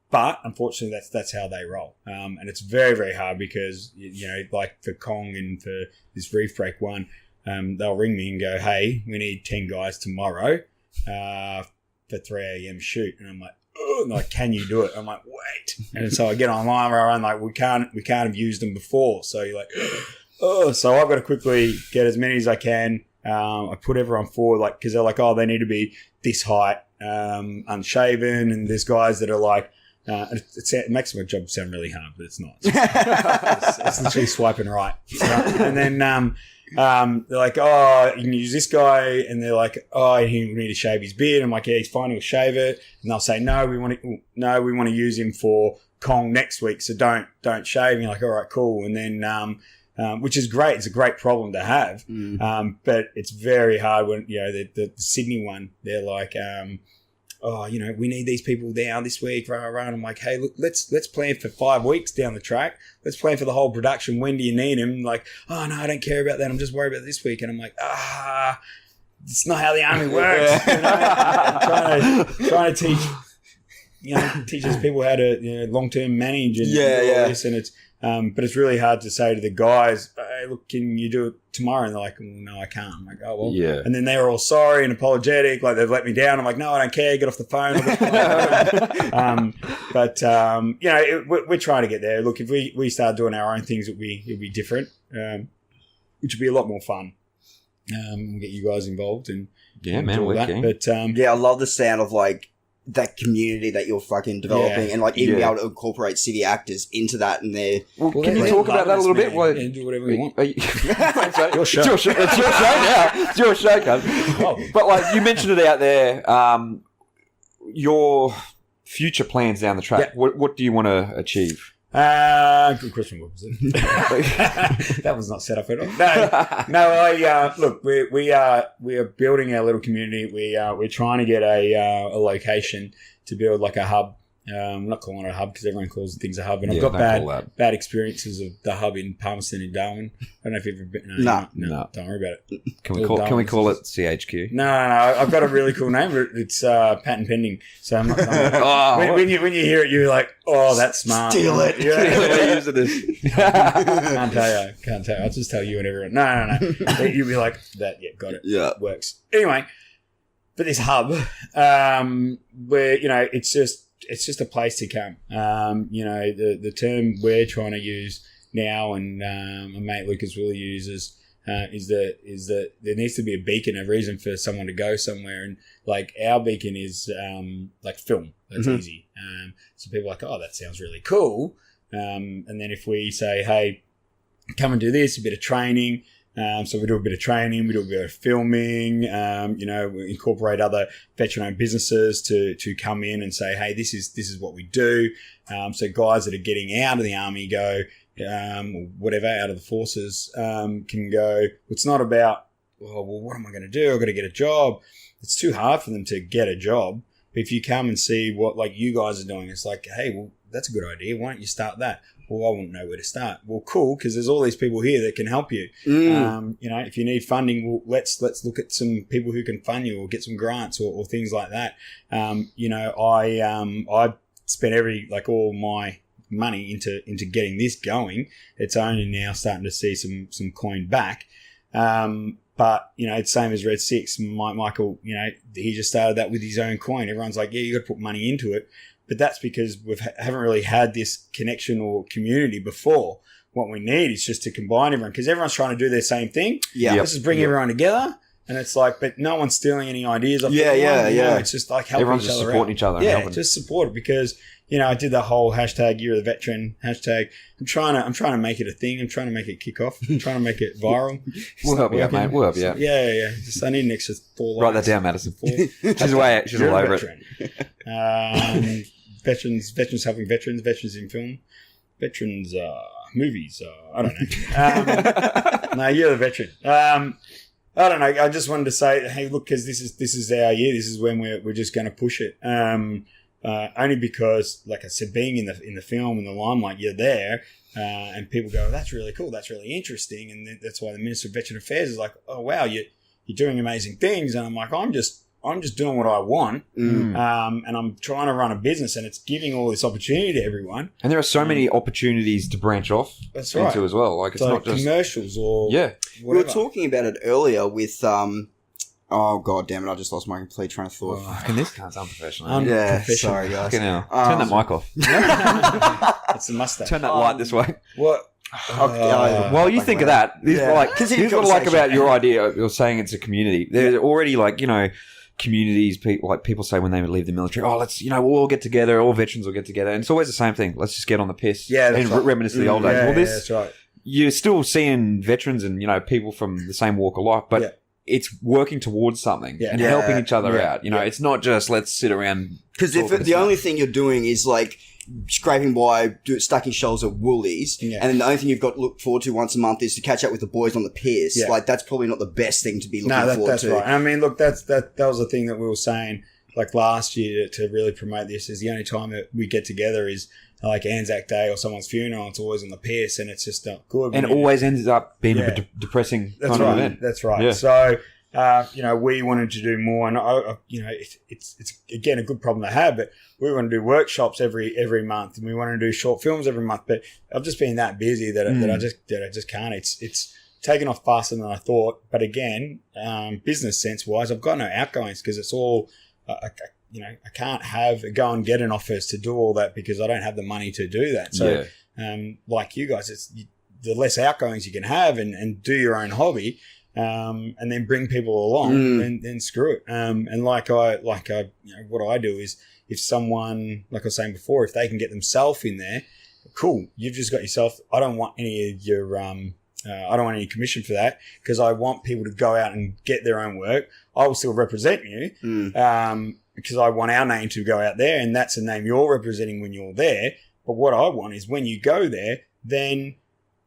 But unfortunately, that's how they roll. And it's very, very hard because, like for Kong and for this Reef Break one, they'll ring me and go, hey, we need 10 guys tomorrow for 3 a.m. shoot. And I'm like, oh, and like, can you do it? I'm like, wait. And so I get online where I'm like, we can't have used them before. So you're like, oh, so I've got to quickly get as many as I can. I put everyone forward, like, because they're like, oh, they need to be this height, unshaven, and there's guys that are like, it makes my job sound really hard, but it's not. It's literally swiping right. And then they're like, oh, you can use this guy, and they're like, oh, he need to shave his beard. I'm like, yeah, he's fine, he'll shave it. And they'll say, no, we want to use him for Kong next week, so don't shave. And you're like, all right, cool. And then which is great. It's a great problem to have. But it's very hard when, the Sydney one, they're like, we need these people down this week, rah. And I'm like, hey, look, let's plan for 5 weeks down the track. Let's plan for the whole production. When do you need them? Like, oh, no, I don't care about that. I'm just worried about this week. And I'm like, it's not how the army works. Trying to teach, teaches people how to, long-term manage and all this. And it's, but it's really hard to say to the guys, hey, look, can you do it tomorrow? And they're like, no, I can't. I'm like, oh, well. Yeah. And then they're all sorry and apologetic. Like, they've let me down. I'm like, no, I don't care. Get off the phone. We're trying to get there. Look, if we start doing our own things, it'll be different, which would be a lot more fun. We'll get you guys involved and we're keen. But I love the sound of like that community that you're fucking developing and like even be able to incorporate city actors into that and their... Well, can you talk about that a little bit? Do whatever we want. Your show. It's your show now. It's your show, cuz. But like you mentioned it out there, your future plans down the track, what do you want to achieve? Good question. What was it? That was not set up at all. No. Look, we are building our little community. We're trying to get a location to build like a hub. I'm not calling it a hub because everyone calls things a hub, and I've got bad experiences of the hub in Palmerston in Darwin. I don't know if you've ever been. No, don't worry about it. Can we call it CHQ? No. I've got a really cool name. It's patent pending. So I'm not. When you hear it, you're like, oh, that's smart. Steal it. Can't tell you. I'll just tell you and everyone. No. You'll be like that. Yeah, got it. Yeah, works. Anyway, but this hub, where it's just a place to come. The term we're trying to use now, and my mate Lucas Willie uses, is that there needs to be a beacon, a reason for someone to go somewhere, and like our beacon is like film. That's easy. So people are like, oh, that sounds really cool. And then if we say, hey, come and do this, a bit of training. So we do a bit of training, we do a bit of filming, we incorporate other veteran-owned businesses to come in and say, hey, this is what we do. So guys that are getting out of the army go, or whatever, out of the forces, can go, it's not about, well, what am I going to do? I've got to get a job. It's too hard for them to get a job. But if you come and see what like you guys are doing, it's like, hey, well, that's a good idea. Why don't you start that? Well, I wouldn't know where to start. Well, cool, because there's all these people here that can help you. If you need funding, well, let's look at some people who can fund you or get some grants or things like that. I spent all my money into getting this going. It's only now starting to see some coin back. But, it's same as Red 6. Michael, he just started that with his own coin. Everyone's like, yeah, you got to put money into it. But that's because we haven't really had this connection or community before. What we need is just to combine everyone, because everyone's trying to do their same thing. Yeah. Let's just bring everyone together. And it's like, but no one's stealing any ideas off It's just like helping everyone's each just other supporting out. each other. Yeah, just support it, because, I did the whole hashtag Year of the Veteran hashtag. I'm trying to make it a thing. I'm trying to make it kick off. I'm trying to make it viral. We'll help you out, mate. We'll help you out. Yeah. Just, I need an extra 4 lines. Write that down, Madison. She's all over it. Veterans helping veterans, veteransinfilm, veterans movies. I don't know. No, you're the veteran. I don't know. I just wanted to say, hey, look, because this is our year. This is when we're just going to push it. Only because, like I said, being in the film and the limelight, you're there, and people go, that's really cool. That's really interesting, and that's why the Minister of Veteran Affairs is like, oh wow, you're doing amazing things, and I'm like, I'm just doing what I want, and I'm trying to run a business, and it's giving all this opportunity to everyone. And there are so many opportunities to branch off into as well. Like, it's not just commercials or whatever. We were talking about it earlier with oh god damn it! I just lost my complete train of thought. Fucking this can't sound professional. Sorry guys. Turn that mic off. It's a mustache. Turn that light this way. What? Well, you think of that. Here's what I like about your idea. You're saying it's a community. There's already communities. People say when they leave the military, let's we'll all get together. All veterans will get together, and it's always the same thing. Let's just get on the piss. Reminisce of the old days. Well, that's right. You're still seeing veterans and people from the same walk of life, but it's working towards something and helping each other out. It's not just let's sit around. Because if the only thing you're doing is like scraping by, stacking shelves at Woolies, and then the only thing you've got to look forward to once a month is to catch up with the boys on the piers. Yeah. Like, that's probably not the best thing to be looking forward to. No, that's right. I mean, look, that was the thing that we were saying, like last year, to really promote this, is the only time that we get together is like Anzac Day or someone's funeral. It's always on the piers, and it's just not good. And it always ends up being a depressing kind of event. That's right. Yeah. So, we wanted to do more, and it's again a good problem to have, but we want to do workshops every month, and we want to do short films every month. But I've just been that busy that I just can't. It's taken off faster than I thought. But again, business sense wise, I've got no outgoings because it's all. I can't go and get an office to do all that because I don't have the money to do that. So, like you guys, it's the less outgoings you can have and do your own hobby. And then bring people along, then screw it. And what I do is, if someone, like I was saying before, if they can get themselves in there, cool. You've just got yourself. I don't want any of your, I don't want any commission for that, because I want people to go out and get their own work. I will still represent you, because I want our name to go out there, and that's a name you're representing when you're there. But what I want is when you go there, then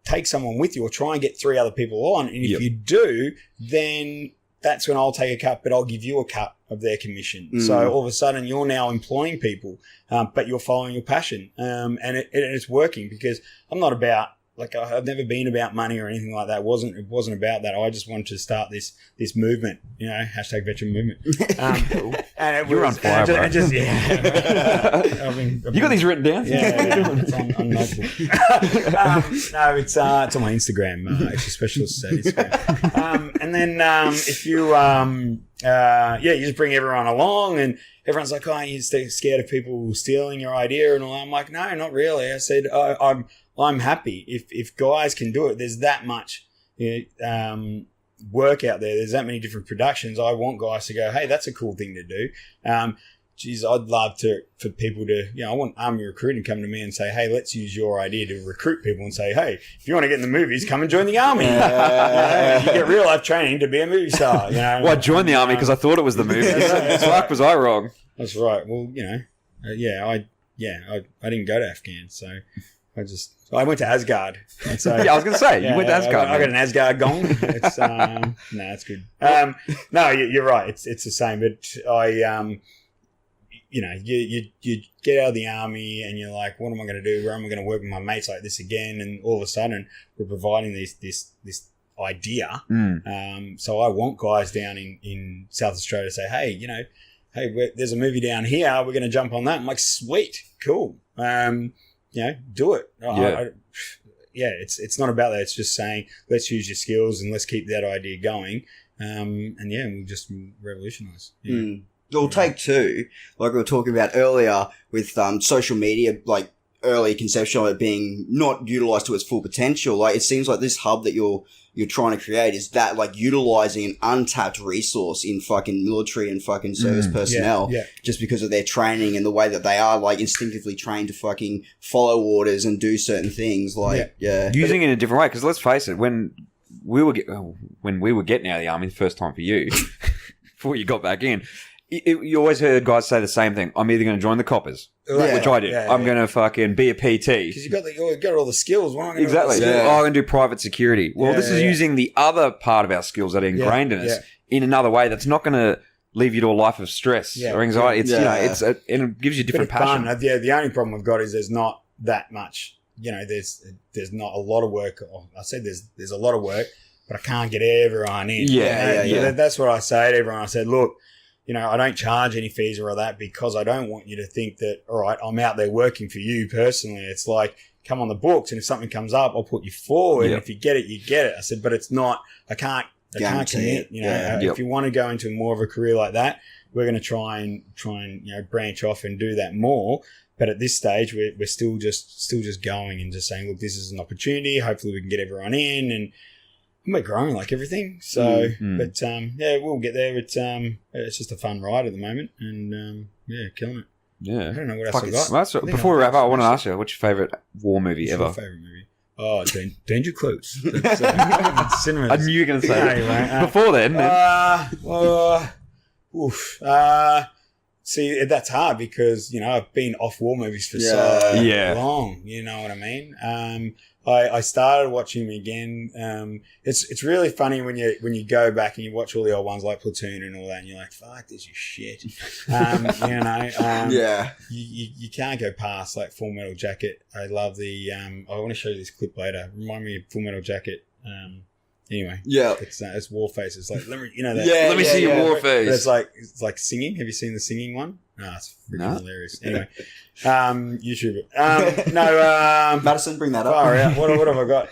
take someone with you or try and get 3 other people on. And if you do, then that's when I'll take a cut, but I'll give you a cut of their commission. So all of a sudden you're now employing people, but you're following your passion. And it's working because I'm not about, like, I've never been about money or anything like that. It wasn't about that. I just wanted to start this movement, hashtag veteran movement. And You're on fire, bro. You got these written down? Yeah, it's on notebook. No, it's on my Instagram, extraspecialists Instagram. And then if you, you just bring everyone along, and everyone's like, oh, you're scared of people stealing your idea and all that. I'm like, no, not really. I said, I'm happy if guys can do it. There's that much work out there. There's that many different productions. I want guys to go, hey, that's a cool thing to do. I'd love for people to, I want Army Recruiting to come to me and say, hey, let's use your idea to recruit people and say, hey, if you want to get in the movies, come and join the Army. You get real life training to be a movie star. Well, I joined the Army because I thought it was the movies. Fuck, was I wrong? That's right. Well, I didn't go to Afghan, so I went to Asgard. So, I was going to say, you went to Asgard. I got an Asgard gong. It's it's good. No, you're right. It's the same. But you get out of the Army and you're like, what am I going to do? Where am I going to work with my mates like this again? And all of a sudden, we're providing this idea. So I want guys down in South Australia to say, hey, there's a movie down here. We're going to jump on that. I'm like, sweet, cool. Do it. It's not about that. It's just saying, let's use your skills and let's keep that idea going. We'll just revolutionize. Yeah. Well, take 2, like we were talking about earlier with social media, like early conception of it being not utilized to its full potential. Like, it seems like this hub that you're trying to create is that, like, utilizing an untapped resource in fucking military and fucking service personnel just because of their training and the way that they are, like, instinctively trained to fucking follow orders and do certain things. Like, using it in a different way. Because let's face it, when we were getting out of the Army the first time for you, before you got back in, you always heard guys say the same thing. I'm either going to join the coppers, which I did. I'm going to fucking be a PT. Because you got all the skills. Why exactly. I'm going to do private security. Well, this is using the other part of our skills that are ingrained in us in another way that's not going to leave you to a life of stress or anxiety. It's and it gives you different passion. Fun. The only problem we've got is there's not that much. There's not a lot of work. I said there's a lot of work, but I can't get everyone in. That's what I say to everyone. I said, look, I don't charge any fees or all that because I don't want you to think that, all right, I'm out there working for you personally. It's like, come on the books, and if something comes up, I'll put you forward. And if you get it, you get it. I said, but it's not, I can't commit. If you want to go into more of a career like that, we're going to try and branch off and do that more. But at this stage, we're still just going and just saying, look, this is an opportunity. Hopefully we can get everyone in, and we're growing like everything. So, but we'll get there. It's just a fun ride at the moment, and killing it. Yeah, I don't know what else I got. Before we wrap up, I want to ask you, what's your favourite war movie ever? Your favourite movie? Oh, Danger Close. Cinemas. I knew you were going to say that. Before then. See, that's hard because, I've been off war movies for so long. You know what I mean? I started watching them again. It's really funny when you go back and you watch all the old ones like Platoon and all that, and you're like, fuck, this is shit. You can't go past like Full Metal Jacket. I love the, I want to show you this clip later. Remind me of Full Metal Jacket. Anyway, it's Warface. It's like, let me see your Warface. It's like singing. Have you seen the singing one? No, it's freaking hilarious. Anyway, YouTube it. Madison, bring that up. Far out. What have I got?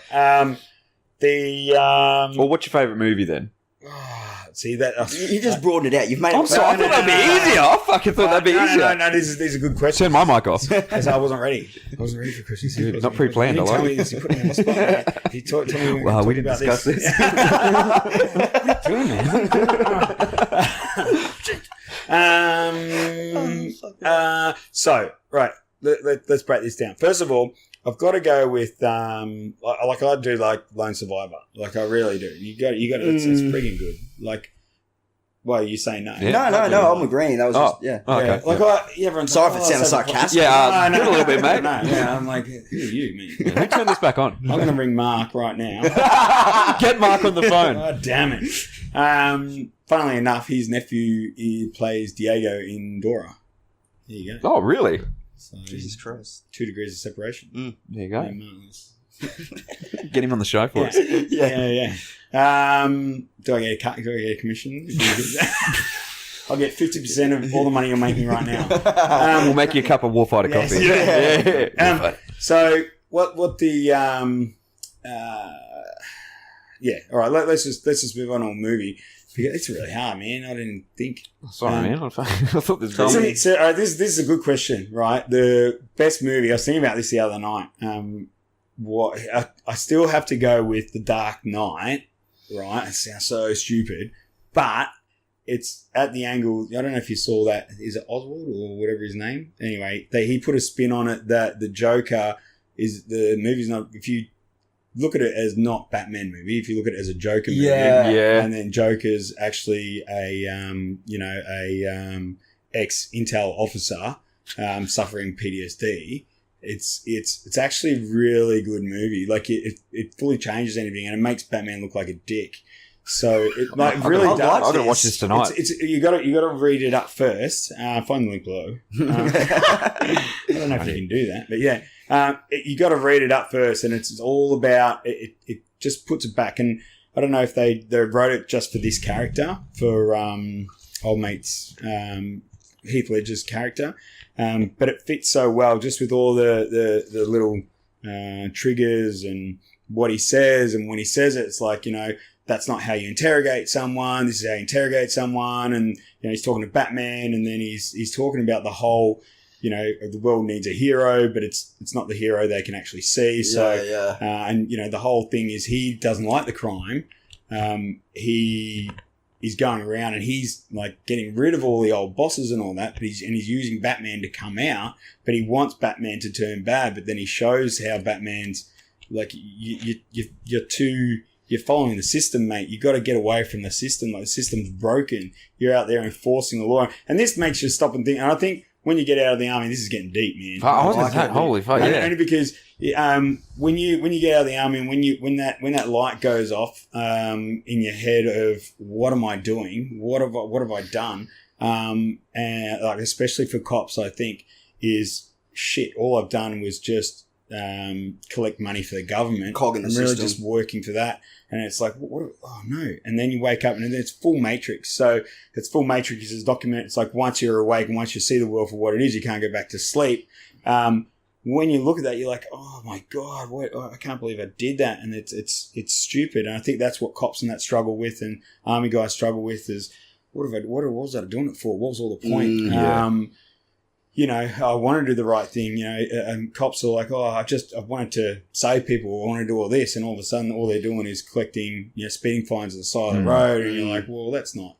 Well, what's your favourite movie then? See that you just broadened it out. You've made it. I'm sorry. I thought that'd be easier. I fucking thought that'd be easier. No. These are good questions. Turn my mic off. I wasn't ready. I wasn't ready for questions. Not pre-planned. I like it. He put me on the spot. He told me. Well, we didn't discuss this. What are you doing, man? So right, let's break this down. First of all, I've got to go with like I do like Lone Survivor, like I really do. You got it's freaking good. Like Why are you saying no? Yeah. No, I'm agreeing. That was just, yeah. Oh, okay. Everyone's sorry if it sounded sarcastic. Yeah, a little bit, mate. Yeah, I'm like, who are you, man? Who turned this back on? I'm going to ring Mark right now. Get Mark on the phone. Oh, damn it. Funnily enough, his nephew he plays Diego in Dora. There you go. Oh, really? So Jesus Christ. 2 degrees of separation. There you go. Yeah, Get him on the show for us. Yeah. Do I get a commission? I'll get 50% of all the money you're making right now. We'll make you a cup of Warfighter coffee. Yeah. So what the all right. Let's just move on to a movie. It's really hard, man. I didn't think. Sorry, man. I thought this was this is a good question, right? The best movie. I was thinking about this the other night. I still have to go with The Dark Knight, right? It sounds so stupid, but it's at the angle. I don't know if you saw that. Is it Oswald or whatever his name? Anyway, he put a spin on it that the Joker is the movie's not. If you look at it as not Batman movie, if you look at it as a Joker movie, and then Joker's actually a ex-Intel officer suffering PTSD. It's actually a really good movie. Like it fully changes anything, and it makes Batman look like a dick. So it really does. I'm gonna watch this tonight. You got to read it up first. Find the link below. I don't know if you can do that, but yeah, you got to read it up first, and it's all about it. It just puts it back, and I don't know if they wrote it just for this character, for old mate's Heath Ledger's character, but it fits so well just with all the little triggers and what he says, and when he says it, it's like, that's not how you interrogate someone. This is how you interrogate someone. And, he's talking to Batman, and then he's talking about the whole, the world needs a hero, but it's not the hero they can actually see. And the whole thing is he doesn't like the crime. He's going around and he's like getting rid of all the old bosses and all that, but he's using Batman to come out, but he wants Batman to turn bad. But then he shows how Batman's like, you're following the system, mate. You got to get away from the system. Like, the system's broken. You're out there enforcing the law. And this makes you stop and think. And I think when you get out of the army, this is getting deep, man. Holy fuck, yeah. Only because when you get out of the army, and when that light goes off in your head of what am I doing? What have I done? And like, especially for cops, I think is shit. All I've done was just collect money for the government. Cog in the system. Really just working for that. And it's like, oh no. And then you wake up and then it's full Matrix. So it's full Matrix is documented. It's like once you're awake and once you see the world for what it is, you can't go back to sleep. When you look at that, you're like, oh my God, I can't believe I did that. And it's stupid. And I think that's what cops and that struggle with, and army guys struggle with, is what was I doing it for? What was all the point? I want to do the right thing, and cops are like, I wanted to save people. I want to do all this. And all of a sudden, all they're doing is collecting, speeding fines at the side of the road. And you're like, well, that's not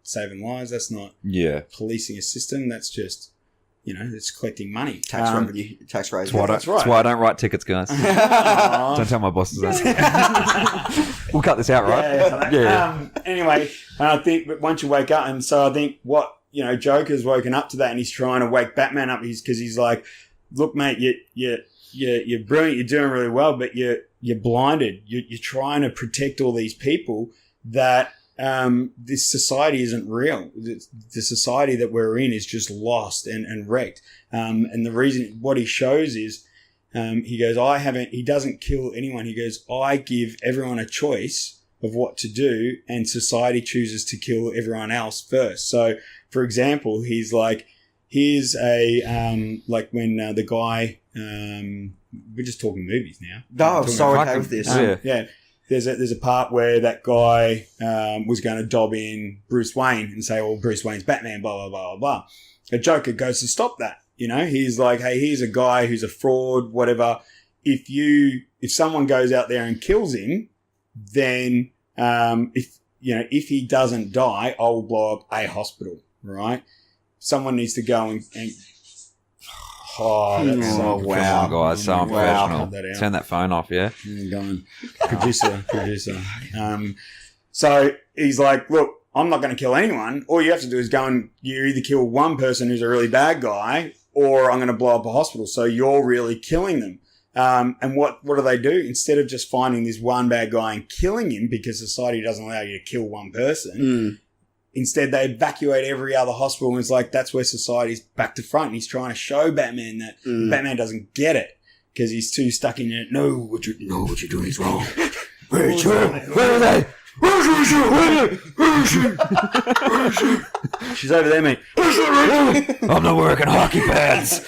saving lives. That's not policing a system. That's just, it's collecting money. Tax revenue, tax raise. That's why I don't write tickets, guys. Don't tell my bosses that. We'll cut this out, right? Yeah. Anyway, I think, but once you wake up, and so I think what, Joker's woken up to that, and he's trying to wake Batman up because he's like, look, mate, you're brilliant, you're doing really well, but you're blinded. You're trying to protect all these people that this society isn't real. The society that we're in is just lost and wrecked. And the reason, what he shows is, he goes, he doesn't kill anyone. He goes, I give everyone a choice of what to do, and society chooses to kill everyone else first. So, for example, he's like, here's a, like when the guy, we're just talking movies now. No, I'm sorry okay with this. Yeah. There's a part where that guy was going to dob in Bruce Wayne and say, well, Bruce Wayne's Batman, blah, blah, blah, blah, blah. The Joker goes to stop that. He's like, hey, here's a guy who's a fraud, whatever. If someone goes out there and kills him, then if he doesn't die, I will blow up a hospital, right? Someone needs to go and wow, guys, so unprofessional. Turn that phone off, yeah. Going, producer. So he's like, look, I'm not going to kill anyone. All you have to do is go and you either kill one person who's a really bad guy, or I'm going to blow up a hospital. So you're really killing them. And what do they do? Instead of just finding this one bad guy and killing him because society doesn't allow you to kill one person, instead they evacuate every other hospital. And it's like, that's where society's back to front. And he's trying to show Batman that Batman doesn't get it because he's too stuck in it. No, what you're doing is wrong. Where are they? She's over there, mate. I'm not wearing hockey pads.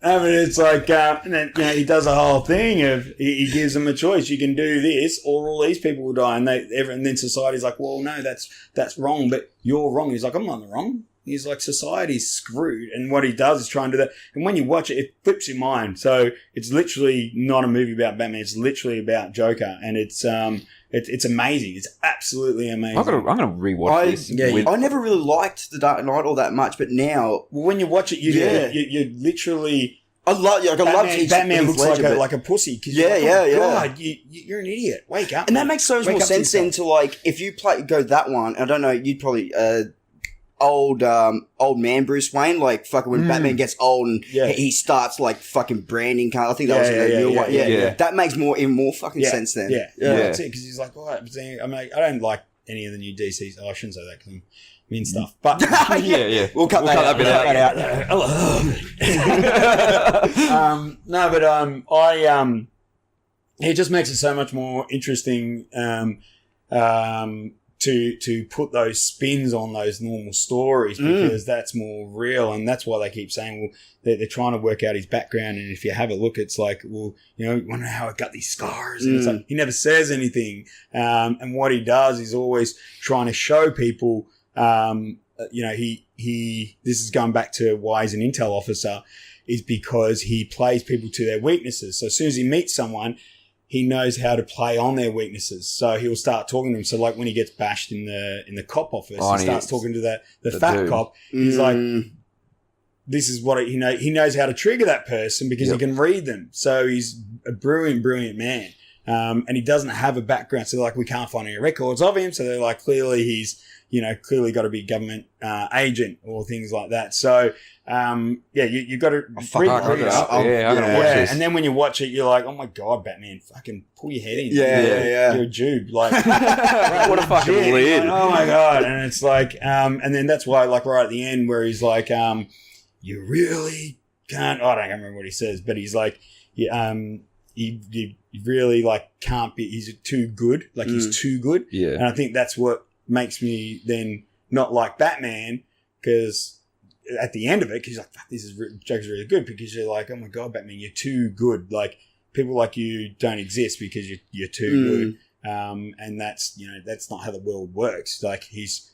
I mean, it's like, and then, he does a whole thing of, he gives them a choice. You can do this or all these people will die. And then society's like, well, no, that's wrong, but you're wrong. He's like, I'm not wrong. He's like, society's screwed. And what he does is try and do that. And when you watch it, it flips your mind. So it's literally not a movie about Batman. It's literally about Joker. And it's amazing. It's absolutely amazing. I'm gonna rewatch this. Yeah, I never really liked The Dark Knight all that much, but now when you watch it, you literally. I love Batman looks like a pussy. God, you're an idiot. Wake up. And that makes so much more sense then to like if you go that one. I don't know. You'd probably old man Bruce Wayne, like fucking when Batman gets old and he starts like fucking branding. I think that was the real one. Yeah. That makes even more fucking sense then. Yeah. That's it. Because he's like, all right. I mean, I don't like any of the new DCs. Oh, I shouldn't say that because I'm mean stuff. But we'll cut that bit out. It just makes it so much more interesting to put those spins on those normal stories because that's more real, and that's why they keep saying, well, they're trying to work out his background, and if you have a look, it's like, well, you wonder how I got these scars, and it's like he never says anything, and what he does is always trying to show people, he this is going back to why he's an intel officer, is because he plays people to their weaknesses. So as soon as he meets someone, he knows how to play on their weaknesses. So he'll start talking to them. So like when he gets bashed in the cop office, he starts talking to the fat dude. Cop. He's like, this is what he knows how to trigger that person because he can read them. So he's a brilliant man. And he doesn't have a background. So like, we can't find any records of him. So they're like, clearly he's, clearly got to be a government agent or things like that. So, you got to read it up. I'm gonna watch this. And then when you watch it, you're like, oh my God, Batman, fucking pull your head in. You're a Jube. Like, what a fucking lid. Like, oh my God. And it's like, and then that's why, like, right at the end where he's like, you really can't, I don't remember what he says, but he's like, you really like can't be, he's too good. Like he's too good. Yeah. And I think that's what makes me then not like Batman, because at the end of it, because you're like, fuck, Joker's really good, because you're like, oh my God, Batman, you're too good. Like, people like you don't exist because you're too good. And that's not how the world works. Like, he's,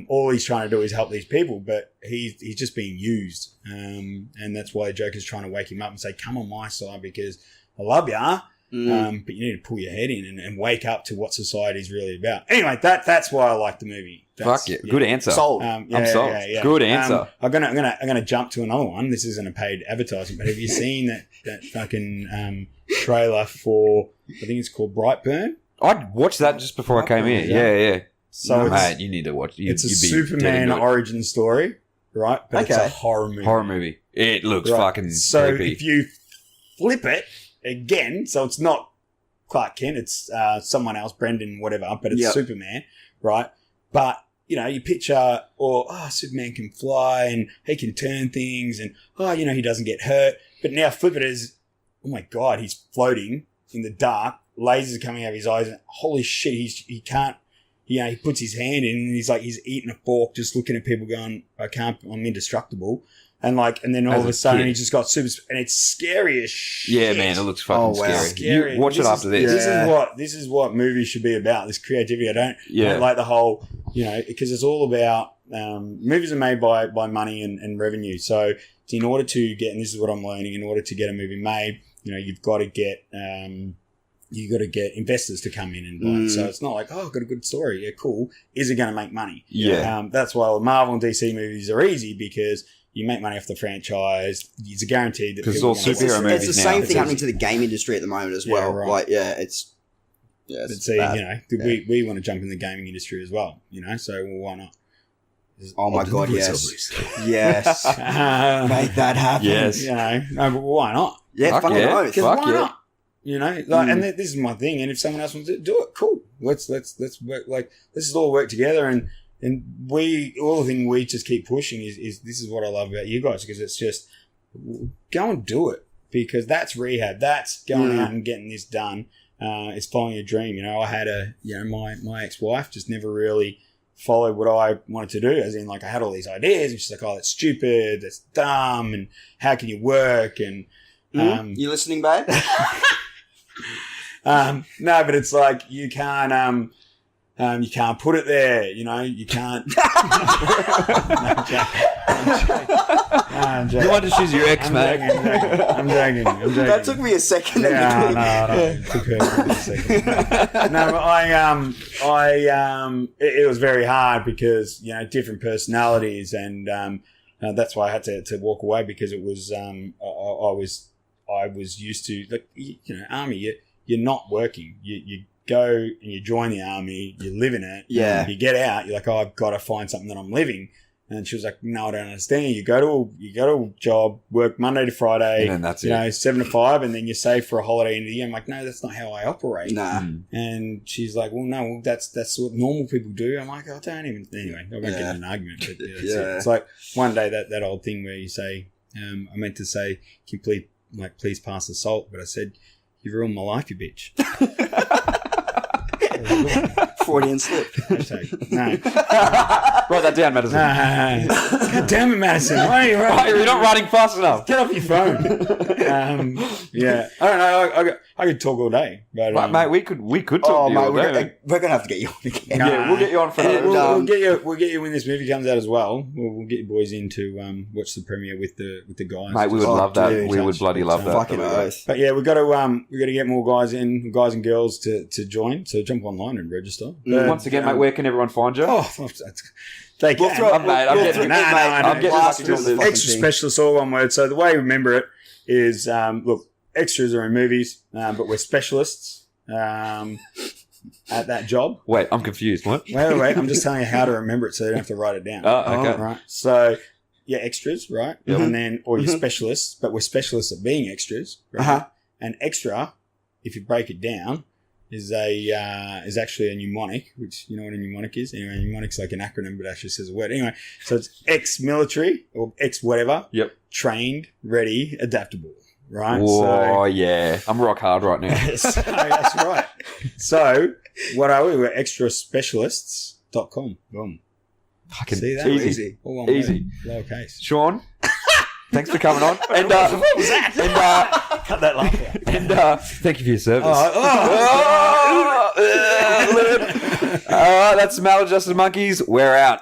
all he's trying to do is help these people, but he's just being used. And that's why Joker's trying to wake him up and say, come on my side because I love ya. But you need to pull your head in and wake up to what society's really about. Anyway, that's why I like the movie. Fuck yeah. Good answer. Sold. I'm sold. Yeah. Good answer. I'm gonna jump to another one. This isn't a paid advertising, but have you seen that fucking trailer for, I think it's called Brightburn? I watched that just before I came here. Yeah. So mate, you need to watch it. It's a Superman origin story, right? But it's a horror movie. It looks fucking so creepy. If you flip it again, so it's not Clark Kent, it's someone else, Brendan, whatever, but it's Superman, right? But, you picture, Superman can fly and he can turn things and, he doesn't get hurt. But now flip it as, oh my God, he's floating in the dark, lasers are coming out of his eyes, and holy shit, he can't, he puts his hand in and he's eating a fork, just looking at people going, I'm indestructible. And then all of a sudden he just got super, and it's scary as shit. Yeah, man, it looks fucking scary. You watch it after this. This is what movies should be about. This creativity. I don't like the whole, because it's all about movies are made by money and revenue. So in order to get, and this is what I'm learning, in order to get a movie made, you've got to get investors to come in and buy it. So it's not like, I've got a good story. Yeah, cool. Is it going to make money? Yeah. That's why Marvel and DC movies are easy, because you make money off the franchise. It's a guaranteed that people it's all superhero movies. It's the same thing happening to the game industry at the moment as well. Right. Like, it's Yes, but see, we want to jump in the gaming industry as well, so why not? Oh my God, yes. Yes. Make that happen. Yes. No, but why not? Yeah, fucking oath. Because why not? And this is my thing. And if someone else wants to do it, cool. Let's work. Like, let's just all work together. And all the thing we just keep pushing is this is what I love about you guys, because it's just go and do it, because that's rehab. That's going out and getting this done. It's following your dream. I had my ex-wife just never really followed what I wanted to do, as in, like, I had all these ideas and she's like, oh, that's stupid, that's dumb, and how can you work? And you listening, babe? No, but it's like you can't put it there, you can't. I'm joking. You want to choose your ex, mate? I'm joking. That took me a second. No. It took her a second. No, but it was very hard because, different personalities, and that's why I had to walk away, because it was, I was used to, like, army, you're not working. You go and you join the army, you live in it. Yeah. You get out, you're like, oh, I've got to find something that I'm living. And she was like, no, I don't understand. You go to a job, work Monday to Friday, and then that's it. 7 to 5, and then you save for a holiday in the year. I'm like, no, that's not how I operate. Nah. And she's like, well, no, that's what normal people do. I'm like, I don't even. Anyway, I won't get in an argument. But that's it. It's like one day that old thing where you say, I meant to say, can you please pass the salt, but I said, you ruined my life, you bitch. Freudian slip. No. Write that down, Madison. No. God damn it, Madison. Why are you writing? You're not writing fast enough. Get off your phone. Yeah. I don't know. I could talk all day. But, mate, we could talk to you all day. We're going to have to get you on again. Yeah, we'll get you on for that. We'll get you when this movie comes out as well. We'll get you boys in to watch the premiere with the guys. Mate, we would love that. We would bloody love that. Fucking oath. But yeah, we've got to get more guys and girls to join. So jump online and register. Once again, mate, where can everyone find you? They can. I'm getting extra specialists, all one word. So the way you remember it is, look, extras are in movies, but we're specialists at that job. Wait, I'm confused. What? Wait. I'm just telling you how to remember it so you don't have to write it down. Oh, okay. Right. So, yeah, extras, right? Yep. And then, or you're specialists, but we're specialists at being extras, right? And extra, if you break it down, is actually a mnemonic, which you know what a mnemonic is? Anyway, a mnemonic's like an acronym, but actually says a word. Anyway, so it's ex-military or ex-whatever. Yep. Trained, ready, adaptable. Right? Oh, yeah. I'm rock hard right now. So that's right. So, what are we? We're extraspecialists.com. Boom. Fucking see that? Easy. All easy. Lowercase. Sean, thanks for coming on. And, what was that? Cut that laugh out. And thank you for your service. That's Maladjusted Monkeys. We're out.